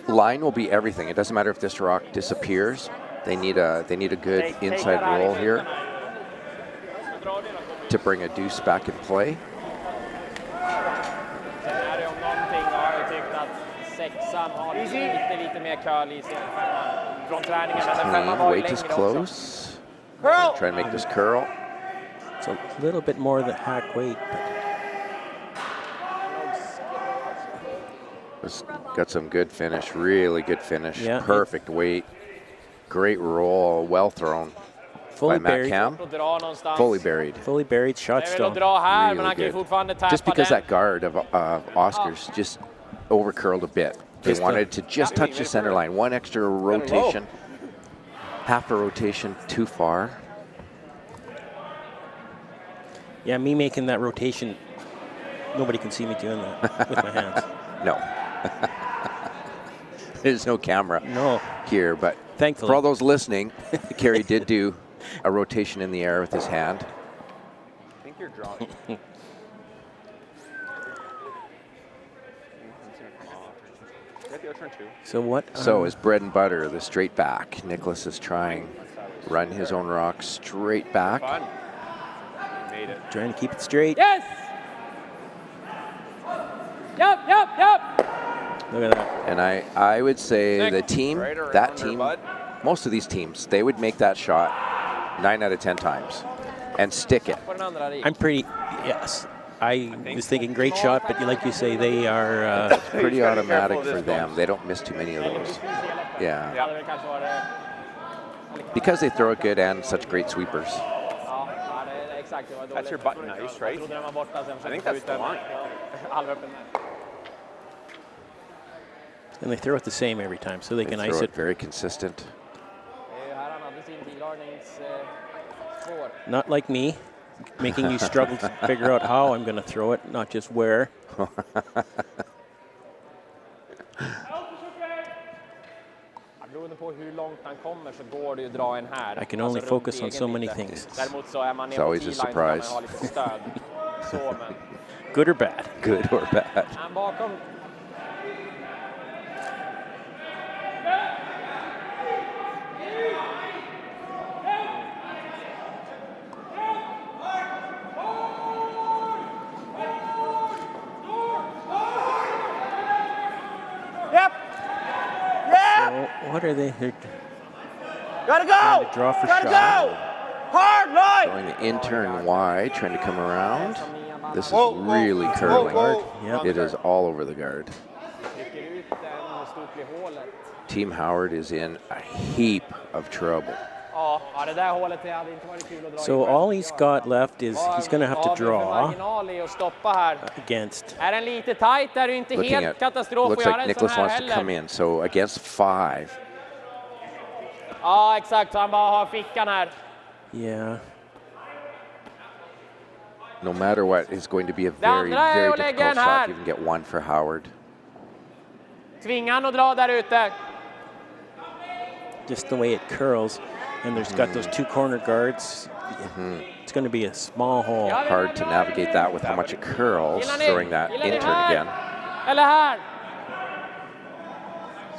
Speaker 5: Line will be everything. It doesn't matter if this rock disappears. They need a good inside roll here to bring a deuce back in play.
Speaker 7: Sen är det om någonting har jag tyckt att sexan har lite mer curl i sig än femman. Från träningen, men den femman var ju
Speaker 5: Weight is
Speaker 7: längre också.
Speaker 5: close. Try and make this curl.
Speaker 6: It's a little bit more than hack weight.
Speaker 5: Got some good finish, really good finish.
Speaker 6: Yeah.
Speaker 5: Perfect weight. Great roll, well thrown
Speaker 6: Fully
Speaker 5: by Matt
Speaker 6: buried.
Speaker 5: Cam. Fully buried.
Speaker 6: Fully buried shot stone.
Speaker 5: Really good. Just because that guard of Oscar's just over curled a bit. They wanted to just touch the center line. One extra rotation. Half a rotation too far.
Speaker 6: Yeah, me making that rotation, nobody can see me doing that with my hands.
Speaker 5: No. There's no camera here, but
Speaker 6: thankfully,
Speaker 5: for all those listening, Kerry did do a rotation in the air with his hand.
Speaker 8: I think you're drawing.
Speaker 6: So what?
Speaker 5: So his bread and butter, the straight back. Nicholas is trying run his own rock straight back.
Speaker 8: Made it.
Speaker 6: Trying to keep it straight.
Speaker 7: Yes! Yep.
Speaker 6: Look at that.
Speaker 5: And I would say the team, that team, most of these teams, they would make that shot 9 out of 10 times and stick it.
Speaker 6: I'm pretty, yes. I was thinking great shot, but like you say, they are...
Speaker 5: It's pretty automatic for them. They don't miss too many of those. Yeah. Because they throw it good and such great sweepers.
Speaker 8: That's your button ice, right? I think that's the line.
Speaker 6: And they throw it the same every time, so they can ice it.
Speaker 5: Very consistent.
Speaker 6: Not like me, making you struggle to figure out how I'm going to throw it, not just where.
Speaker 7: Beroende på hur långt han kommer så går det ju att dra en här.
Speaker 6: I can only focus on so many things.
Speaker 7: Däremot så är man
Speaker 5: It's
Speaker 7: ner på
Speaker 5: always a
Speaker 7: T-line kan man
Speaker 5: surprise.
Speaker 7: ha lite stöd. Så, men
Speaker 6: Good or bad?
Speaker 5: Good or bad.
Speaker 7: han bakom. Yep.
Speaker 6: So what are they? They're
Speaker 7: Gotta
Speaker 6: trying to draw for
Speaker 7: Gotta
Speaker 6: shot.
Speaker 7: go! Hard line!
Speaker 5: Going the intern wide, trying to come around. This is really curling.
Speaker 6: Yep.
Speaker 5: It is all over the guard. Team Howard is in a heap of trouble.
Speaker 7: Ja, det där hålet hade inte varit kul att dra.
Speaker 6: So all he's got left is he's going to have to draw
Speaker 7: marginal i att stoppa här.
Speaker 6: against.
Speaker 7: Är den lite tight är det inte
Speaker 5: Looking
Speaker 7: helt
Speaker 5: at,
Speaker 7: katastrof att
Speaker 5: looks
Speaker 7: göra
Speaker 5: like
Speaker 7: en sån
Speaker 5: Nicholas
Speaker 7: här
Speaker 5: wants to
Speaker 7: heller.
Speaker 5: come in. So against 5.
Speaker 7: Ja, exakt. Så han bara har fickan här.
Speaker 6: Yeah.
Speaker 5: No matter what, it's going to be a
Speaker 7: Det
Speaker 5: very,
Speaker 7: andra är
Speaker 5: very
Speaker 7: att lägga
Speaker 5: difficult
Speaker 7: den här.
Speaker 5: shot. You can get 1 for Howard.
Speaker 7: Tvinga han att dra där ute.
Speaker 6: Just the way it curls, and there's got those 2 corner guards. It's going to be a small hole.
Speaker 5: Hard to navigate that with how much it curls, throwing that intern again.
Speaker 7: Eller här.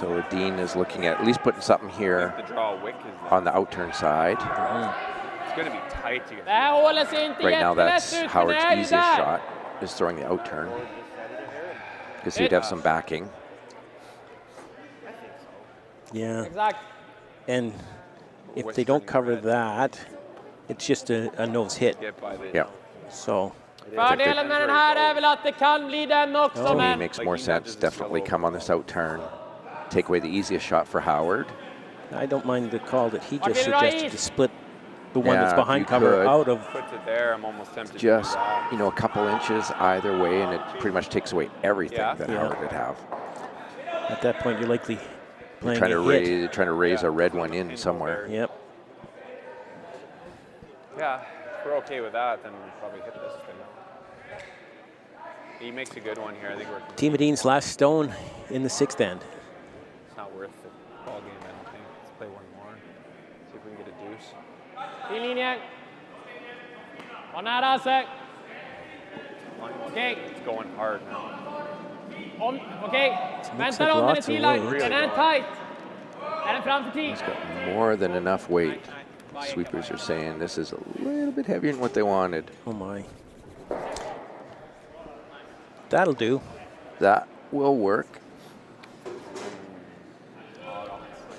Speaker 5: So Edin is looking at least putting something here
Speaker 8: The draw wick is
Speaker 5: on the outturn side.
Speaker 8: It's going to be tight to get
Speaker 7: Det här hålet ser inte
Speaker 5: Right now,
Speaker 7: jättelätt
Speaker 5: that's
Speaker 7: ut, men
Speaker 5: Howard's
Speaker 7: det är
Speaker 5: easiest
Speaker 7: där.
Speaker 5: shot, is throwing the outturn. Because he'd have some backing.
Speaker 6: Yeah.
Speaker 7: Exakt.
Speaker 6: And if they don't cover that, it's just a nose hit.
Speaker 5: Yeah.
Speaker 6: So.
Speaker 7: Fördelen med den här är väl att det kan bli den också,
Speaker 5: To me,
Speaker 7: men
Speaker 5: it makes more sense. Definitely come on this outturn. Take away the easiest shot for Howard.
Speaker 6: I don't mind the call that he just
Speaker 7: Okay,
Speaker 6: suggested
Speaker 7: right.
Speaker 6: to split the one that's
Speaker 5: Yeah,
Speaker 6: behind
Speaker 5: you
Speaker 6: cover
Speaker 5: could.
Speaker 6: out of.
Speaker 8: Puts it there. I'm almost tempted
Speaker 5: Just,
Speaker 8: to do that.
Speaker 5: you know, a couple inches either way, and it pretty much takes away everything that
Speaker 6: Yeah.
Speaker 5: Howard would have.
Speaker 6: At that point, you're likely
Speaker 5: You're
Speaker 6: playing
Speaker 5: trying to raise a red one in somewhere.
Speaker 6: Yep.
Speaker 8: Yeah, if we're okay with that, then we'll probably hit this thing. He makes a good one here. I think we're.
Speaker 6: Team Edin's last stone in the 6th end.
Speaker 8: It's not worth the ball game, I don't think. Let's play one more. See if we can get a deuce.
Speaker 7: Fin linje. Var nära Astec. Okej.
Speaker 8: It's going hard now.
Speaker 7: Okej. Vänta om den är tillagd. Den är tight. Är den framför tid?
Speaker 5: More than enough weight. Sweepers are saying this is a little bit heavier than what they wanted.
Speaker 6: Oh my. That'll do.
Speaker 5: That will work.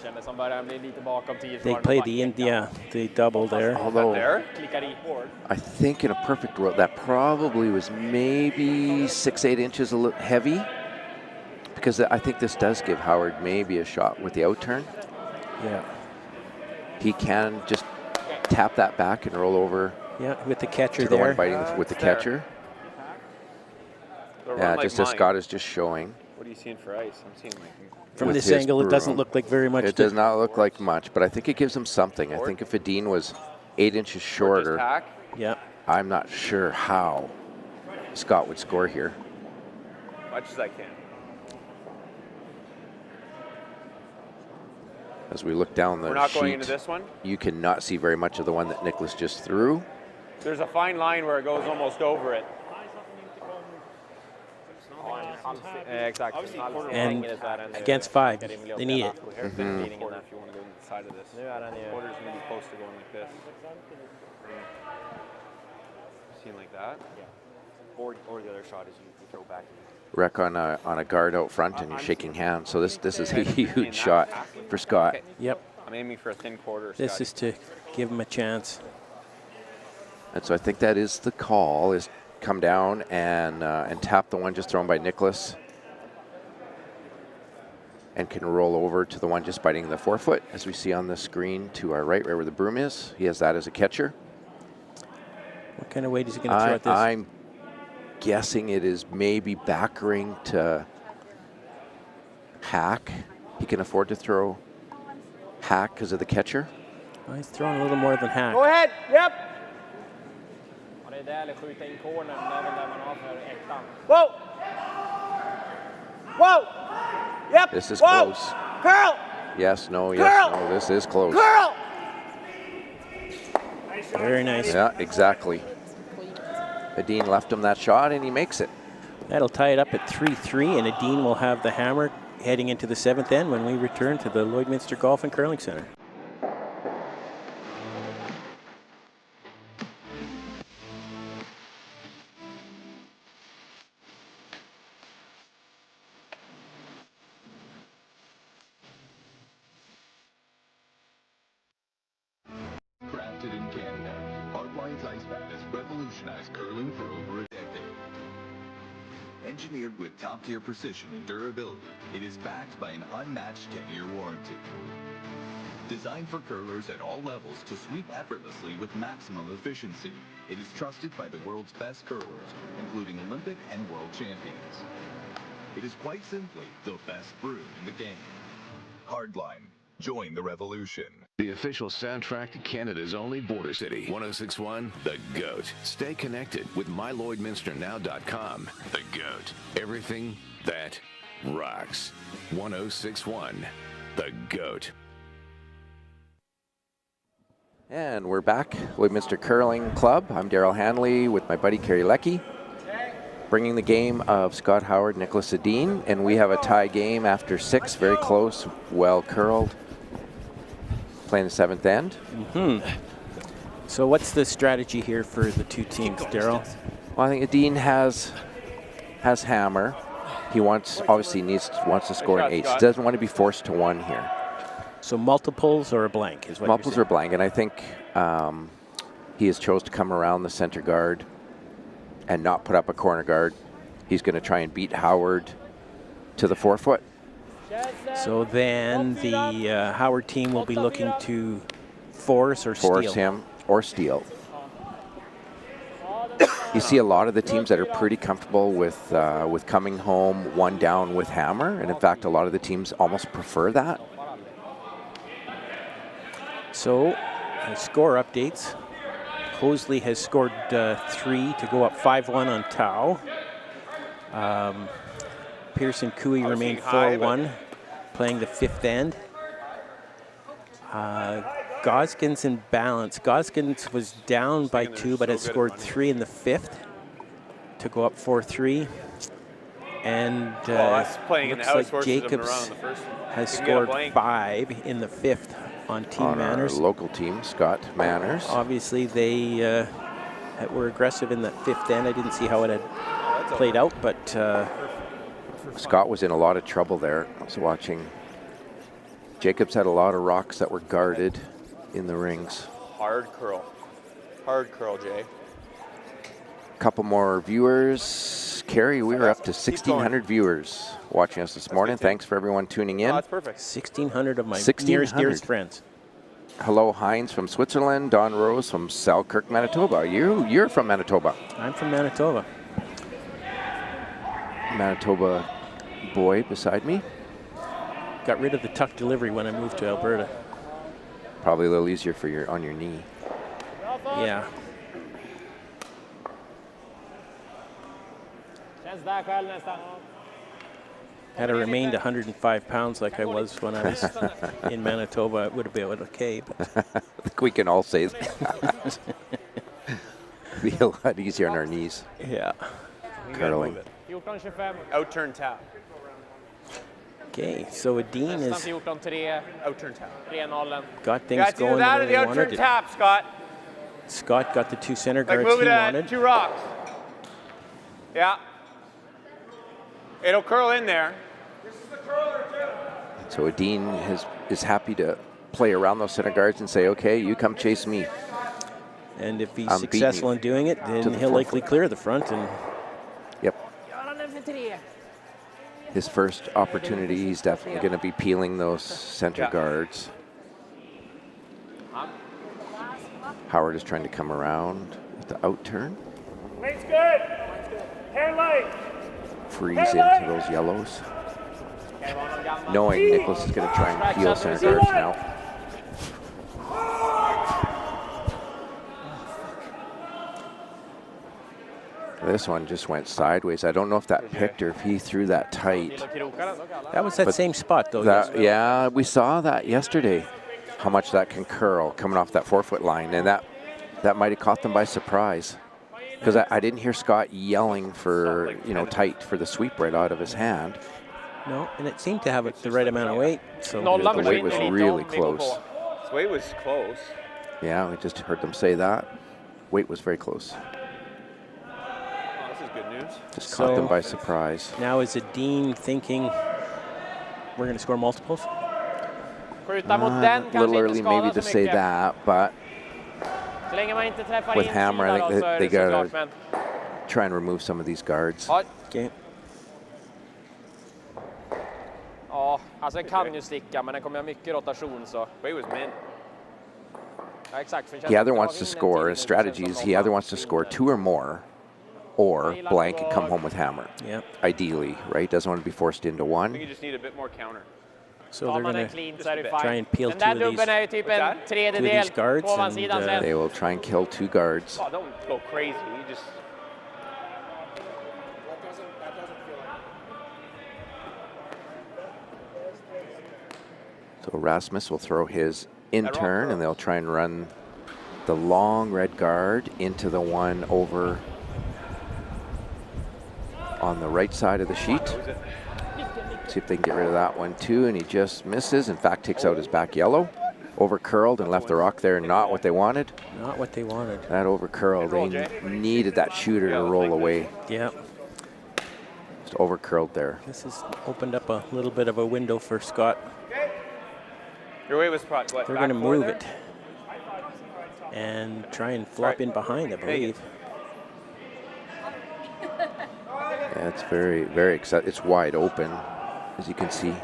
Speaker 7: Kändes som börjar bli lite bakom 10.
Speaker 6: They played the India, the double there.
Speaker 5: Although
Speaker 7: Klickar i hård.
Speaker 5: I think in a perfect world, that probably was maybe 6-8 inches a little heavy. Because I think this does give Howard maybe a shot with the outturn.
Speaker 6: Yeah.
Speaker 5: He can just tap that back and roll over.
Speaker 6: Yeah, with the catcher
Speaker 5: to the
Speaker 6: there.
Speaker 5: one biting with the catcher. Yeah, just as Scott is just showing.
Speaker 8: What are you seeing for ice? I'm seeing like.
Speaker 6: From
Speaker 5: with
Speaker 6: this
Speaker 5: his
Speaker 6: angle, it doesn't
Speaker 5: broom.
Speaker 6: look like very much.
Speaker 5: It does not look like much, but I think it gives him something. I think if Edin was 8 inches shorter,
Speaker 6: yeah,
Speaker 5: I'm not sure how Scott would score here.
Speaker 8: Much as I can.
Speaker 5: As we look down the
Speaker 8: We're not
Speaker 5: sheet,
Speaker 8: going into this one?
Speaker 5: you cannot see very much of the one that Niklas just threw.
Speaker 8: There's a fine line where it goes almost over it.
Speaker 7: Exakt.
Speaker 6: And against 5, they need it.
Speaker 8: If you want to go inside of this. Quarter's going to be close to going like this. Seen like that?
Speaker 10: Yeah. Or the other shot is you throw back.
Speaker 5: Wreck on a guard out front and you're shaking hands. So this is a huge shot for Scott.
Speaker 6: Yep.
Speaker 8: I'm aiming for a thin quarter.
Speaker 6: This is to give him a chance.
Speaker 5: And so I think that is the call, is come down and tap the one just thrown by Niklas. And can roll over to the one just biting the forefoot, as we see on the screen to our right where the broom is. He has that as a catcher.
Speaker 6: What kind of weight is he going to throw at this?
Speaker 5: I'm guessing it is maybe backering to Hack. He can afford to throw Hack because of the catcher.
Speaker 6: Well, he's throwing a little more than Hack.
Speaker 7: Go ahead, yep. Ja, det är där eller skjuta in cornern, det är väl där man avför ettan. Wow! Wow! Yep!
Speaker 5: This is
Speaker 7: wow.
Speaker 5: close.
Speaker 7: Curl!
Speaker 5: Yes, no, yes,
Speaker 7: Curl!
Speaker 5: no, this is close.
Speaker 7: Curl!
Speaker 6: Very nice.
Speaker 5: Yeah, exactly. Edin left him that shot and he makes it.
Speaker 6: That'll tie it up at 3-3, and Edin will have the hammer heading into the 7th end when we return to the Lloydminster Golf and Curling Center.
Speaker 11: Crafted in Canada, Hardline's Ice Pad has revolutionized curling for over a decade. Engineered with top-tier precision and durability, it is backed by an unmatched 10-year warranty. Designed for curlers at all levels to sweep effortlessly with maximum efficiency, it is trusted by the world's best curlers, including Olympic and world champions. It is quite simply the best brew in the game. Hardline. Join the revolution.
Speaker 13: The official soundtrack to Canada's only border city. 1061, The GOAT. Stay connected with mylloydminsternow.com. The GOAT. Everything that rocks. 1061, The GOAT.
Speaker 5: And we're back, Lloydminster Curling Club. I'm Daryl Hanley with my buddy Kerry Leckie. bringing the game of Scott Howard, Niklas Edin, and we have a tie game after 6, very close, well curled. Playing the 7th end.
Speaker 6: So what's the strategy here for the two teams, Daryl?
Speaker 5: Well, I think Edin has hammer. He wants to score an ace. He doesn't want to be forced to 1 here.
Speaker 6: So multiples or a blank is what
Speaker 5: multiples or blank, and I think he has chose to come around the center guard and not put up a corner guard. He's going to try and beat Howard to the 4-foot.
Speaker 6: So then the Howard team will be looking to force or
Speaker 5: force
Speaker 6: steal.
Speaker 5: Him or steal. You see a lot of the teams that are pretty comfortable with coming home 1 down with hammer, and in fact, a lot of the teams almost prefer that.
Speaker 6: So, score updates. Hosley has scored 3 to go up 5-1 on Tau. Pearson Cooey remained 4-1, playing the 5th end. Goskins in balance. Goskins was down by 2, but has scored 3 in the 5th to go up 4-3. And looks like Jacobs has scored 5 in the 5th on Team Manners.
Speaker 5: Our local team, Scott Manners.
Speaker 6: Obviously, they were aggressive in that 5th end. I didn't see how it had played out, but
Speaker 5: Scott was in a lot of trouble there. I was watching. Jacobs had a lot of rocks that were guarded in the rings.
Speaker 8: Hard curl, Jay.
Speaker 5: Couple more viewers. Carrie, we were up to 1,600 viewers watching us this morning. Thanks for everyone tuning in.
Speaker 8: That's perfect.
Speaker 6: 1,600 of my nearest, dearest friends.
Speaker 5: Hello, Heinz from Switzerland. Don Rose from Selkirk, Manitoba. You're from Manitoba.
Speaker 6: I'm from Manitoba.
Speaker 5: Manitoba boy beside me.
Speaker 6: Got rid of the tuck delivery when I moved to Alberta.
Speaker 5: Probably a little easier for on your knee.
Speaker 6: Yeah. Had I remained 105 pounds like I was when I was in Manitoba, it would have been okay. But
Speaker 5: I think we can all say that. Be a lot easier on our knees.
Speaker 6: Yeah.
Speaker 5: Curling.
Speaker 8: Outturn tap.
Speaker 6: Okay, so Edin is
Speaker 8: outturn tap.
Speaker 6: Got things going
Speaker 2: that
Speaker 6: the
Speaker 2: or
Speaker 6: way
Speaker 2: the
Speaker 6: they wanted
Speaker 2: outturn
Speaker 6: it.
Speaker 2: tap, Scott.
Speaker 6: Scott got the 2 center guards
Speaker 2: move
Speaker 6: he
Speaker 2: it
Speaker 6: wanted.
Speaker 2: 2 rocks. Yeah. It'll curl in there. This is the curler too.
Speaker 5: So Edin is happy to play around those center guards and say, okay, you come chase me.
Speaker 6: And if he's successful in doing it, then he'll likely clear the front. And
Speaker 5: yep. His first opportunity, he's definitely going to be peeling those center guards. Howard is trying to come around with the out turn.
Speaker 2: Lane's good. Hair light.
Speaker 5: Freeze into those yellows. Knowing Niklas is going to try and peel center guards now. This one just went sideways. I don't know if that picked or if he threw that tight.
Speaker 6: That was that same spot, though.
Speaker 5: Yeah, we saw that yesterday, how much that can curl coming off that 4-foot line, and that might have caught them by surprise. Because I didn't hear Scott yelling for, tight for the sweep right out of his hand.
Speaker 6: No, and it seemed to have the right amount of weight. So
Speaker 5: the weight was really close.
Speaker 8: His weight was close.
Speaker 5: Yeah, we just heard them say that. Weight was very close. Just caught them by surprise.
Speaker 6: Now is Edin thinking we're going to score multiples?
Speaker 5: A little early maybe to say that, but with hammer, I think they got to try and remove some of these guards.
Speaker 6: Okay.
Speaker 10: Ja, alltså den kan ju sticka, men den kommer ha mycket rotation så.
Speaker 8: Weight was min.
Speaker 10: Ja, exakt.
Speaker 5: He either wants to score, his strategy is he either wants to score 2 or more, or blank and come home with hammer.
Speaker 6: Yeah.
Speaker 5: Ideally, right? Doesn't want to be forced into 1.
Speaker 8: I think you just need a bit more counter.
Speaker 6: So they're going to try and peel 2 of these guards, and
Speaker 5: they will try and kill 2 guards.
Speaker 8: Oh, don't go crazy. You just.
Speaker 5: So Rasmus will throw his in turn, and they'll try and run the long red guard into the one over on the right side of the sheet. See if they can get rid of that one too, and he just misses. In fact, takes out his back yellow. Over curled and left the rock there, not what they wanted.
Speaker 6: Not what they wanted.
Speaker 5: That over curled, they needed that shooter to roll away.
Speaker 6: Yeah.
Speaker 5: Just over curled there.
Speaker 6: This has opened up a little bit of a window for Scott.
Speaker 8: Your weight was probably what?
Speaker 6: They're going to move it and try and flop in behind, I believe.
Speaker 5: Yeah, it's very, very exciting. It's wide open, as you can see.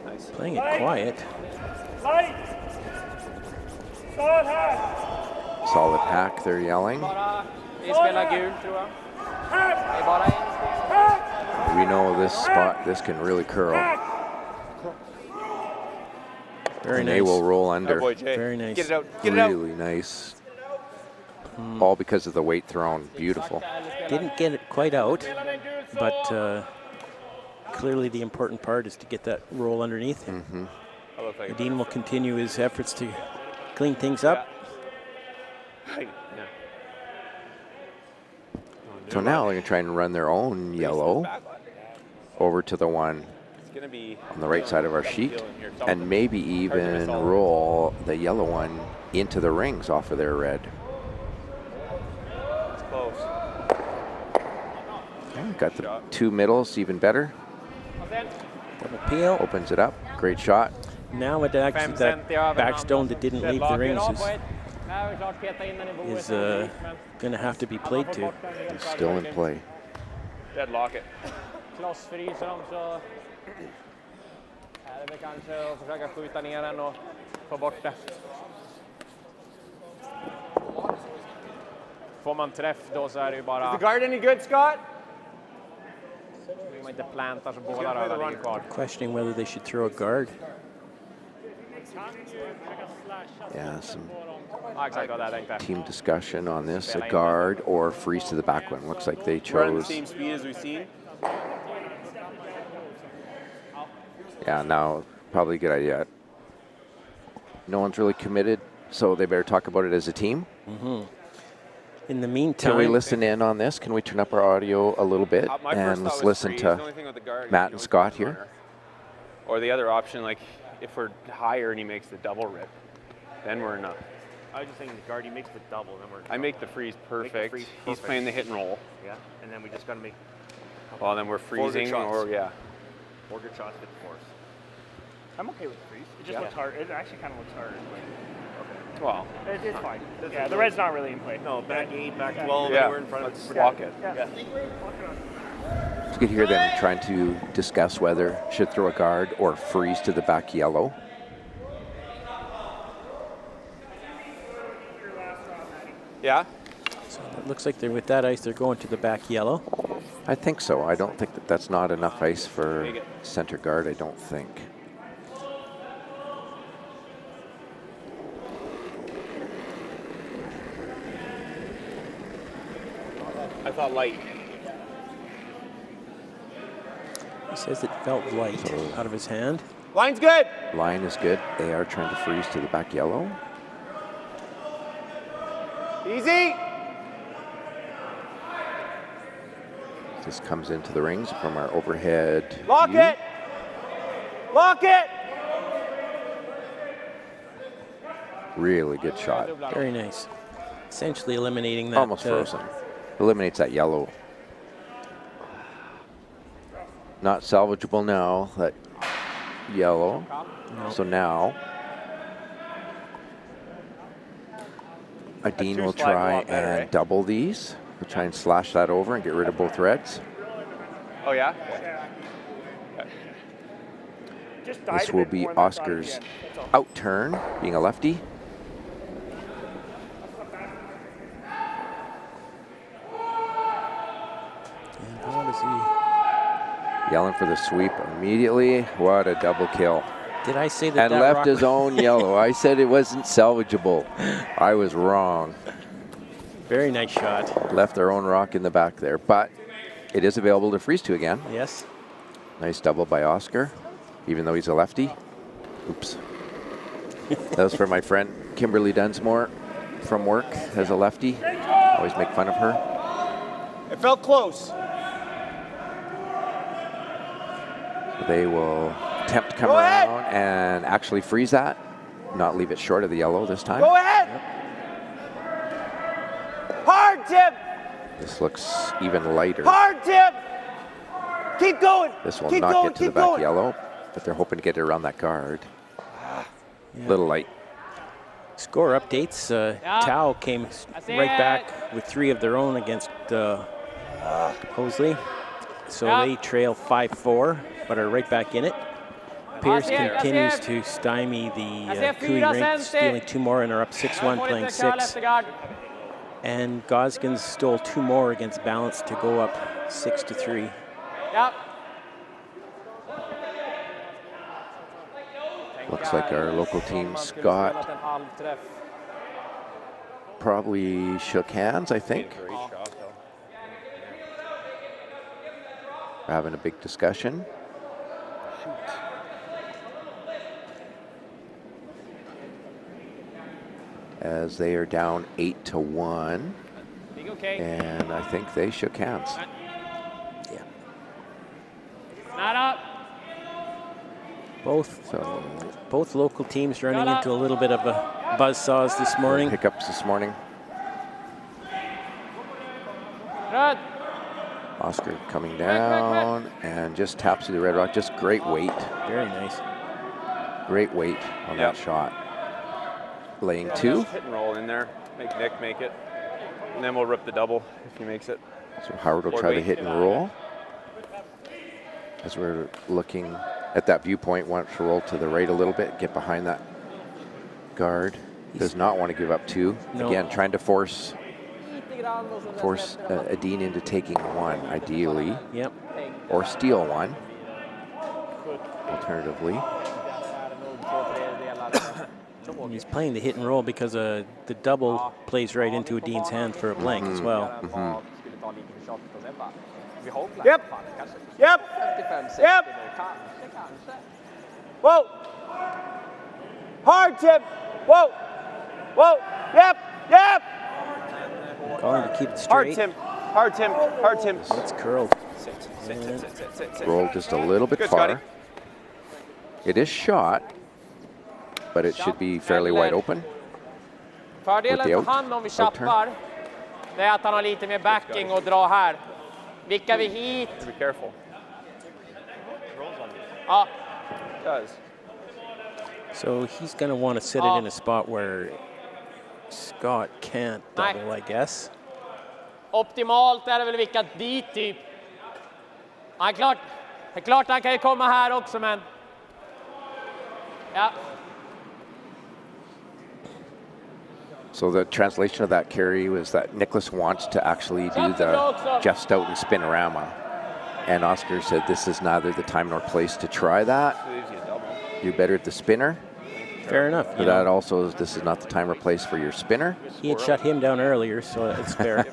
Speaker 8: Nice.
Speaker 6: Playing it quiet.
Speaker 5: Solid hack, they're yelling. We know this spot, this can really curl.
Speaker 6: Very
Speaker 5: and
Speaker 6: nice.
Speaker 5: they will roll under.
Speaker 6: Very nice.
Speaker 8: Get it out. Get it out.
Speaker 5: Really nice. All because of the weight thrown. Beautiful.
Speaker 6: Didn't get it quite out, but clearly the important part is to get that roll underneath him. Edin will continue his efforts to clean things up.
Speaker 5: So now they're going to try and run their own yellow over to the one on the right side of our sheet, and maybe even roll the yellow one into the rings off of their red.
Speaker 8: It's close.
Speaker 5: Okay, got the two middles, even better.
Speaker 6: Double peel.
Speaker 5: Opens it up. Great shot.
Speaker 6: Now with that backstone that didn't leave the rings is going to have to be played to.
Speaker 5: It's still in play.
Speaker 8: Deadlock it.
Speaker 7: Klossfryser dem så är det väl kanske att försöka skjuta ner den och få bort det. Får man träff då så är det ju bara...
Speaker 2: Is the guard any good, Scott?
Speaker 7: Man inte plantar så båda röda ligger kvar.
Speaker 6: Questioning whether they should throw a guard.
Speaker 5: Yeah, some
Speaker 2: team
Speaker 5: discussion on this, a guard or freeze to the back one. Looks like they
Speaker 8: We're on the
Speaker 5: chose.
Speaker 8: same speed as we've seen.
Speaker 5: Yeah, now probably a good idea. No one's really committed, so they better talk about it as a team.
Speaker 6: In the meantime,
Speaker 5: can we listen in on this? Can we turn up our audio a little bit and let's listen to Matt and Scott here?
Speaker 8: Or the other option, like if we're higher and he makes the double rip, then we're in a...
Speaker 14: I was just thinking the guard, he makes the double, then we're...
Speaker 8: I make the freeze perfect. He's playing the hit and roll.
Speaker 14: Yeah, and then we just got to make...
Speaker 8: Well, then we're freezing or, yeah.
Speaker 14: 4 good shots, good force. I'm okay with the freeze. It just looks hard. It actually kind of looks hard. Okay.
Speaker 8: Well,
Speaker 14: it's fine. Yeah, the red's not really in play.
Speaker 10: No, back 8, back 12,
Speaker 8: yeah.
Speaker 10: we're in front of
Speaker 8: Let's walk it.
Speaker 14: Yeah.
Speaker 5: You could hear them trying to discuss whether should throw a guard or freeze to the back yellow.
Speaker 8: Yeah.
Speaker 6: So it looks like they're with that ice, they're going to the back yellow.
Speaker 5: I think so. I don't think that's not enough ice for center guard, I don't think.
Speaker 8: I thought light.
Speaker 6: He says it felt light out of his hand.
Speaker 2: Line's good.
Speaker 5: Line is good. They are trying to freeze to the back yellow.
Speaker 2: Easy.
Speaker 5: This comes into the rings from our overhead.
Speaker 2: Lock
Speaker 5: view.
Speaker 2: it. Lock it.
Speaker 5: Really good shot.
Speaker 6: Very nice. Essentially eliminating that.
Speaker 5: Almost frozen. Eliminates that yellow. Not salvageable now, that yellow.
Speaker 6: No.
Speaker 5: So now, Edin will try and double these. We'll try and slash that over and get rid of both reds.
Speaker 8: Oh, yeah?
Speaker 5: This will be Oscar's out turn, being a lefty.
Speaker 6: And how does he...
Speaker 5: Yelling for the sweep immediately. What a double kill.
Speaker 6: Did I say that?
Speaker 5: And left his own yellow. I said it wasn't salvageable. I was wrong.
Speaker 6: Very nice shot.
Speaker 5: Left their own rock in the back there, but it is available to freeze to again.
Speaker 6: Yes.
Speaker 5: Nice double by Oscar, even though he's a lefty. Oops. That was for my friend Kimberly Dunsmore from work as a lefty. Always make fun of her.
Speaker 2: It felt close.
Speaker 5: They will attempt to come
Speaker 2: Go
Speaker 5: around and actually freeze that. Not leave it short of the yellow this time.
Speaker 2: Go ahead. Hard tip.
Speaker 5: This looks even lighter.
Speaker 2: Hard tip. Keep going.
Speaker 5: This will
Speaker 2: keep
Speaker 5: not
Speaker 2: going,
Speaker 5: get to the
Speaker 2: keep
Speaker 5: back
Speaker 2: going.
Speaker 5: yellow, but they're hoping to get it around that guard. Little light.
Speaker 6: Score updates. Tau came right back with 3 of their own against Hosley. So they trail 5-4, but are right back in it. Pierce continues to stymie the Cooey Rink, stealing 2 more and are up 6-1, playing 6. And Goskins stole 2 more against Balance to go up 6-3.
Speaker 7: Yep.
Speaker 5: Looks like our local team, Scott, probably shook hands, I think. We're having a big discussion. As they are down 8-1. And I think they shook hands.
Speaker 6: Yeah.
Speaker 7: Not up.
Speaker 6: Both local teams running into a little bit of a buzzsaws this morning.
Speaker 5: Hiccups this morning.
Speaker 7: Good.
Speaker 5: Oscar coming down and just taps through the red rock. Just great weight.
Speaker 6: Very nice.
Speaker 5: Great weight on that shot. Laying 2.
Speaker 8: Hit and roll in there. Make Nick make it. And then we'll rip the double if he makes it.
Speaker 5: So Howard will try to hit and roll. As we're looking at that viewpoint, wants to roll to the right a little bit, get behind that guard. Does not want to give up 2.
Speaker 6: No.
Speaker 5: Again, trying to force Edin into taking 1, ideally.
Speaker 6: Yep.
Speaker 5: Or steal 1, alternatively.
Speaker 6: And he's playing the hit and roll because the double plays right into Edin's hand for a blank as well.
Speaker 2: Yep. Yep. Yep. Whoa. Hard tip. Whoa. Whoa. Yep. Yep.
Speaker 6: Calling to keep it straight.
Speaker 2: Hard tip. Hard tip. Hard tip.
Speaker 6: It's curled.
Speaker 5: Rolled just a little bit
Speaker 2: Good,
Speaker 5: far.
Speaker 2: Scotty.
Speaker 5: It is shot, but it should be fairly wide open.
Speaker 7: Fördelen för han om vi chappar, det är att han har lite mer backing och dra här. Vickar vi hit.
Speaker 8: Be careful.
Speaker 7: Ja.
Speaker 8: It does.
Speaker 6: So he's going to want to sit it in a spot where Scott can't double, I guess.
Speaker 7: Optimalt är det väl vickat dit typ. Ja, klart. Det är klart han kan ju komma här också, men... Ja.
Speaker 5: So the translation of that carry was that Niklas wants to actually do the Jeff Stoughton spinorama. And Oscar said this is neither the time nor place to try that. You're better at the spinner.
Speaker 6: Fair enough.
Speaker 5: But that also is, this is not the time or place for your spinner.
Speaker 6: He had shut him down earlier, so it's fair.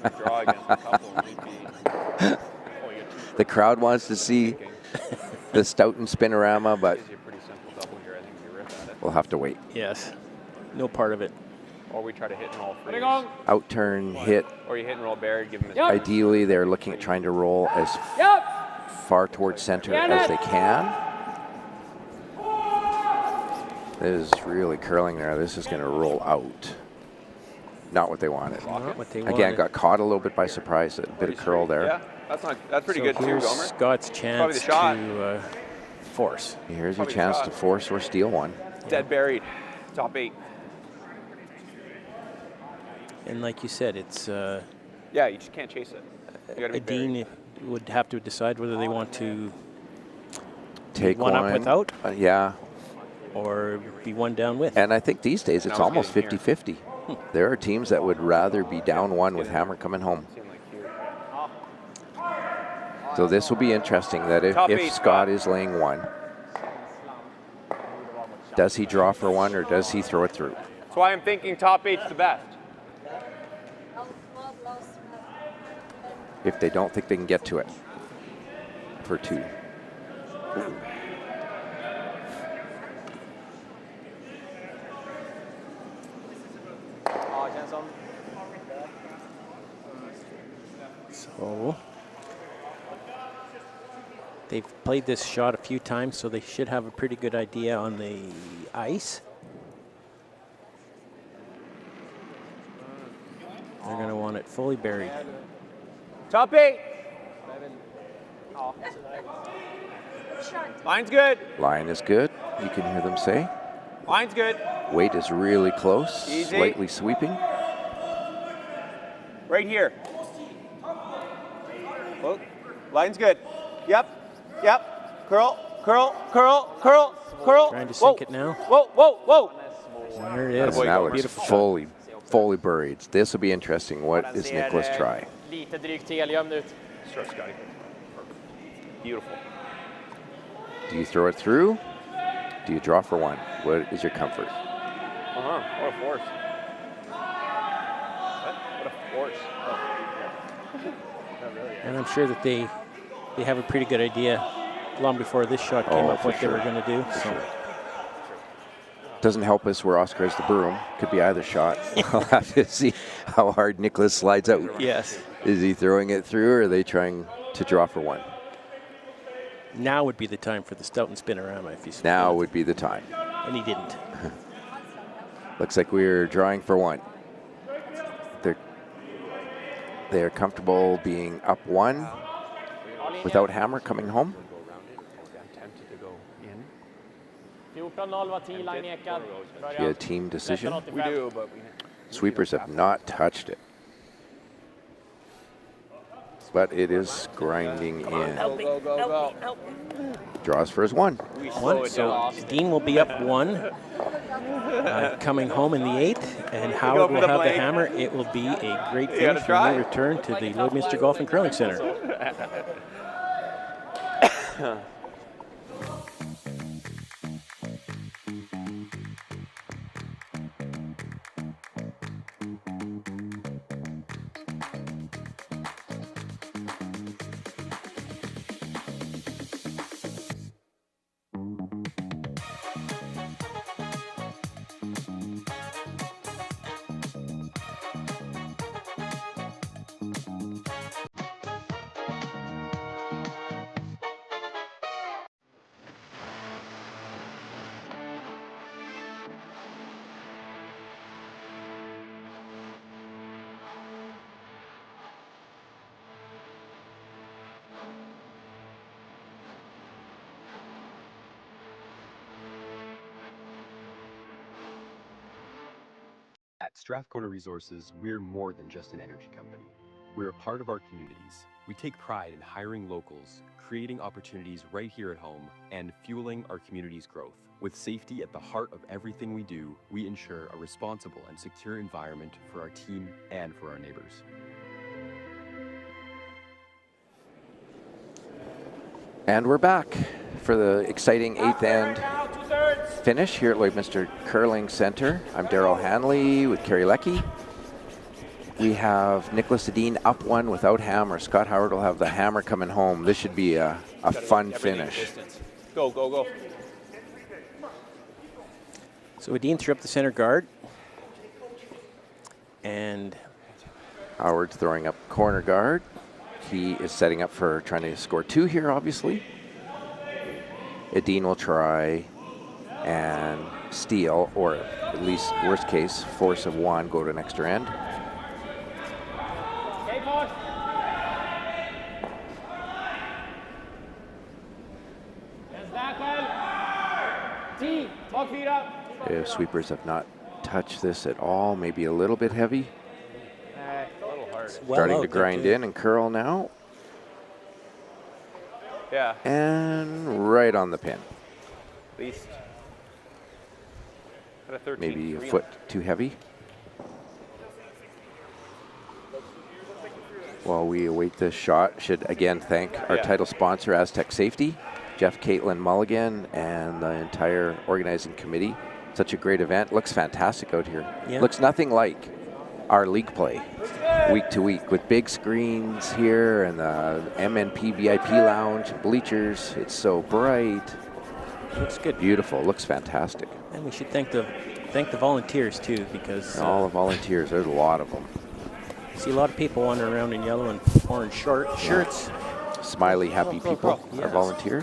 Speaker 5: The crowd wants to see the Stoughton spinorama, but we'll have to wait.
Speaker 6: Yes. No part of it.
Speaker 8: Or we try to hit and roll freeze.
Speaker 5: Outturn, hit.
Speaker 8: Or you hit and roll buried, give him his
Speaker 5: Ideally, they're looking at trying to roll as far towards center as they can. This is really curling there. This is going to roll out. Not what they wanted.
Speaker 6: Not what they
Speaker 5: Again,
Speaker 6: wanted.
Speaker 5: got caught a little bit by surprise. A bit of curl there.
Speaker 8: Yeah, that's pretty good too,
Speaker 6: Here's
Speaker 8: Gomer.
Speaker 6: Scott's chance to force.
Speaker 5: Here's your chance to force or steal 1.
Speaker 8: Dead buried, top 8.
Speaker 6: And like you said, it's
Speaker 8: Yeah, you just can't chase it. You gotta be buried.
Speaker 6: Edin would have to decide whether they want to
Speaker 5: Take
Speaker 6: one up without,
Speaker 5: yeah,
Speaker 6: or be one down with.
Speaker 5: and I think these days it's almost 50-50. There are teams that would rather be down 1 with hammer coming home. So this will be interesting, that if Scott is laying 1, does he draw for 1 or does he throw it through?
Speaker 8: That's why I'm thinking top 8's the best.
Speaker 5: If they don't think they can get to it for 2.
Speaker 6: They've played this shot a few times, so they should have a pretty good idea on the ice. They're going to want it fully buried.
Speaker 2: Top 8. Line's good.
Speaker 5: Line is good. You can hear them say.
Speaker 2: Line's good.
Speaker 5: Weight is really close,
Speaker 2: Easy.
Speaker 5: slightly sweeping.
Speaker 2: Right here. Well, line's good. Yep. Yep. Curl, curl, curl, curl, curl.
Speaker 6: Trying to sink it now.
Speaker 2: Whoa, whoa, whoa.
Speaker 6: There it is.
Speaker 5: And that looks
Speaker 6: Beautiful
Speaker 5: fully buried. This will be interesting. What does Niklas try?
Speaker 7: Lite drygt helgömd ut.
Speaker 8: Sure, Scotty. Beautiful.
Speaker 5: Do you throw it through? Do you draw for one? What is your comfort?
Speaker 8: What a force. What a force. Oh, not really.
Speaker 6: And I'm sure that they have a pretty good idea long before this shot came up what they were going to do. So.
Speaker 5: Doesn't help us where Oscar has the broom. Could be either shot. We'll have to see how hard Niklas slides out.
Speaker 6: Yes.
Speaker 5: Is he throwing it through, or are they trying to draw for one?
Speaker 6: Now would be the time for the Stoughton spinorama if he's.
Speaker 5: Now would be the time.
Speaker 6: And he didn't.
Speaker 5: Looks like we're drawing for one. They're comfortable being up one without hammer coming home.
Speaker 7: 14-0 var T-line nekad.
Speaker 5: Be a team decision.
Speaker 8: We do, but
Speaker 5: Sweepers have not touched it. But it is grinding in.
Speaker 8: Go.
Speaker 5: Draws for his one.
Speaker 6: So Dean will be up one. Coming home in the 8th, and Howard will have the hammer. It will be a great finish when we return to the Lloydminster Golf and Curling Center.
Speaker 15: At Strathcona Resources, we're more than just an energy company. We're a part of our communities. We take pride in hiring locals, creating opportunities right here at home, and fueling our community's growth. With safety at the heart of everything we do, we ensure a responsible and secure environment for our team and for our neighbors.
Speaker 5: And we're back for the exciting 8th end finish here at Lloydminster Curling Center. I'm Daryl Hanley with Kerry Leckie. We have Niklas Edin up one without hammer. Scott Howard will have the hammer coming home. This should be a fun finish.
Speaker 8: Go.
Speaker 6: So Edin threw up the center guard. And
Speaker 5: Howard's throwing up corner guard. He is setting up for trying to score 2 here, obviously. Edin will try and steal, or at least worst case, force of 1, go to an extra end. If sweepers have not touched this at all, maybe a little bit heavy. Starting to grind in and curl now.
Speaker 8: Yeah.
Speaker 5: And right on the pin.
Speaker 8: At least.
Speaker 5: Maybe a foot too heavy. While we await this shot, should again thank our title sponsor, Astec Safety, Jeff, Caitlin Mulligan, and the entire organizing committee. Such a great event. Looks fantastic out here.
Speaker 6: Yeah.
Speaker 5: Looks nothing like our league play week to week with big screens here and the MNP VIP lounge and bleachers. It's so bright.
Speaker 6: Looks good.
Speaker 5: Beautiful. Looks fantastic.
Speaker 6: And we should thank the volunteers too, because
Speaker 5: all the volunteers. There's a lot of them.
Speaker 6: See a lot of people wandering around in yellow and orange shirts.
Speaker 5: smiley, happy people, our volunteers.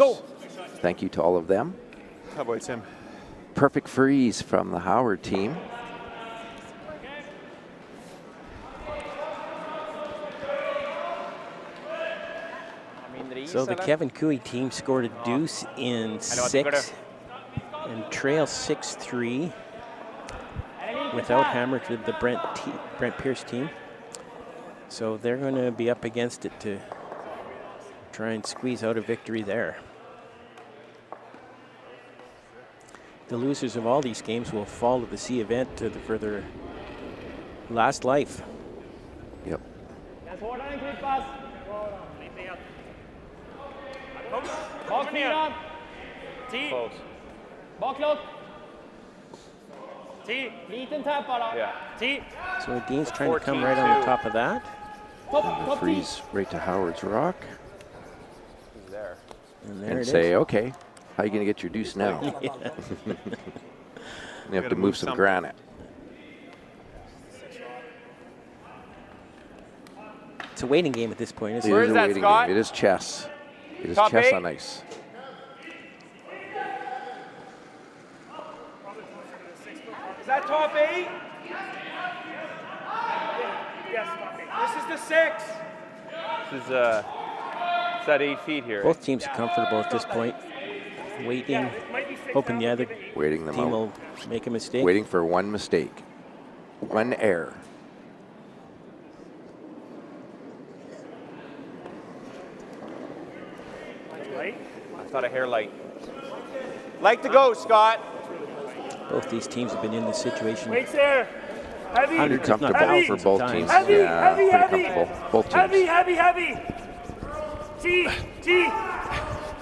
Speaker 5: Thank you to all of them.
Speaker 8: How about Tim?
Speaker 5: Perfect freeze from the Howard team.
Speaker 6: So the Kevin Cooey team scored a deuce in 6 and trail 6-3 without hammer to the Brent Pierce team. So they're going to be up against it to try and squeeze out a victory there. The losers of all these games will fall to the C event for their last life.
Speaker 5: Yep.
Speaker 7: Bak 4.
Speaker 10: 10.
Speaker 7: Baklock. 10. Liten tap bara.
Speaker 8: Yeah.
Speaker 7: 10.
Speaker 6: So Dean's trying to come right on the top of that.
Speaker 5: Freeze right to Howard's rock.
Speaker 8: He's there.
Speaker 6: And there
Speaker 5: And
Speaker 6: it
Speaker 5: say,
Speaker 6: is.
Speaker 5: okay, how are you going to get your deuce now?
Speaker 6: Yeah.
Speaker 5: You have to move some granite.
Speaker 6: It's a waiting game at this point, isn't
Speaker 5: It
Speaker 6: it?
Speaker 5: is a waiting game. It is chess. It is chess on ice.
Speaker 2: Is that top 8? Yes, top 8. This is the 6.
Speaker 8: This is that 8 feet here.
Speaker 6: Both teams are comfortable at this point. Waiting, hoping the other
Speaker 5: Waiting them
Speaker 6: team
Speaker 5: out.
Speaker 6: will make a mistake.
Speaker 5: Waiting for one mistake. One error.
Speaker 8: I thought a hair light. Like to go, Scott.
Speaker 6: Both these teams have been in this situation.
Speaker 14: Waits there. Heavy.
Speaker 5: Hundreds, if not
Speaker 14: Heavy.
Speaker 5: thousands for both teams.
Speaker 14: Heavy,
Speaker 5: Yeah,
Speaker 14: heavy,
Speaker 5: pretty
Speaker 14: heavy.
Speaker 5: comfortable. Both teams.
Speaker 14: Heavy, heavy, heavy. T, T.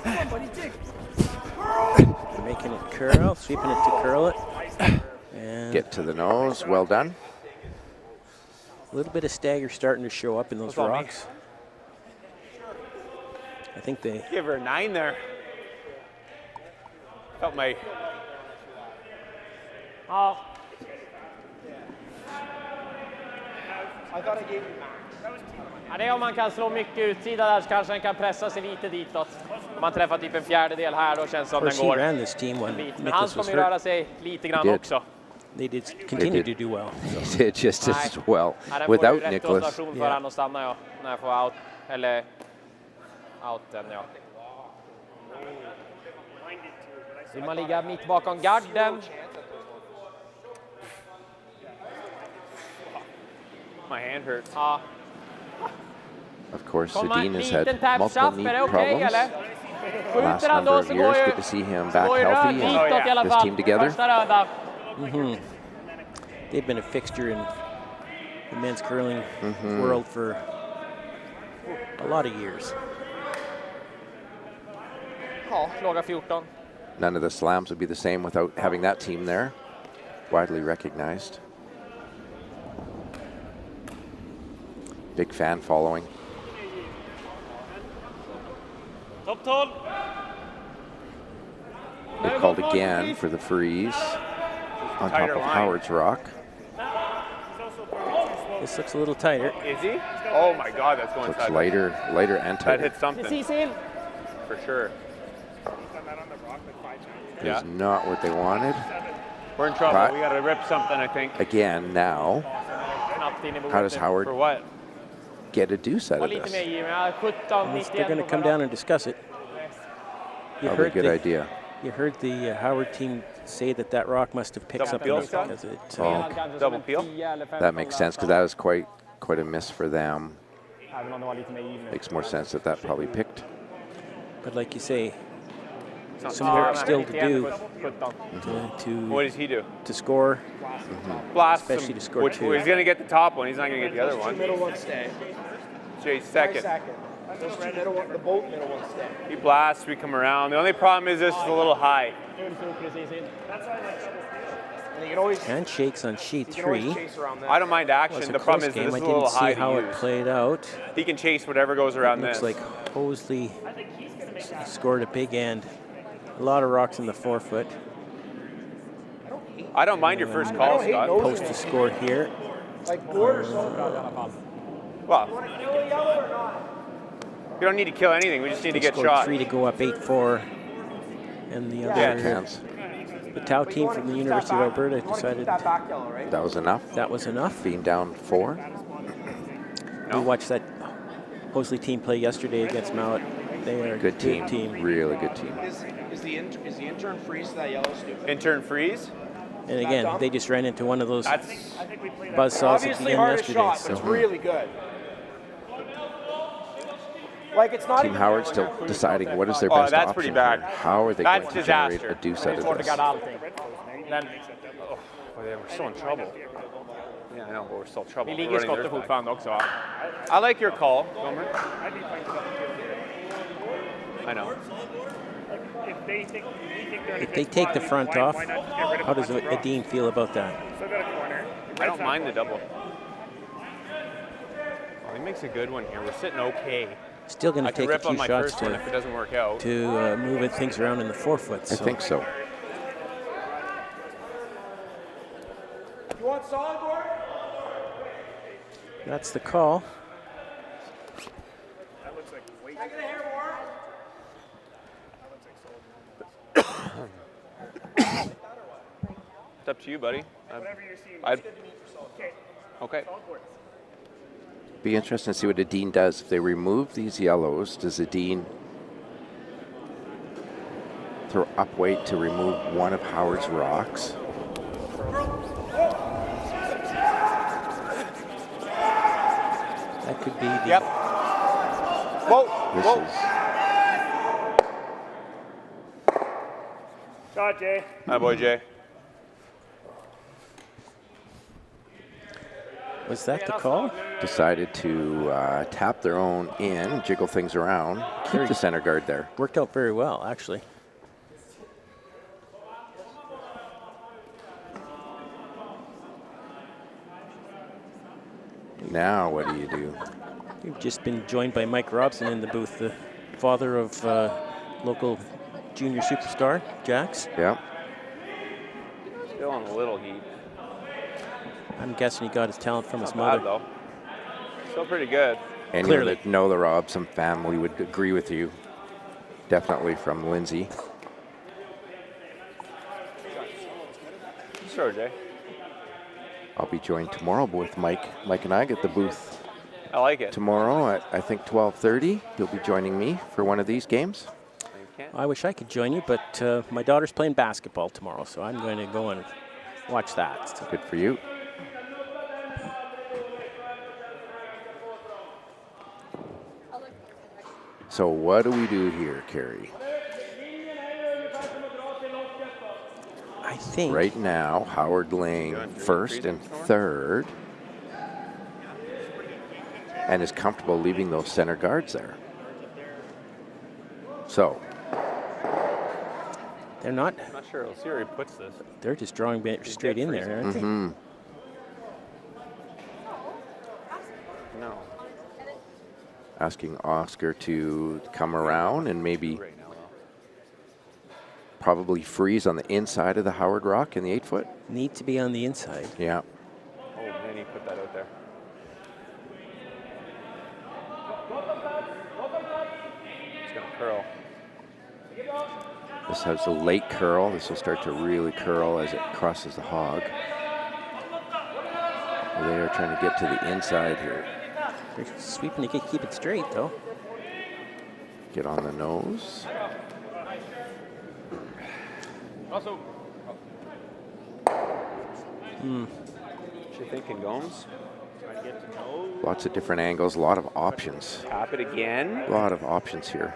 Speaker 14: Come on, buddy, dig.
Speaker 6: Making it curl, sweeping it to curl it. And
Speaker 5: Get to the nose. Well done.
Speaker 6: a little bit of stagger starting to show up in those
Speaker 8: What's on me?
Speaker 6: rocks. I think they
Speaker 8: Give her a 9 there. Felt my.
Speaker 7: Ja.
Speaker 2: I thought I gave you max.
Speaker 7: Ja, det är om man kan slå mycket utsida där så kanske den kan pressa sig lite ditåt. Om man träffar typ en fjärdedel här då känns det som
Speaker 6: Of course,
Speaker 7: den
Speaker 6: he
Speaker 7: går
Speaker 6: ran this team when
Speaker 7: en bit. Men
Speaker 6: Niklas
Speaker 7: han
Speaker 6: was
Speaker 7: kommer ju
Speaker 6: hurt.
Speaker 7: röra sig lite grann
Speaker 5: did.
Speaker 7: också.
Speaker 6: They did continue
Speaker 5: did.
Speaker 6: to do well.
Speaker 5: He did just as well.
Speaker 7: Ja, den får
Speaker 5: Without
Speaker 7: ju rätt
Speaker 5: Niklas.
Speaker 7: rotation för han att stanna ja. När jag får out, eller outen ja. Vill man ligga mitt bakom garden.
Speaker 8: My hand hurts.
Speaker 7: Ja.
Speaker 5: Of course,
Speaker 7: Kommer
Speaker 5: Edin has
Speaker 7: liten
Speaker 5: had multiple
Speaker 7: tap-tap, är
Speaker 5: knee
Speaker 7: det okej
Speaker 5: problems.
Speaker 7: eller?
Speaker 5: Last
Speaker 7: Skjuter han
Speaker 5: number
Speaker 7: då
Speaker 5: of
Speaker 7: så
Speaker 5: years,
Speaker 7: går
Speaker 5: good to see him back
Speaker 7: går ju rör
Speaker 5: healthy
Speaker 7: ditåt i
Speaker 5: and
Speaker 7: alla
Speaker 5: this
Speaker 7: fall.
Speaker 5: team together.
Speaker 7: Första röda.
Speaker 6: They've been a fixture in the men's curling
Speaker 5: Mhm.
Speaker 6: world for a lot of years.
Speaker 7: Ja, låga 14.
Speaker 5: None of the slams would be the same without having that team there. Widely recognized. Big fan following.
Speaker 14: Top 12.
Speaker 5: They're called again for the freeze on top
Speaker 8: Tighter
Speaker 5: of
Speaker 8: line.
Speaker 5: Howard's rock.
Speaker 6: This looks a little tighter.
Speaker 8: Is he? Oh my God, that's going
Speaker 5: Looks
Speaker 8: inside.
Speaker 5: lighter and
Speaker 8: That
Speaker 5: tighter.
Speaker 8: hit something.
Speaker 7: Precis in.
Speaker 8: For sure.
Speaker 5: Is not what they wanted.
Speaker 8: We're in trouble.
Speaker 5: But
Speaker 8: We got to rip something, I think.
Speaker 5: again, now,
Speaker 7: Knappt in i
Speaker 5: how does
Speaker 7: bordet.
Speaker 5: Howard
Speaker 8: For what?
Speaker 5: get a deuce out
Speaker 7: Var
Speaker 5: of
Speaker 7: lite
Speaker 5: this?
Speaker 7: mer Jimmy. Ja, 17, 91.
Speaker 6: They're going to come down and discuss it. You
Speaker 5: Probably a good
Speaker 6: the,
Speaker 5: idea.
Speaker 6: You heard the Howard team say that that rock must have picked
Speaker 8: Double
Speaker 6: something
Speaker 8: peel,
Speaker 6: up
Speaker 8: Scott?
Speaker 6: because it.
Speaker 5: Oh,
Speaker 8: Double peel?
Speaker 5: that makes sense because that was quite a miss for them.
Speaker 7: Även om det var lite mer Jimmy.
Speaker 5: Makes more sense that probably picked.
Speaker 6: But like you say,
Speaker 8: Not
Speaker 6: some
Speaker 8: too
Speaker 6: work
Speaker 8: bad.
Speaker 6: still to do
Speaker 7: 17.
Speaker 8: What does he do?
Speaker 6: to score.
Speaker 8: Blast
Speaker 6: Especially
Speaker 8: him.
Speaker 6: to score
Speaker 8: Which,
Speaker 6: two.
Speaker 8: he's going to get the top one. He's not going to get the other one.
Speaker 2: Middle one stay.
Speaker 8: Jay's second.
Speaker 2: Those two middle one, the both middle ones stay.
Speaker 8: He blasts, we come around. The only problem is this is a little high.
Speaker 7: Precis in.
Speaker 2: And you can always,
Speaker 6: Handshakes on sheet
Speaker 2: you can always
Speaker 6: 3.
Speaker 2: chase around that.
Speaker 8: I don't mind
Speaker 6: Well,
Speaker 8: action.
Speaker 6: it's a
Speaker 8: The problem
Speaker 6: close
Speaker 8: is this
Speaker 6: game.
Speaker 8: is
Speaker 6: I
Speaker 8: a little
Speaker 6: didn't
Speaker 8: high
Speaker 6: see how
Speaker 8: to
Speaker 6: it
Speaker 8: use.
Speaker 6: played out.
Speaker 8: He can chase whatever goes around
Speaker 6: Looks
Speaker 8: this.
Speaker 6: like Hosley scored a big end. A lot of rocks in the 4-foot.
Speaker 8: I don't mind your first call, Scott.
Speaker 6: Post to score here.
Speaker 2: Like board or so.
Speaker 8: Well,
Speaker 2: We don't need to kill anything. We just need to get
Speaker 6: scored
Speaker 2: shot.
Speaker 6: 3 to go up 8-4. And the other, the Tau team from the University of Alberta decided
Speaker 5: That was enough?
Speaker 6: that was enough.
Speaker 5: Being down 4?
Speaker 6: We watched that Hosley team play yesterday against Mount. They are a
Speaker 5: Good team. Really good team.
Speaker 10: Is the intern freeze that yellow stupid?
Speaker 2: Intern freeze?
Speaker 6: And again, they just ran into one of those
Speaker 2: That's
Speaker 6: buzzsaws at the
Speaker 10: Obviously
Speaker 6: end
Speaker 10: hardest
Speaker 6: yesterday.
Speaker 10: shot, but it's really good. Like it's not
Speaker 5: Team
Speaker 10: even
Speaker 5: Howard still deciding what is their best
Speaker 2: that's
Speaker 5: option.
Speaker 2: pretty bad.
Speaker 5: here. How are they
Speaker 2: That's
Speaker 5: going to generate
Speaker 2: disaster.
Speaker 5: a deuce out of this?
Speaker 2: Oh, yeah, we're still in trouble. Yeah, I know, but we're still in trouble.
Speaker 7: Vi ligger i skottet fortfarande också, va?
Speaker 2: I like your call, Gomer. I know.
Speaker 6: If they take the front off, how does Edin feel about that?
Speaker 2: I don't mind the double. He makes a good one here. We're sitting okay.
Speaker 6: Still going to take a
Speaker 2: rip on
Speaker 6: few
Speaker 2: my
Speaker 6: shots
Speaker 2: first one if it doesn't work out.
Speaker 6: to move things around in the forefoot.
Speaker 5: I think so.
Speaker 10: You want solid board?
Speaker 6: That's the call.
Speaker 14: That looks like way
Speaker 10: Can I get a hair more?
Speaker 2: It's up to you, buddy.
Speaker 14: Whatever you're seeing.
Speaker 2: I'd, okay.
Speaker 5: Be interesting to see what Edin does. If they remove these yellows, does Edin throw up weight to remove one of Howard's rocks?
Speaker 6: That could be the...
Speaker 2: Yep. Whoa.
Speaker 5: This
Speaker 2: Whoa.
Speaker 14: Shot, Jay.
Speaker 2: Hi, boy, Jay.
Speaker 6: Was that the call?
Speaker 5: Decided to tap their own in, jiggle things around, keep the center guard there.
Speaker 6: Worked out very well, actually.
Speaker 5: Now what do you do?
Speaker 6: We've just been joined by Mike Robson in the booth, the father of local junior superstar, Jax.
Speaker 5: Yeah.
Speaker 2: Still on a little heat.
Speaker 6: I'm guessing he got his talent from his
Speaker 2: Not
Speaker 6: mother.
Speaker 2: bad, though. Still pretty good.
Speaker 5: Anyone
Speaker 6: Clearly.
Speaker 5: that know the Robson family would agree with you. Definitely from Lindsay.
Speaker 2: Sure, Jay.
Speaker 5: I'll be joined tomorrow with Mike. Mike and I get the booth
Speaker 2: I like it.
Speaker 5: tomorrow at, I think, 12:30. He'll be joining me for one of these games.
Speaker 6: I wish I could join you, but my daughter's playing basketball tomorrow, so I'm going to go and watch that.
Speaker 5: Good for you. So what do we do here, Carrie?
Speaker 6: I think
Speaker 5: right now, Howard laying first and third, and is comfortable leaving those center guards there. So
Speaker 6: they're not.
Speaker 2: I'm not sure. We'll see where he puts this.
Speaker 6: They're just drawing straight in there, aren't they?
Speaker 5: Mm-hmm.
Speaker 2: No.
Speaker 5: Asking Oscar to come around and maybe probably freeze on the inside of the Howard rock in the 8-foot.
Speaker 6: Need to be on the inside.
Speaker 5: Yeah.
Speaker 2: Oh, man, he put that out there. It's going to curl.
Speaker 5: This has a late curl. This will start to really curl as it crosses the hog. They are trying to get to the inside here.
Speaker 6: They're sweeping to keep it straight, though.
Speaker 5: Get on the nose.
Speaker 2: Also,
Speaker 5: What
Speaker 2: you thinking, Gomes?
Speaker 14: Try to get to know.
Speaker 5: Lots of different angles, a lot of options.
Speaker 2: Tap it again.
Speaker 5: A lot of options here.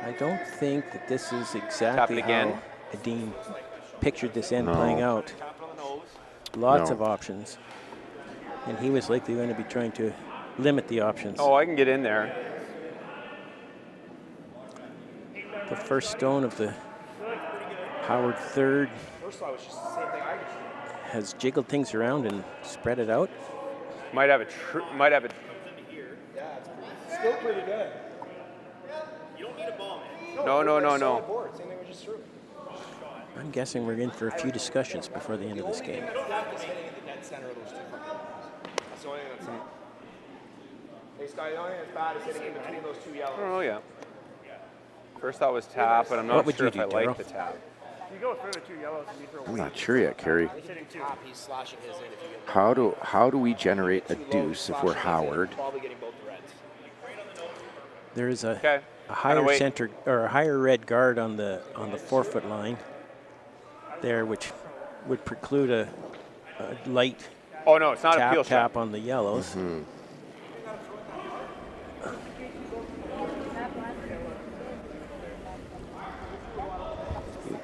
Speaker 6: I don't think that this is
Speaker 2: Tap
Speaker 6: exactly
Speaker 2: it again.
Speaker 6: how Edin pictured this end
Speaker 5: No.
Speaker 6: playing out. Lots
Speaker 5: No.
Speaker 6: of options. And he was likely going to be trying to limit the options.
Speaker 2: Oh, I can get in there.
Speaker 6: The first stone of the Howard third
Speaker 10: First one was just the same thing I just
Speaker 6: has jiggled things around and spread it out.
Speaker 2: Might have a
Speaker 10: Yeah, it's still pretty good.
Speaker 14: You don't need a ball, man.
Speaker 2: No.
Speaker 10: Solid board. Same thing we just threw.
Speaker 6: I'm guessing we're in for a few discussions before the end of this game.
Speaker 10: Depth is hitting at the dead center of those two. That's the only thing that's
Speaker 2: Hey, Scott, the only thing that's bad is hitting in between those two yellows.
Speaker 8: Oh, yeah. First thought was tap, but I'm not sure if I like the tap.
Speaker 14: You go through the two yellows and you throw
Speaker 5: I'm not sure yet, Kerry.
Speaker 14: He's hitting two.
Speaker 10: He's slashing his in if you get
Speaker 5: How do we generate a deuce if we're Howard?
Speaker 10: probably getting both the reds.
Speaker 6: There is a higher center or a higher red guard on the 4-foot line there, which would preclude a light.
Speaker 2: Oh no, it's not a peel
Speaker 6: tap
Speaker 2: shot.
Speaker 6: on the yellows.
Speaker 5: Mm-hmm.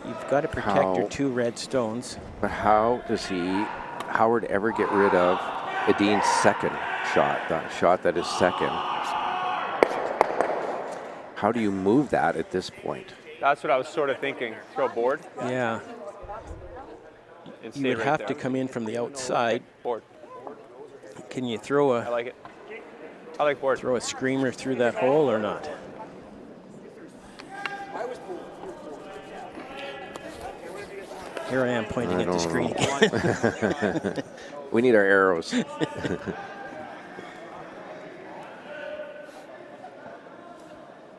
Speaker 6: You've got to protect your 2 red stones.
Speaker 5: But how does Howard ever get rid of Edin's second shot, that shot that is second? How do you move that at this point?
Speaker 2: That's what I was sort of thinking. Throw board?
Speaker 6: Yeah.
Speaker 2: And
Speaker 6: You
Speaker 2: stay
Speaker 6: would
Speaker 2: right
Speaker 6: have
Speaker 2: there.
Speaker 6: to come in from the outside.
Speaker 2: Board.
Speaker 6: Can you throw
Speaker 2: I like it. I like board.
Speaker 6: Throw a screamer through that hole or not? Here I am pointing at the screen again.
Speaker 5: We need our arrows.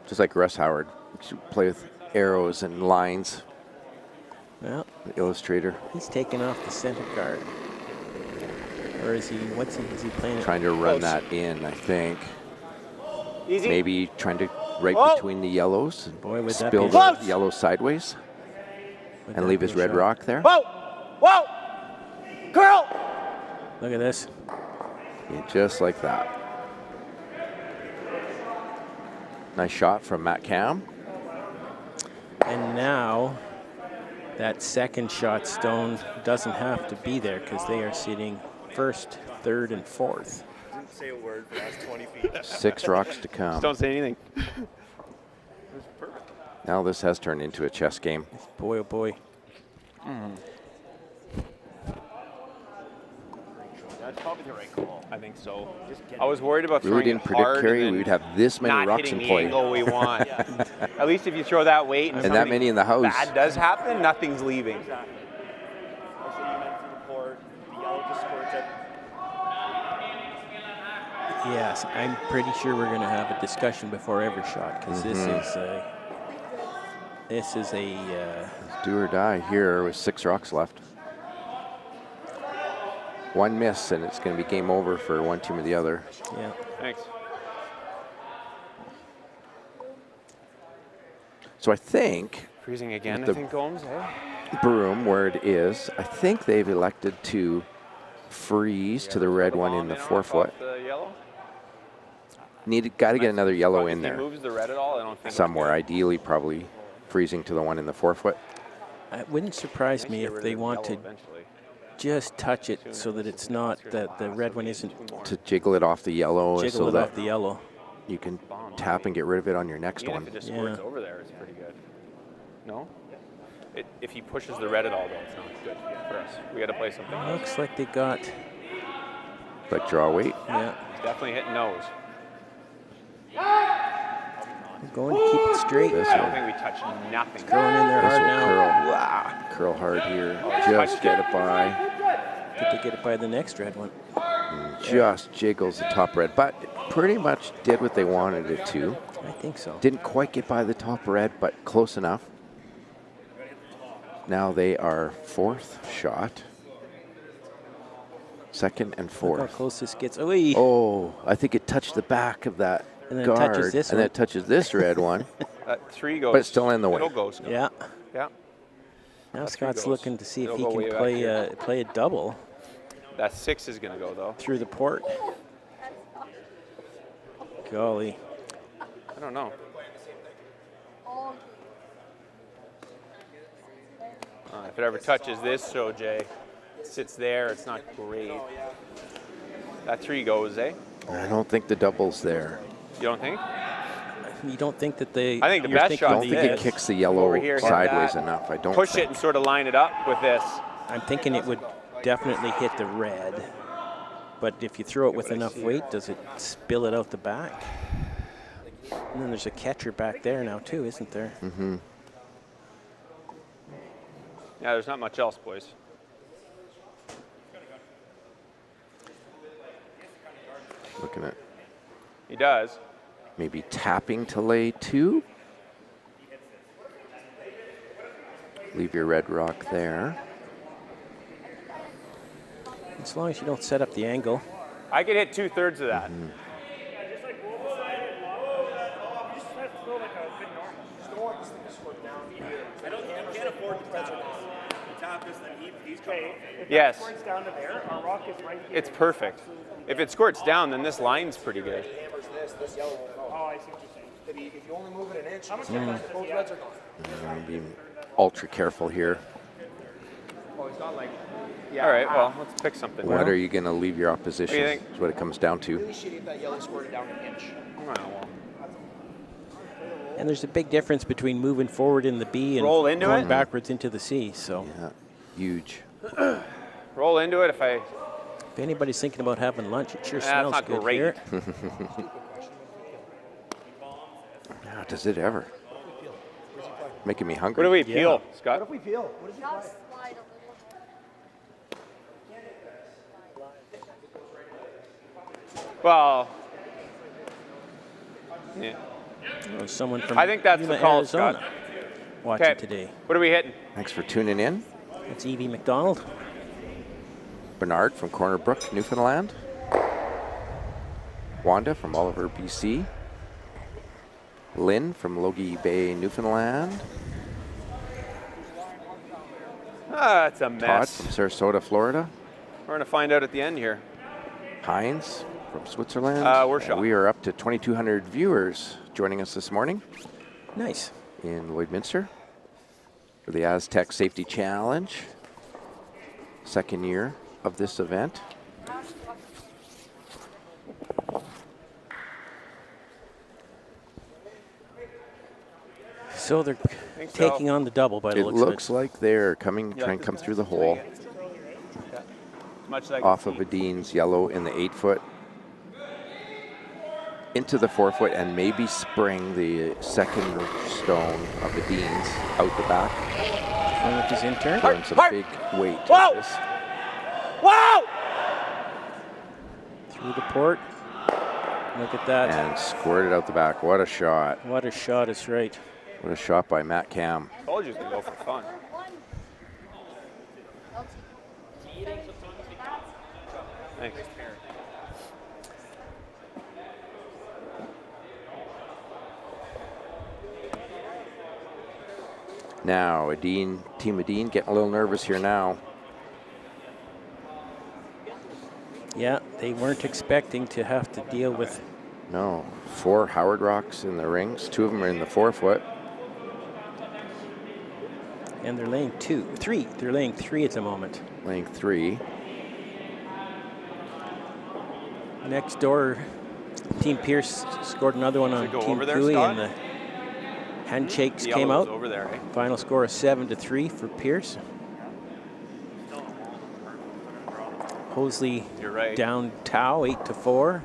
Speaker 5: Just like Russ Howard, play with arrows and lines.
Speaker 6: Well,
Speaker 5: the illustrator.
Speaker 6: He's taking off the center guard. Or is he, is he playing it?
Speaker 5: Trying to run that in, I think.
Speaker 2: Easy.
Speaker 5: Maybe trying to right between the yellows.
Speaker 6: Boy, would that
Speaker 5: spill
Speaker 6: be
Speaker 5: the yellow sideways. And leave his red rock there.
Speaker 2: Whoa! Whoa! Curl!
Speaker 6: Look at this.
Speaker 5: Yeah, just like that. Nice shot from Matt Cam.
Speaker 6: And now that second shot stone doesn't have to be there because they are sitting first, third, and fourth.
Speaker 14: Didn't say a word for the last 20 feet.
Speaker 5: 6 rocks to come.
Speaker 2: Just don't say anything.
Speaker 5: Now this has turned into a chess game.
Speaker 6: Boy, oh boy.
Speaker 14: That's probably the right call.
Speaker 2: I think so. I was worried about
Speaker 5: We
Speaker 2: throwing
Speaker 5: didn't
Speaker 2: it
Speaker 5: predict,
Speaker 2: hard
Speaker 5: Kerry,
Speaker 2: and
Speaker 5: we
Speaker 2: then
Speaker 5: would have this many
Speaker 2: not
Speaker 5: rocks
Speaker 2: hitting
Speaker 5: in
Speaker 2: the
Speaker 5: play.
Speaker 2: angle we want. At least if you throw that weight and
Speaker 5: that
Speaker 2: something
Speaker 5: many in the house.
Speaker 2: bad does happen, nothing's leaving.
Speaker 14: I said you meant through the port. The yellow just squirts it.
Speaker 6: Yes, I'm pretty sure we're going to have a discussion before every shot because this is a
Speaker 5: do or die here with 6 rocks left. 1 miss and it's going to be game over for one team or the other.
Speaker 6: Yeah.
Speaker 2: Thanks.
Speaker 5: So I think
Speaker 2: Freezing again,
Speaker 5: with
Speaker 2: I
Speaker 5: the
Speaker 2: think, Gomes, eh?
Speaker 5: broom where it is, I think they've elected to freeze to the red one in the 4-foot.
Speaker 2: The yellow?
Speaker 5: Got to get another yellow in
Speaker 2: If he
Speaker 5: there
Speaker 2: moves the red at all, I don't think
Speaker 5: somewhere. Ideally, probably freezing to the one in the 4-foot.
Speaker 6: It wouldn't surprise me if they want to just touch it so that it's not that the red one isn't
Speaker 5: To jiggle it off the yellow,
Speaker 6: jiggle
Speaker 5: so
Speaker 6: it
Speaker 5: that
Speaker 6: off the yellow.
Speaker 5: you can tap and get rid of it on your next
Speaker 2: Even
Speaker 5: one.
Speaker 2: if it just squirts over there, it's pretty good. No? If he pushes the red at all, though, it's not good for us. We got to play something else.
Speaker 6: Looks like they got.
Speaker 5: But draw weight.
Speaker 6: Yeah.
Speaker 2: He's definitely hitting nose.
Speaker 6: Going to keep it straight.
Speaker 5: This
Speaker 2: I don't
Speaker 5: will-
Speaker 2: think we touched nothing.
Speaker 6: Going in there
Speaker 5: This
Speaker 6: hard
Speaker 5: will
Speaker 6: now.
Speaker 5: curl hard here.
Speaker 2: Oh,
Speaker 5: Just get it by.
Speaker 6: Did they get it by the next red one?
Speaker 5: Just jiggles the top red, but it pretty much did what they wanted it to.
Speaker 6: I think so.
Speaker 5: Didn't quite get by the top red, but close enough. Now they are 4th shot. 2nd and
Speaker 6: Look
Speaker 5: 4th.
Speaker 6: how close this gets. Oy.
Speaker 5: Oh, I think it touched the back of that
Speaker 6: And then it
Speaker 5: guard,
Speaker 6: touches this
Speaker 5: and then
Speaker 6: one.
Speaker 5: it touches this red one.
Speaker 2: That 3 goes.
Speaker 5: But it's still in the way.
Speaker 2: It'll go, Scott.
Speaker 6: Yeah.
Speaker 2: Yeah.
Speaker 6: Now
Speaker 2: That 3
Speaker 6: Scott's
Speaker 2: goes.
Speaker 6: looking to see if
Speaker 2: It'll
Speaker 6: he
Speaker 2: go
Speaker 6: can
Speaker 2: way back
Speaker 6: play
Speaker 2: here.
Speaker 6: play a double
Speaker 2: That 6 is going to go, though.
Speaker 6: through the port. Golly.
Speaker 2: I don't know. If it ever touches this, so Jay, sits there, it's not great. That 3 goes, eh?
Speaker 5: I don't think the double's there.
Speaker 2: You don't think?
Speaker 6: You don't think that they?
Speaker 2: I think the
Speaker 6: you're
Speaker 2: best
Speaker 6: thinking
Speaker 2: shot
Speaker 5: I don't think it
Speaker 2: is
Speaker 5: kicks the yellow
Speaker 2: over here, hit
Speaker 5: sideways
Speaker 2: that,
Speaker 5: enough. I don't
Speaker 2: push
Speaker 5: think.
Speaker 2: it and sort of line it up with this.
Speaker 6: I'm thinking it would definitely hit the red, but if you throw it with enough weight, does it spill it out the back? And then there's a catcher back there now too, isn't there?
Speaker 5: Mm-hmm.
Speaker 2: Yeah, there's not much else, boys.
Speaker 5: Looking at
Speaker 2: He does.
Speaker 5: Maybe tapping to lay 2. Leave your red rock there.
Speaker 6: As long as you don't set up the angle.
Speaker 2: I could hit 2/3 of that. Yes. It's perfect. If it squirts down, then this line's pretty good.
Speaker 14: Oh, I see what you're saying.
Speaker 10: If you only move it an inch,
Speaker 14: both reds are gone.
Speaker 5: Be ultra careful here.
Speaker 10: Oh, he's got like.
Speaker 2: All right, well, let's pick something.
Speaker 5: What are you going to leave your opposition?
Speaker 2: What do you think?
Speaker 5: Is what it comes down to.
Speaker 10: Really shitty if that yellow squirted down an inch.
Speaker 6: And there's a big difference between moving forward in the B and
Speaker 2: roll into
Speaker 6: going
Speaker 2: it
Speaker 6: backwards into the C. So
Speaker 5: yeah, huge.
Speaker 2: Roll into it if I.
Speaker 6: If anybody's thinking about having lunch, it sure smells
Speaker 2: not
Speaker 6: good
Speaker 2: great.
Speaker 6: here.
Speaker 5: Yeah, does it ever? Making me hungry.
Speaker 2: What do we peel, Scott?
Speaker 10: What if we peel? What does he play?
Speaker 2: Well, yeah.
Speaker 6: Someone from
Speaker 2: I think that's
Speaker 6: Yuma,
Speaker 2: the call,
Speaker 6: Arizona,
Speaker 2: Scott.
Speaker 6: watching
Speaker 2: Okay.
Speaker 6: today.
Speaker 2: What are we hitting?
Speaker 5: Thanks for tuning in.
Speaker 6: It's Evie McDonald.
Speaker 5: Bernard from Corner Brook, Newfoundland. Wanda from Oliver, BC. Lynn from Logie Bay, Newfoundland.
Speaker 2: Ah, it's a
Speaker 5: Todd
Speaker 2: mess.
Speaker 5: from Sarasota, Florida.
Speaker 2: We're going to find out at the end here.
Speaker 5: Heinz from Switzerland.
Speaker 2: Workshop.
Speaker 5: And we are up to 2,200 viewers joining us this morning.
Speaker 6: Nice.
Speaker 5: In Lloydminster for the Astec Safety Challenge. Second year of this event.
Speaker 6: So they're taking on the double by the
Speaker 5: It
Speaker 6: looks of it.
Speaker 5: looks like they're coming, trying to come through the hole.
Speaker 2: Much like
Speaker 5: Off of Edin's yellow in the 8-foot. Into the 4-foot and maybe spring the second stone of Edin's out the back.
Speaker 6: With his intern.
Speaker 5: Throwing some big weight
Speaker 2: Whoa!
Speaker 5: to this.
Speaker 2: Whoa!
Speaker 6: Through the port. Look at that.
Speaker 5: And squirted out the back. What a shot.
Speaker 6: What a shot is right.
Speaker 5: What a shot by Matt Cam.
Speaker 2: Told you it was going to go for fun. Thanks.
Speaker 5: Now, Team Edin getting a little nervous here now.
Speaker 6: Yeah, they weren't expecting to have to deal with.
Speaker 5: No, 4 Howard Rocks in the rings. 2 of them are in the 4-foot.
Speaker 6: And they're laying 3. They're laying 3 at the moment.
Speaker 5: Laying 3.
Speaker 6: Next door, Team Pierce scored another one on
Speaker 2: go
Speaker 6: Team
Speaker 2: over there,
Speaker 6: Cooey,
Speaker 2: Scott?
Speaker 6: and the handshakes
Speaker 2: The
Speaker 6: came
Speaker 2: yellow's
Speaker 6: out.
Speaker 2: over there, eh?
Speaker 6: Final score is 7-3 for Pierce. Hosley
Speaker 2: You're right.
Speaker 6: down Tau 8-4.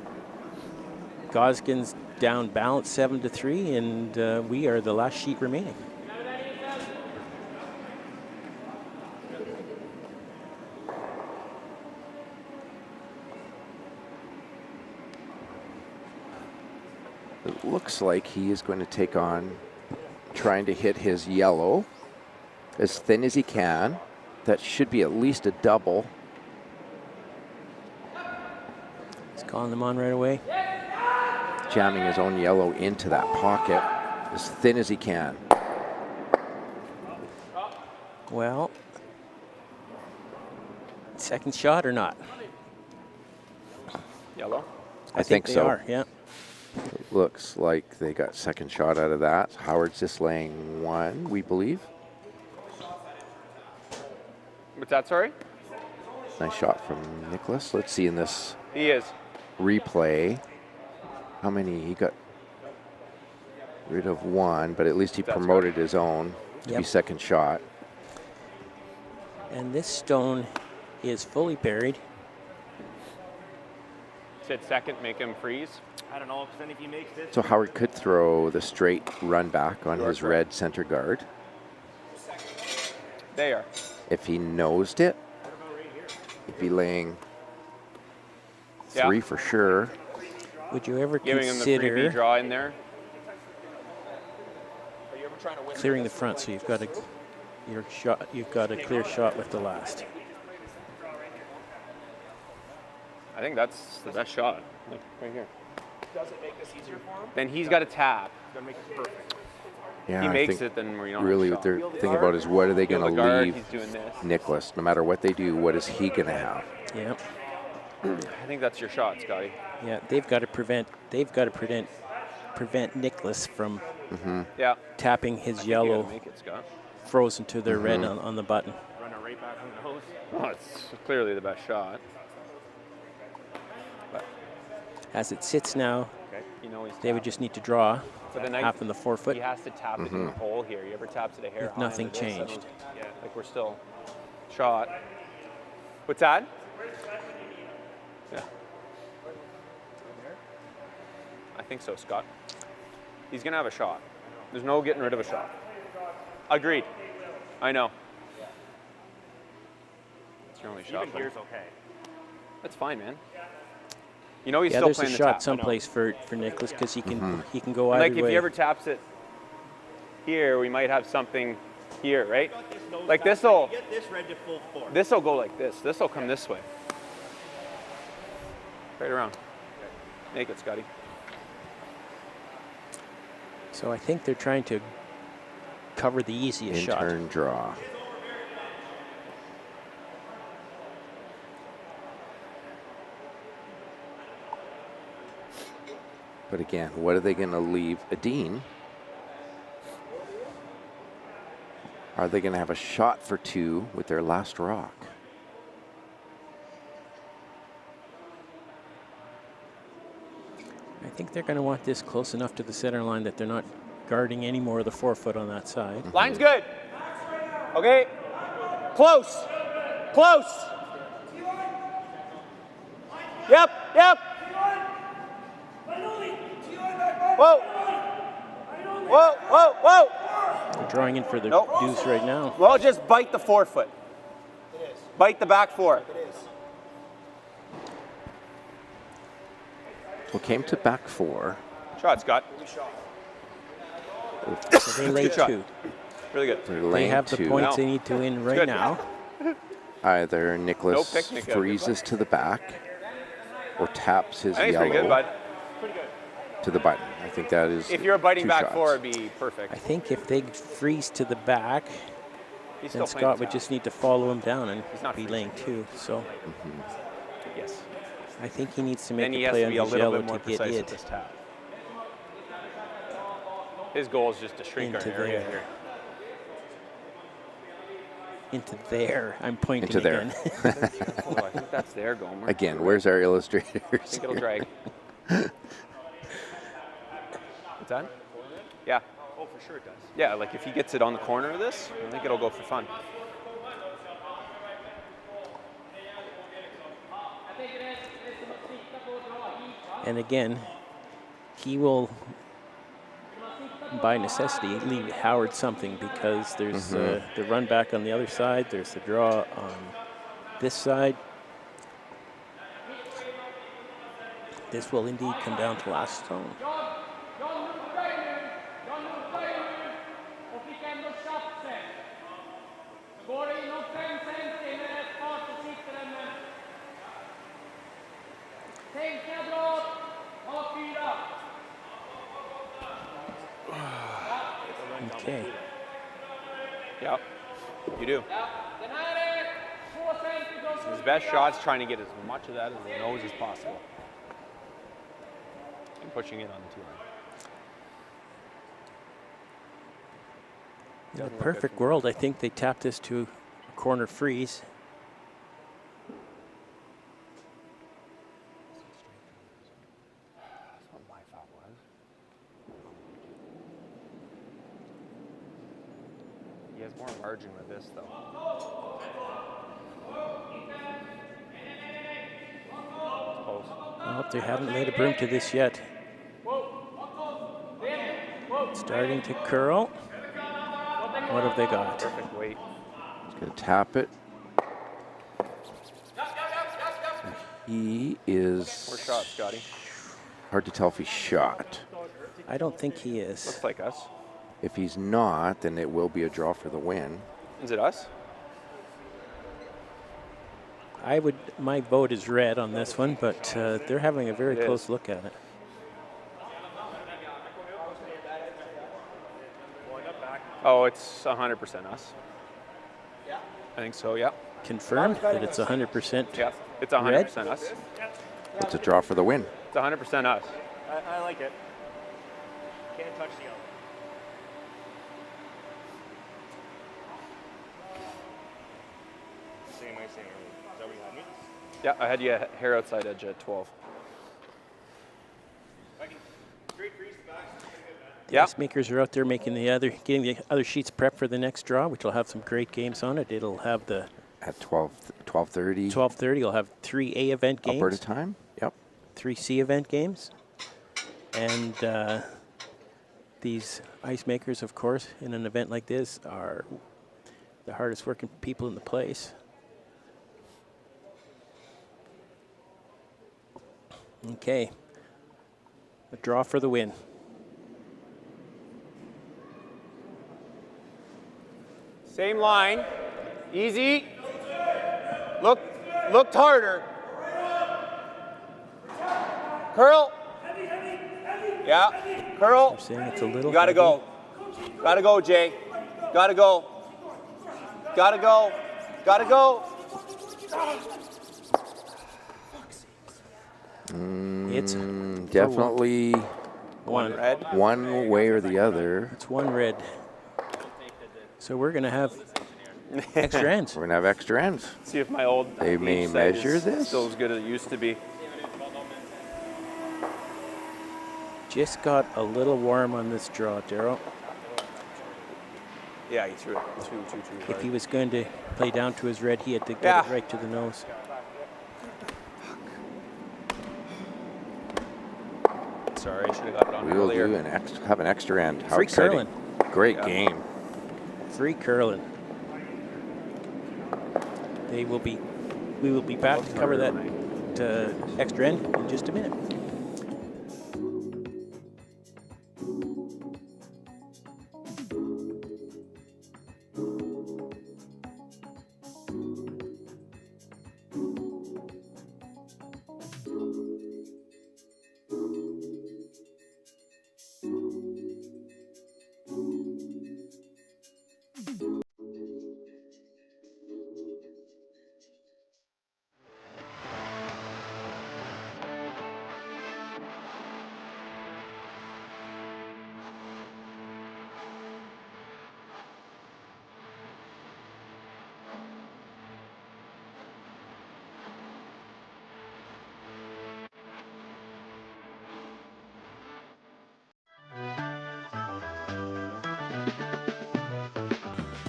Speaker 6: Goskins down Balance 7-3, and we are the last sheet remaining.
Speaker 5: It looks like he is going to take on trying to hit his yellow as thin as he can. That should be at least a double.
Speaker 6: He's calling them on right away.
Speaker 5: Jamming his own yellow into that pocket as thin as he can.
Speaker 6: Well, second shot or not?
Speaker 2: Yellow?
Speaker 5: I think
Speaker 6: they
Speaker 5: so.
Speaker 6: are, yeah.
Speaker 5: It looks like they got second shot out of that. Howard's just laying 1, we believe.
Speaker 2: What's that, sorry?
Speaker 5: Nice shot from Niklas. Let's see in this
Speaker 2: He is.
Speaker 5: replay how many he got rid of 1, but at least he promoted his own to be second shot.
Speaker 6: And this stone is fully buried.
Speaker 2: Said second, make him freeze.
Speaker 14: I don't know, because then if he makes this.
Speaker 5: So Howard could throw the straight run back on his red center guard.
Speaker 2: There.
Speaker 5: If he nosed it, he'd be laying 3 for sure.
Speaker 6: Would you ever
Speaker 2: Giving him the
Speaker 6: consider
Speaker 2: freebie draw in there.
Speaker 6: clearing the front so you've got a clear shot with the last?
Speaker 2: I think that's the best shot. Look, right here.
Speaker 14: Does it make this easier for him?
Speaker 2: Then he's got to tap.
Speaker 14: It's going to make it perfect.
Speaker 5: Yeah,
Speaker 2: he
Speaker 5: I
Speaker 2: makes
Speaker 5: think
Speaker 2: it, then we don't
Speaker 5: really
Speaker 2: have
Speaker 5: what
Speaker 2: a
Speaker 5: they're
Speaker 2: shot.
Speaker 5: thinking about is what are they going to leave
Speaker 2: He's doing this.
Speaker 5: Niklas? No matter what they do, what is he going to have?
Speaker 6: Yep.
Speaker 2: I think that's your shot, Scotty.
Speaker 6: Yeah, they've got to prevent Niklas from
Speaker 2: Yeah.
Speaker 6: tapping his yellow
Speaker 2: Make it, Scott.
Speaker 6: frozen to their red on the button.
Speaker 14: Run it right back on the nose.
Speaker 2: Oh, it's clearly the best shot. But
Speaker 6: As it sits now,
Speaker 2: you know he's
Speaker 6: they would just need to draw
Speaker 2: For the night,
Speaker 6: half in the forefoot.
Speaker 2: He has to tap it in the hole here. He ever taps it a hair
Speaker 6: If
Speaker 2: high
Speaker 6: nothing
Speaker 2: into this,
Speaker 6: changed.
Speaker 2: Yeah, like we're still shot. What's that? Yeah. I think so, Scott. He's gonna have a shot. There's no getting rid of a shot. Agreed. I know. It's your only shot.
Speaker 14: Even here's okay.
Speaker 2: That's fine, man. You know he's
Speaker 6: Yeah,
Speaker 2: still
Speaker 6: there's a
Speaker 2: playing the
Speaker 6: shot
Speaker 2: tap.
Speaker 6: someplace for Niklas because he can go
Speaker 2: And
Speaker 6: either
Speaker 2: like if
Speaker 6: way.
Speaker 2: he ever taps it here, we might have something here, right? Like this'll
Speaker 14: Get this red to full force.
Speaker 2: this'll go like this. This'll come this way. Right around. Make it, Scotty.
Speaker 6: So I think they're trying to cover the easiest shot.
Speaker 5: In-turn draw. But again, what are they going to leave Edin? Are they going to have a shot for two with their last rock?
Speaker 6: I think they're going to want this close enough to the center line that they're not guarding any more of the forefoot on that side.
Speaker 2: Line's good. Okay. Close. Close. Yep. Yep. Whoa. Whoa. Whoa. Whoa.
Speaker 6: They're drawing in for the deuce right now.
Speaker 2: Well, just bite the forefoot. Bite the back four.
Speaker 5: Well, came to back four.
Speaker 2: Shot, Scott.
Speaker 6: So they lay
Speaker 2: Good shot.
Speaker 6: two.
Speaker 2: Really good.
Speaker 6: They have the points they need to win right
Speaker 2: Good.
Speaker 6: now.
Speaker 5: Either Niklas
Speaker 2: No picnic out.
Speaker 5: freezes to the back or taps his
Speaker 2: I think it's
Speaker 5: yellow
Speaker 2: pretty good, bud.
Speaker 5: to the button. I think that is
Speaker 2: If you're a biting
Speaker 5: two
Speaker 2: back
Speaker 5: shots.
Speaker 2: four, it'd be perfect.
Speaker 6: I think if they freeze to the back,
Speaker 2: He's
Speaker 6: then
Speaker 2: still playing
Speaker 6: Scott
Speaker 2: the
Speaker 6: would
Speaker 2: tap.
Speaker 6: just need to follow him down and
Speaker 2: He's not
Speaker 6: be
Speaker 2: freezing.
Speaker 6: laying two. So
Speaker 2: Yes.
Speaker 6: I think he needs to make
Speaker 2: Then he
Speaker 6: a
Speaker 2: has
Speaker 6: play
Speaker 2: to
Speaker 6: on
Speaker 2: be a
Speaker 6: his
Speaker 2: little
Speaker 6: yellow
Speaker 2: bit more
Speaker 6: to get
Speaker 2: precise
Speaker 6: it
Speaker 2: with this tap. His goal is just to shrink
Speaker 6: Into
Speaker 2: our area
Speaker 6: there.
Speaker 2: here.
Speaker 6: into there. I'm pointing
Speaker 5: Into there.
Speaker 6: again.
Speaker 2: Oh, I think that's there, Gomer.
Speaker 5: Again, where's our illustrators?
Speaker 2: I think it'll drag. What's that? Yeah.
Speaker 14: Oh, for sure it does.
Speaker 2: Yeah, like if he gets it on the corner of this, I think it'll go for fun.
Speaker 6: And again, he will, by necessity, leave Howard something because there's the run back on the other side, there's the draw on this side. This will indeed come down to last stone. Okay.
Speaker 2: Yep, you do. His best shot's trying to get as much of that as the nose as possible. And pushing it on the two-line.
Speaker 6: In a perfect world, I think they tap this to a corner freeze.
Speaker 2: That's what my thought was. He has more margin with this, though. Close.
Speaker 6: Well, they haven't made a broom to this yet. Starting to curl. What have they got?
Speaker 2: Perfect weight.
Speaker 5: He's going to tap it. He is
Speaker 2: More shots, Scotty.
Speaker 5: Hard to tell if he's shot.
Speaker 6: I don't think he is.
Speaker 8: Looks like us.
Speaker 5: If he's not, then it will be a draw for the win.
Speaker 8: Is it us?
Speaker 6: My vote is red on this one, but they're having a very close look at it.
Speaker 8: Oh, it's 100% us. I think so, yeah.
Speaker 6: Confirmed that it's 100%.
Speaker 8: Yeah, it's 100% us.
Speaker 5: It's a draw for the win.
Speaker 8: It's 100% us.
Speaker 14: I like it. Can't touch the yellow. Same way, same. Is that what you had me?
Speaker 8: Yeah, I had you hair outside edge at 12.
Speaker 6: The ice makers are out there getting the other sheets prepped for the next draw, which will have some great games on it. It'll have the
Speaker 5: at 12:30.
Speaker 6: 12:30. You'll have 3 A event games.
Speaker 5: Alberta time. Yep.
Speaker 6: 3 C event games, and these ice makers, of course, in an event like this, are the hardest working people in the place. Okay. A draw for the win.
Speaker 2: Same line. Easy. Looked harder. Curl. Yeah. Curl.
Speaker 6: They're saying it's a little.
Speaker 2: You gotta go. Gotta go, Jay. Gotta go. Gotta go. Gotta go.
Speaker 6: It's
Speaker 5: definitely
Speaker 6: one
Speaker 2: red.
Speaker 5: One way or the other.
Speaker 6: It's one red. So we're going to have extra ends.
Speaker 5: We're going to have extra ends.
Speaker 8: See if my old
Speaker 5: They may measure this.
Speaker 8: Still as good as it used to be.
Speaker 6: Just got a little warm on this draw, Darryl.
Speaker 8: Yeah, he threw it too
Speaker 6: If he was going to play down to his red, he had to get it right to the nose.
Speaker 8: Sorry, I should have got it on
Speaker 5: We will
Speaker 8: earlier.
Speaker 5: do have an extra end. How
Speaker 6: Free
Speaker 5: exciting.
Speaker 6: curling.
Speaker 5: Great game.
Speaker 6: Free curling. We will be back to cover that extra end in just a minute.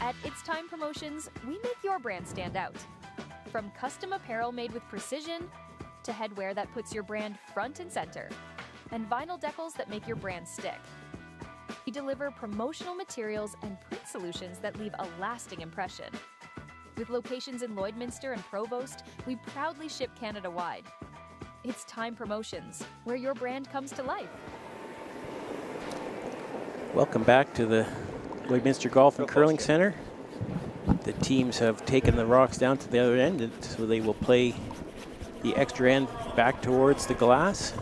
Speaker 16: At It's Time Promotions, we make your brand stand out. From custom apparel made with precision, to headwear that puts your brand front and center, and vinyl decals that make your brand stick. We deliver promotional materials and print solutions that leave a lasting impression. With locations in Lloydminster and Provost, we proudly ship Canada-wide. It's Time Promotions, where your brand comes to life.
Speaker 6: Welcome back to the Lloydminster Golf and Curling Center. The teams have taken the rocks down to the other end, and so they will play the extra end back towards the glass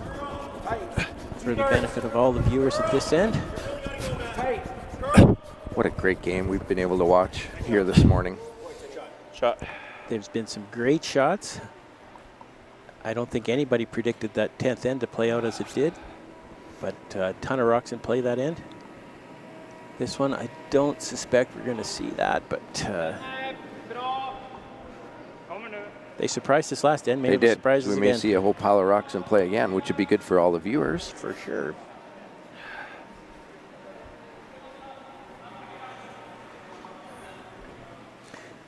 Speaker 6: for the benefit of all the viewers at this end.
Speaker 5: What a great game we've been able to watch here this morning.
Speaker 6: There's been some great shots. I don't think anybody predicted that 10th end to play out as it did, but a ton of rocks in play that end. This one, I don't suspect we're going to see that, but they surprised us last end. Maybe
Speaker 5: They did.
Speaker 6: surprise us
Speaker 5: We may
Speaker 6: again.
Speaker 5: see a whole pile of rocks in play again, which would be good for all the viewers.
Speaker 6: For sure.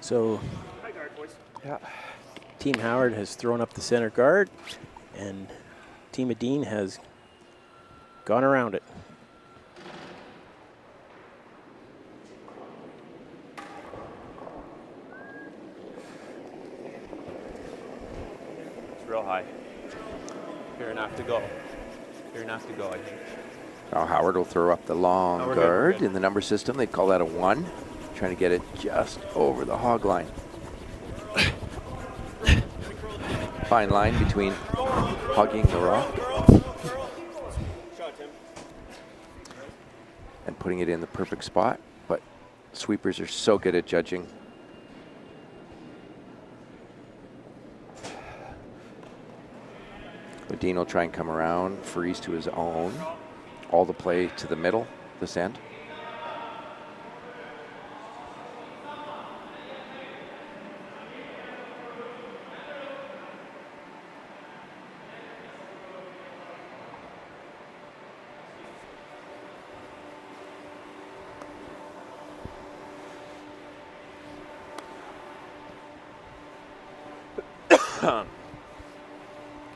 Speaker 6: So, Team Howard has thrown up the center guard, and Team Edin has gone around it.
Speaker 8: It's real high. Fair enough to go. You're gonna have to go, I think.
Speaker 5: Now Howard will throw up the long
Speaker 8: No, we're good, we're
Speaker 5: guard
Speaker 8: good.
Speaker 5: in the number system. They'd call that a 1. Trying to get it just over the hog line. Fine line between hugging the rock and putting it in the perfect spot, but sweepers are so good at judging. Dean will try and come around, freeze to his own. All the play to the middle, this end.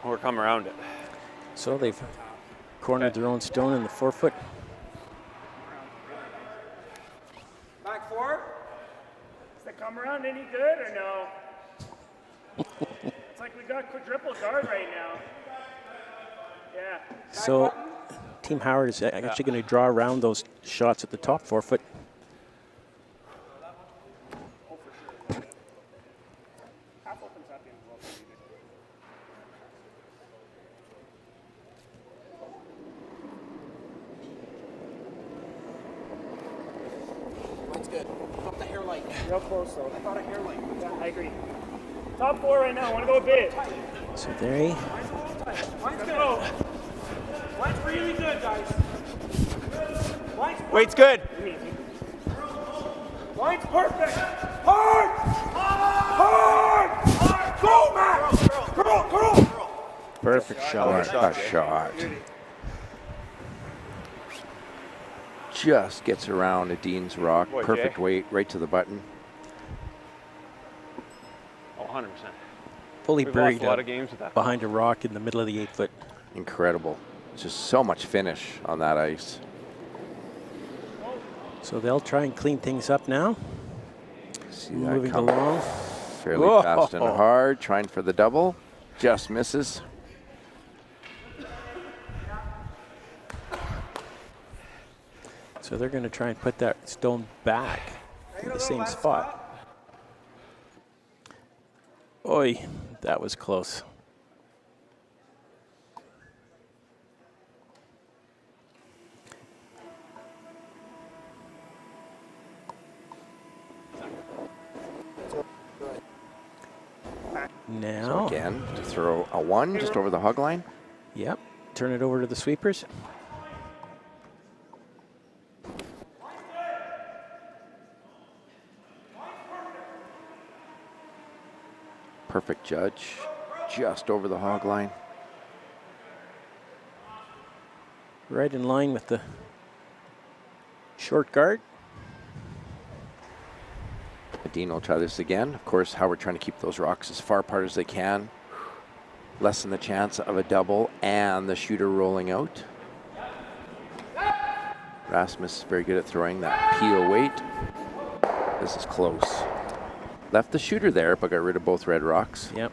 Speaker 8: Or come around it.
Speaker 6: So they've cornered their own stone in the 4-foot.
Speaker 14: Back 4? Does that come around any good or no? It's like we got quadruple guard right now. Yeah.
Speaker 6: So Team Howard is actually going to draw around those shots at the top 4-foot.
Speaker 14: Half opens up in well, pretty good.
Speaker 17: That's good. Top the hairline.
Speaker 14: Real close though. I thought a hairline. Yeah, I agree. Top 4 right now. Want to go big.
Speaker 6: So there he.
Speaker 14: Line's good. Line's really good, guys. Line's perfect.
Speaker 2: Weight's good.
Speaker 14: Line's perfect. Hard! Hard! Hard! Go, Matt! Girl!
Speaker 5: Perfect shot. A shot. Just gets around Dean's rock.
Speaker 8: Boy,
Speaker 5: Perfect
Speaker 8: Jay.
Speaker 5: weight, right to the button.
Speaker 8: Oh, 100%.
Speaker 6: Fully
Speaker 8: We've
Speaker 6: buried
Speaker 8: lost a lot of games with that.
Speaker 6: behind a rock in the middle of the 8-foot.
Speaker 5: Incredible. Just so much finish on that ice.
Speaker 6: So they'll try and clean things up now.
Speaker 5: See that
Speaker 6: Moving
Speaker 5: come
Speaker 6: along.
Speaker 5: fairly fast and hard, trying for the double. Just misses.
Speaker 6: So they're going to try and put that stone back in the same spot. Oi, that was close. Now.
Speaker 5: So again, to throw a 1 just over the hog line.
Speaker 6: Yep. Turn it over to the sweepers.
Speaker 5: Perfect judge, just over the hog line.
Speaker 6: Right in line with the short guard.
Speaker 5: Dean will try this again. Of course, Howard trying to keep those rocks as far apart as they can. Lessen the chance of a double and the shooter rolling out. Rasmus is very good at throwing that peel weight. This is close. Left the shooter there, but got rid of both red rocks.
Speaker 6: Yep.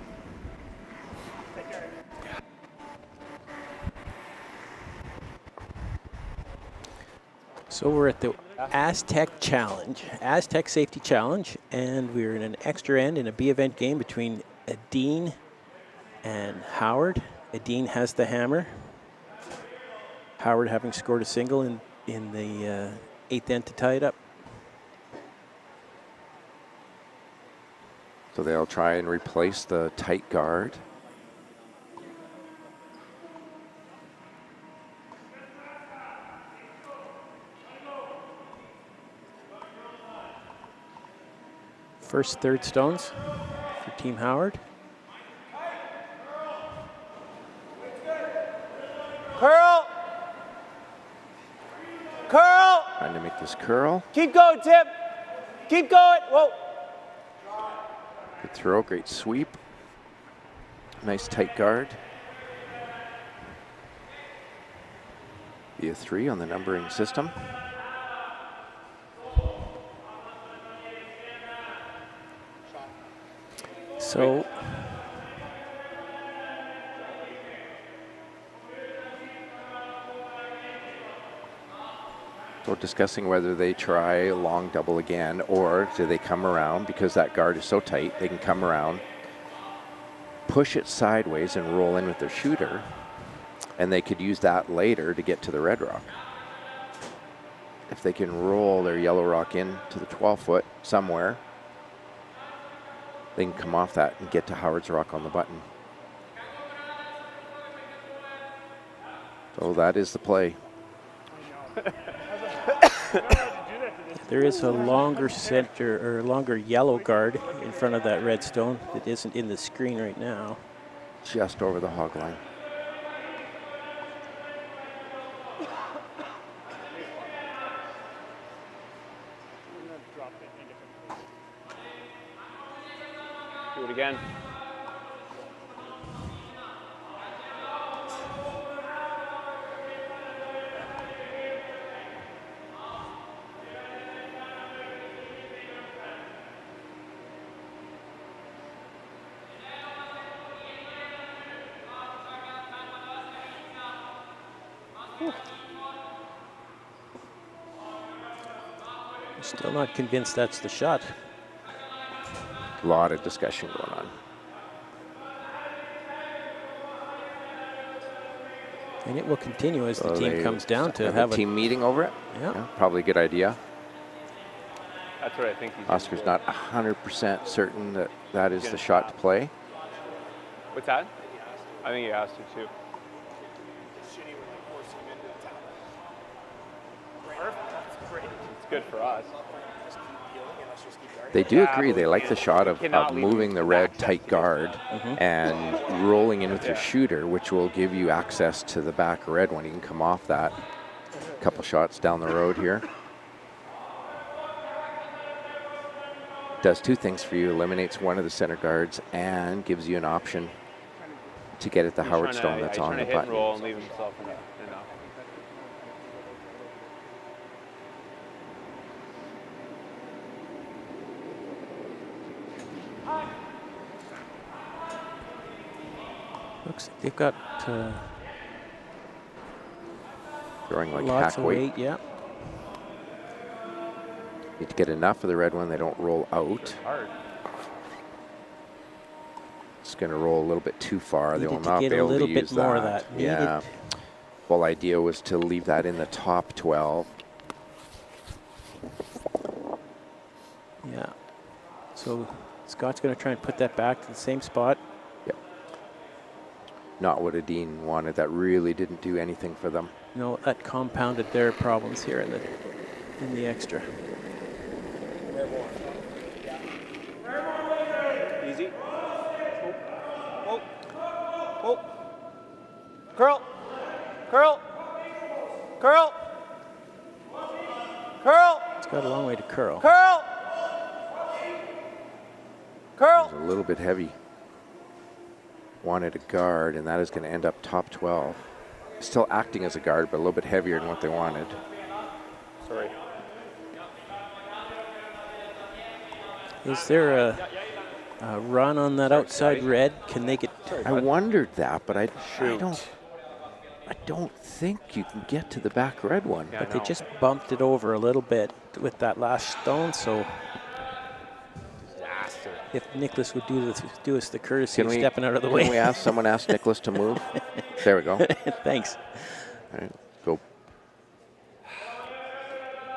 Speaker 6: So we're at the Astec Challenge, Astec Safety Challenge, and we're in an extra end in a B event game between Edin and Howard. Edin has the hammer. Howard having scored a single in the 8th end to tie it up.
Speaker 5: So they'll try and replace the tight guard.
Speaker 6: First third stones for Team Howard.
Speaker 2: Curl! Curl!
Speaker 5: Trying to make this curl.
Speaker 2: Keep going, Tip! Keep going! Whoa!
Speaker 5: Good throw, great sweep. Nice tight guard. Be a 3 on the numbering system.
Speaker 6: So
Speaker 5: So discussing whether they try a long double again, or do they come around, because that guard is so tight, they can come around, push it sideways and roll in with their shooter, and they could use that later to get to the red rock. If they can roll their yellow rock in to the 12-foot somewhere, they can come off that and get to Howard's Rock on the button. So that is the play.
Speaker 6: There is a longer center or longer yellow guard in front of that red stone that isn't in the screen right now.
Speaker 5: Just over the hog line.
Speaker 2: Do it again.
Speaker 6: Still not convinced that's the shot.
Speaker 5: A lot of discussion going on.
Speaker 6: And it will continue as the team comes down to have
Speaker 5: a team meeting over it.
Speaker 6: Yeah.
Speaker 5: Probably a good idea.
Speaker 2: That's what I think he's
Speaker 5: Oscar's not 100% certain that that is the shot to play.
Speaker 2: What's that? I think he has to too. It's good for us.
Speaker 5: They do agree. They like the shot of moving the red tight guard and rolling in with your shooter, which will give you access to the back red one. You can come off that. A couple shots down the road here. Does two things for you. Eliminates one of the center guards and gives you an option to get at the Howard Stone that's on the
Speaker 2: hit
Speaker 5: button.
Speaker 2: And roll and leave himself enough.
Speaker 6: Looks like they've got
Speaker 5: throwing like
Speaker 6: lots
Speaker 5: hack
Speaker 6: of
Speaker 5: weight.
Speaker 6: weight, yeah.
Speaker 5: Need to get enough of the red one. They don't roll out.
Speaker 2: Hard.
Speaker 5: It's going to roll a little bit too far. They will not be
Speaker 6: get a
Speaker 5: able to
Speaker 6: little
Speaker 5: use
Speaker 6: bit more of
Speaker 5: that.
Speaker 6: that.
Speaker 5: Yeah. Whole idea was to leave that in the top 12.
Speaker 6: Yeah. So Scott's going to try and put that back to the same spot.
Speaker 5: Yep. Not what Edin wanted. That really didn't do anything for them.
Speaker 6: No, that compounded their problems here in the extra.
Speaker 8: Easy. Oh. Oh. Curl. Curl. Curl. Curl.
Speaker 6: It's got a long way to curl.
Speaker 8: Curl. Curl.
Speaker 5: It's a little bit heavy. Wanted a guard, and that is going to end up top 12. Still acting as a guard, but a little bit heavier than what they wanted.
Speaker 8: Sorry.
Speaker 6: Is there a run on that outside red? Can they get?
Speaker 5: I wondered that, but I don't think you can get to the back red one.
Speaker 6: But they just bumped it over a little bit with that last stone, so if Niklas would do us the courtesy of stepping out of the way.
Speaker 5: Can we ask someone ask Niklas to move? There we go.
Speaker 6: Thanks.
Speaker 5: All right, go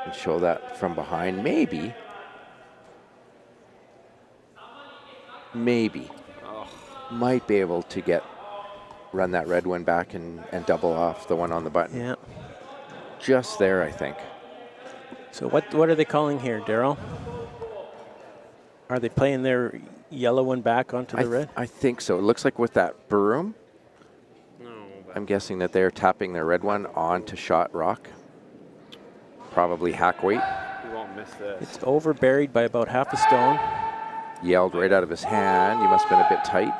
Speaker 5: and show that from behind. Maybe. Might be able to run that red one back and double off the one on the button.
Speaker 6: Yeah.
Speaker 5: Just there, I think.
Speaker 6: So what are they calling here, Daryl? Are they playing their yellow one back onto the red?
Speaker 5: I think so. It looks like with that broom, I'm guessing that they're tapping their red one onto shot rock. Probably hack weight.
Speaker 2: You won't miss this.
Speaker 6: It's over buried by about half a stone.
Speaker 5: Yelled right out of his hand. You must have been a bit tight.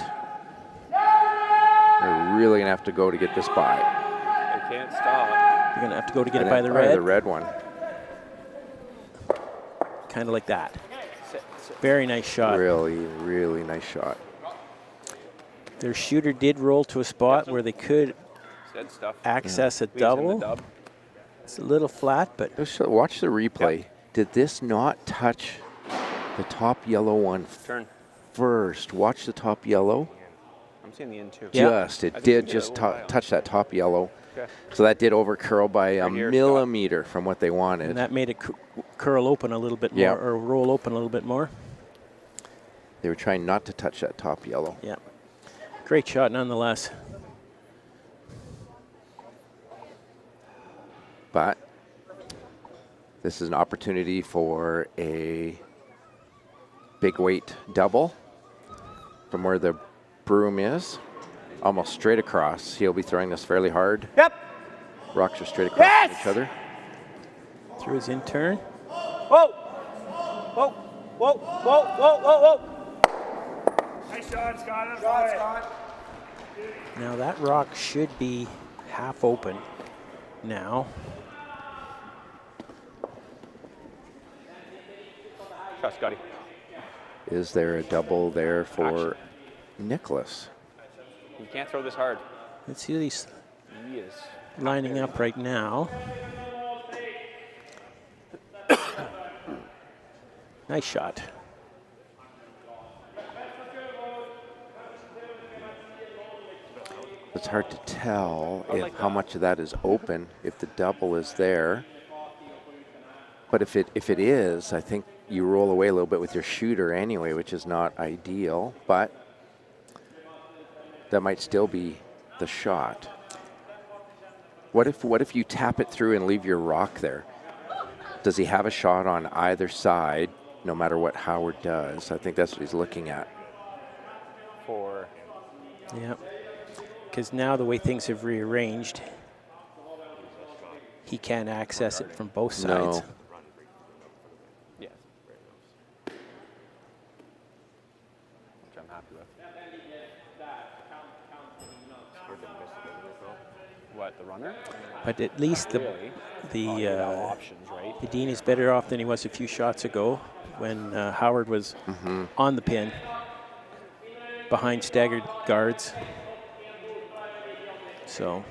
Speaker 5: They're really going to have to go to get this by.
Speaker 2: They can't stop.
Speaker 6: You're going to have to go to get it by the red.
Speaker 5: The red one.
Speaker 6: Kind of like that. Very nice shot.
Speaker 5: Really, really nice shot.
Speaker 6: Their shooter did roll to a spot where they could access a double. It's a little flat, but
Speaker 5: watch the replay. Did this not touch the top yellow one first? Watch the top yellow.
Speaker 8: I'm seeing the end too.
Speaker 5: It did just touch that top yellow.
Speaker 8: Okay.
Speaker 5: So that did over curl by a millimeter from what they wanted.
Speaker 6: And that made it curl open a little bit more, or roll open a little bit more.
Speaker 5: They were trying not to touch that top yellow.
Speaker 6: Yeah. Great shot nonetheless.
Speaker 5: But this is an opportunity for a big weight double from where the broom is, almost straight across. He'll be throwing this fairly hard.
Speaker 2: Yep.
Speaker 5: Rocks are straight across from each other.
Speaker 6: Through his in turn.
Speaker 2: Whoa! Whoa! Whoa! Whoa! Whoa! Whoa! Whoa!
Speaker 14: Nice shot, Scott. Scott.
Speaker 6: Now that rock should be half open now.
Speaker 8: Shot, Scotty.
Speaker 5: Is there a double there for Niklas?
Speaker 8: You can't throw this hard.
Speaker 6: Let's see these
Speaker 8: Yes.
Speaker 6: lining up right now. Nice shot.
Speaker 5: It's hard to tell how much of that is open if the double is there. But if it is, I think you roll away a little bit with your shooter anyway, which is not ideal. But that might still be the shot. What if you tap it through and leave your rock there? Does he have a shot on either side, no matter what Howard does? I think that's what he's looking at.
Speaker 6: Yeah. Because now the way things have rearranged, he can't access it from both sides.
Speaker 5: No.
Speaker 8: Yes. Which I'm happy with. What, the runner?
Speaker 6: But at least
Speaker 8: options, right?
Speaker 6: Edin is better off than he was a few shots ago when Howard was on the pin behind staggered guards. So.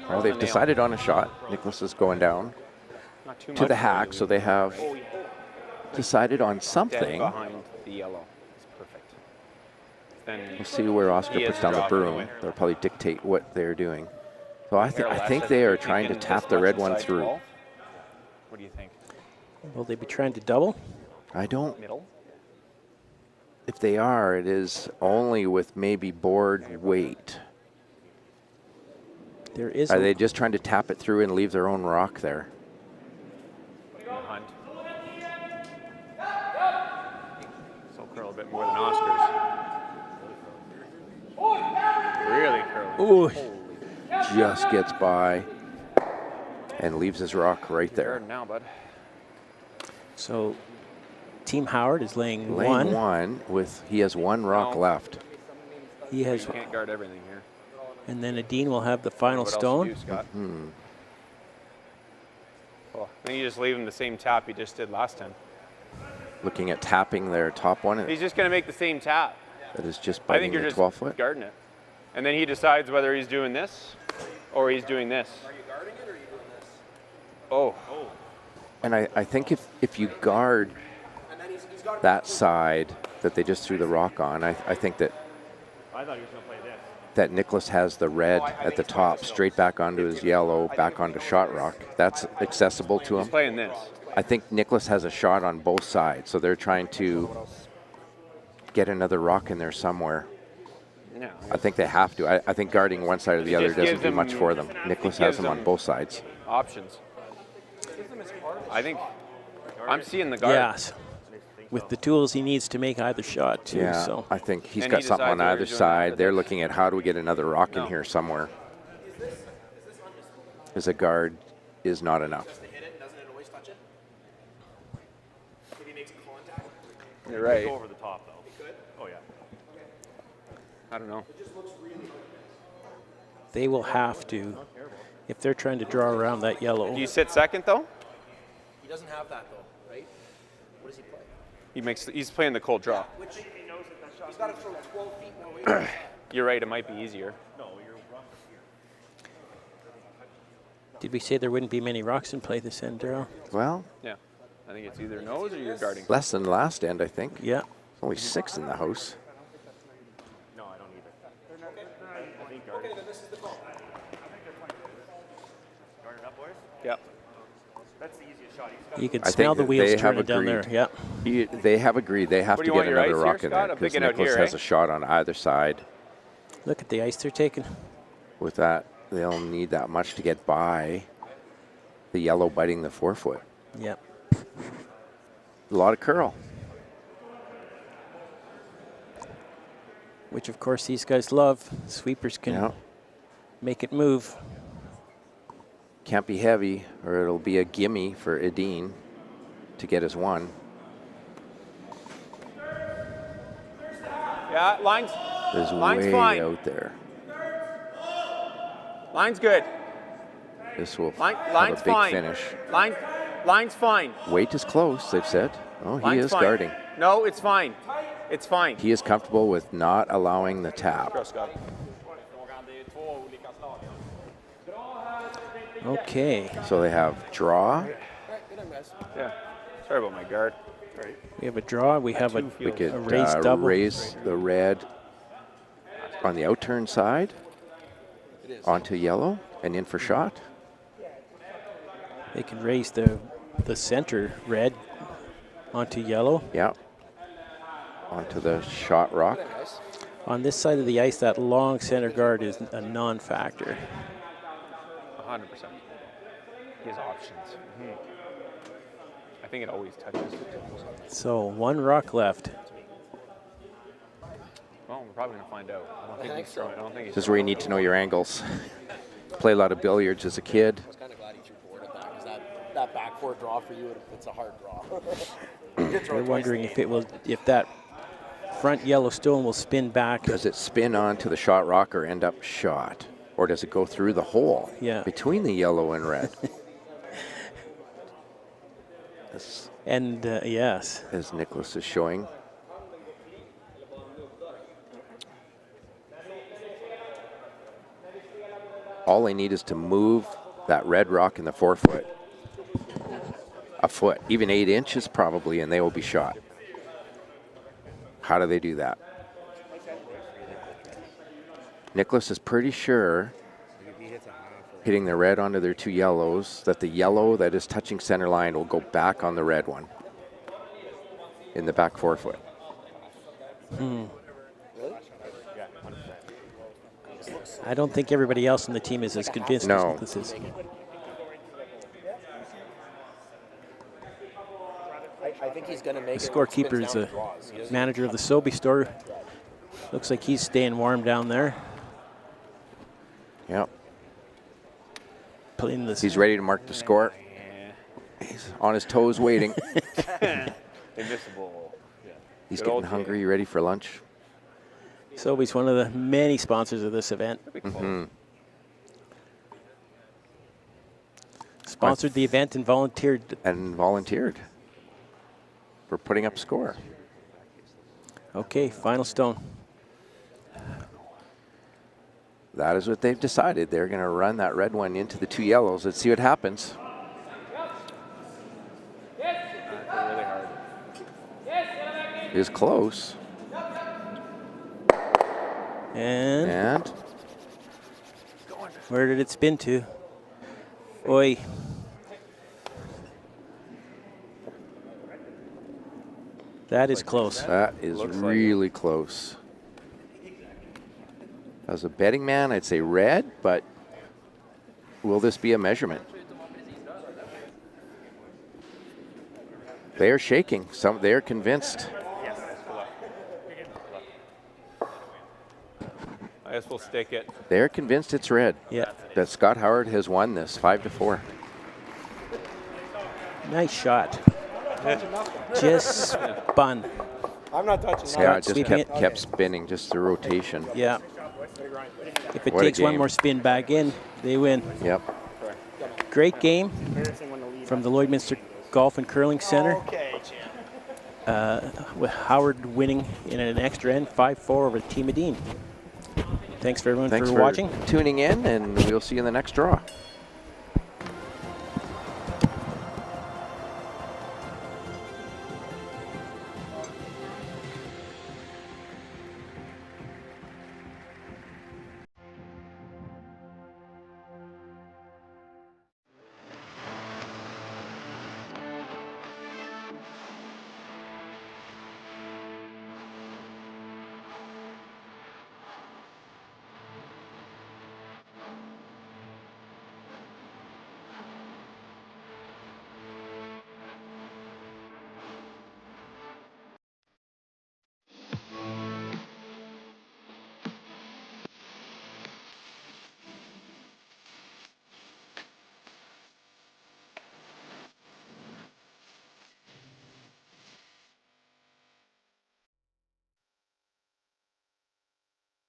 Speaker 5: Well, they've decided on a shot. Niklas is going down to the hack, so they have decided on something.
Speaker 8: Behind the yellow. It's perfect. Then
Speaker 5: We'll see where Oscar puts down the broom. They'll probably dictate what they're doing. So I think they are trying to tap the red one through.
Speaker 8: What do you think?
Speaker 6: Will they be trying to double?
Speaker 5: I don't.
Speaker 8: Middle?
Speaker 5: If they are, it is only with maybe board weight.
Speaker 6: There is.
Speaker 5: Are they just trying to tap it through and leave their own rock there?
Speaker 8: Hunt. So curl a bit more than Oscar's. Really curly.
Speaker 6: Ooh.
Speaker 5: Just gets by and leaves his rock right there.
Speaker 8: Now, bud.
Speaker 6: So Team Howard is laying
Speaker 5: one with, he has one rock left.
Speaker 6: He has.
Speaker 8: You can't guard everything here.
Speaker 6: And then Edin will have the final stone.
Speaker 8: Else do, Scott? Well, I think you just leave him the same tap he just did last time.
Speaker 5: Looking at tapping their top one.
Speaker 8: He's just going to make the same tap.
Speaker 5: That is just
Speaker 8: I think
Speaker 5: biting
Speaker 8: you're
Speaker 5: the
Speaker 8: just
Speaker 5: 12-foot.
Speaker 8: guarding it. And then he decides whether he's doing this or he's doing this.
Speaker 17: Are you guarding it or are you doing this?
Speaker 8: Oh.
Speaker 5: And I think if you guard that side that they just threw the rock on, I think that
Speaker 14: I thought he was going to play this.
Speaker 5: that Niklas has the red at the top, straight back onto his yellow, back onto shot rock. That's accessible to him.
Speaker 8: He's playing this.
Speaker 5: I think Niklas has a shot on both sides, so they're trying to get another rock in there somewhere.
Speaker 8: No.
Speaker 5: I think they have to. I think guarding one side or the other doesn't do much for them. Niklas has them on both sides.
Speaker 8: Options. I think I'm seeing the guard.
Speaker 6: Yes. With the tools he needs to make either shot too.
Speaker 5: Yeah,
Speaker 6: So
Speaker 5: I think he's
Speaker 8: And
Speaker 5: got
Speaker 8: he
Speaker 5: something on
Speaker 8: decides whether
Speaker 5: either
Speaker 8: he's doing
Speaker 5: side. They're looking at how do we get another rock in here somewhere. As a guard is not enough.
Speaker 17: Just to hit it, doesn't it always touch it? If he makes contact?
Speaker 8: You're right.
Speaker 14: Go over the top though.
Speaker 2: I don't know.
Speaker 6: They will have to, if they're trying to draw around that yellow.
Speaker 2: Do you sit second though?
Speaker 17: He doesn't have that though, right? What does he play?
Speaker 2: He's playing the cold draw.
Speaker 17: Which he's got to throw 12 feet more weight.
Speaker 2: You're right, it might be easier.
Speaker 14: No, you're wrong.
Speaker 6: Did we say there wouldn't be many rocks in play this end, Daryl?
Speaker 5: Well,
Speaker 2: Yeah. I think it's either nose or you're guarding.
Speaker 5: less than last end, I think.
Speaker 6: Yeah.
Speaker 5: Only 6 in the house.
Speaker 14: No, I don't either. I think guard.
Speaker 17: Okay, then this is the call.
Speaker 14: Guard it up, boys.
Speaker 2: Yep.
Speaker 14: That's the easiest shot. He's got
Speaker 6: You can
Speaker 5: I
Speaker 6: smell
Speaker 5: think
Speaker 6: the
Speaker 5: that
Speaker 6: wheels
Speaker 5: they have
Speaker 6: turning down there.
Speaker 5: agreed.
Speaker 6: Yeah.
Speaker 5: They have agreed. They have
Speaker 2: What
Speaker 5: to
Speaker 2: do you
Speaker 5: get
Speaker 2: want, your
Speaker 5: another
Speaker 2: ice here,
Speaker 5: rock in
Speaker 2: Scott?
Speaker 5: there
Speaker 2: I'm
Speaker 5: because
Speaker 2: picking out
Speaker 5: Nicholas
Speaker 2: here,
Speaker 5: has
Speaker 2: eh?
Speaker 5: a shot on either side.
Speaker 6: Look at the ice they're taking.
Speaker 5: With that, they'll need that much to get by the yellow biting the 4-foot.
Speaker 6: Yep.
Speaker 5: A lot of curl.
Speaker 6: Which, of course, these guys love. Sweepers can
Speaker 5: Yeah.
Speaker 6: make it move.
Speaker 5: Can't be heavy, or it'll be a gimme for Edin to get his 1.
Speaker 2: Yeah, line's
Speaker 5: Way
Speaker 2: fine.
Speaker 5: out there.
Speaker 2: Line's good.
Speaker 5: This will
Speaker 2: Line's
Speaker 5: have a big
Speaker 2: fine.
Speaker 5: finish.
Speaker 2: Line's fine.
Speaker 5: Weight is close, they've said. Oh, he
Speaker 2: Line's
Speaker 5: is
Speaker 2: fine.
Speaker 5: guarding.
Speaker 2: No, it's fine. It's fine.
Speaker 5: He is comfortable with not allowing the tap.
Speaker 2: Go, Scott.
Speaker 6: Okay.
Speaker 5: So they have draw.
Speaker 2: Yeah. Sorry about my guard.
Speaker 6: We have a draw. We have a,
Speaker 5: We could
Speaker 6: a raised double.
Speaker 5: raise the red on the outturn side onto yellow and in for shot.
Speaker 6: They can raise the center red onto yellow.
Speaker 5: Yeah. Onto the shot rock.
Speaker 6: On this side of the ice, that long center guard is a non-factor.
Speaker 2: 100%. He has options. I think it always touches.
Speaker 6: So 1 rock left.
Speaker 2: Well, we're probably going to find out. I don't think he's throwing. I don't think he's
Speaker 5: This is where you need to know your angles. Play a lot of billiards as a kid.
Speaker 17: I was kind of glad he threw board at that because that back four draw for you, it's a hard draw.
Speaker 6: They're wondering if that front yellow stone will spin back.
Speaker 5: Does it spin onto the shot rock or end up shot? Or does it go through the hole between the yellow and red?
Speaker 6: And yes.
Speaker 5: As Nicholas is showing. All they need is to move that red rock in the 4-foot. A foot, even 8 inches probably, and they will be shot. How do they do that? Nicholas is pretty sure, hitting the red onto their 2 yellows, that the yellow that is touching center line will go back on the red one in the back 4-foot.
Speaker 6: I don't think everybody else in the team is as convinced as Nicholas is.
Speaker 17: I think he's going to make
Speaker 6: The scorekeeper is a manager of the Sobe store. Looks like he's staying warm down there.
Speaker 5: Yep.
Speaker 6: Playing this.
Speaker 5: He's ready to mark the score. He's on his toes waiting.
Speaker 2: Invisible.
Speaker 5: He's getting hungry, ready for lunch.
Speaker 6: Sobe's one of the many sponsors of this event. Sponsored the event and volunteered.
Speaker 5: For putting up score.
Speaker 6: Okay, final stone.
Speaker 5: That is what they've decided. They're going to run that red one into the 2 yellows. Let's see what happens.
Speaker 2: Really hard.
Speaker 5: It is close.
Speaker 6: And where did it spin to? Oi. That is close.
Speaker 5: That is really close. As a betting man, I'd say red, but will this be a measurement? They are shaking. They are convinced.
Speaker 2: I guess we'll stick it.
Speaker 5: They are convinced it's red.
Speaker 6: Yeah.
Speaker 5: That Scott Howard has won this 5-4.
Speaker 6: Nice shot. Just spun.
Speaker 17: I'm not touching that.
Speaker 5: Yeah, it just kept spinning, just the rotation.
Speaker 6: Yeah. If it
Speaker 5: What a
Speaker 6: takes one
Speaker 5: game.
Speaker 6: more spin back in, they win.
Speaker 5: Yep.
Speaker 6: Great game from the Lloydminster Golf and Curling Center. With Howard winning in an extra end, 5-4 over Team Edin. Thanks for everyone
Speaker 5: Thanks
Speaker 6: for watching.
Speaker 5: Tuning in, and we'll see you in the next draw.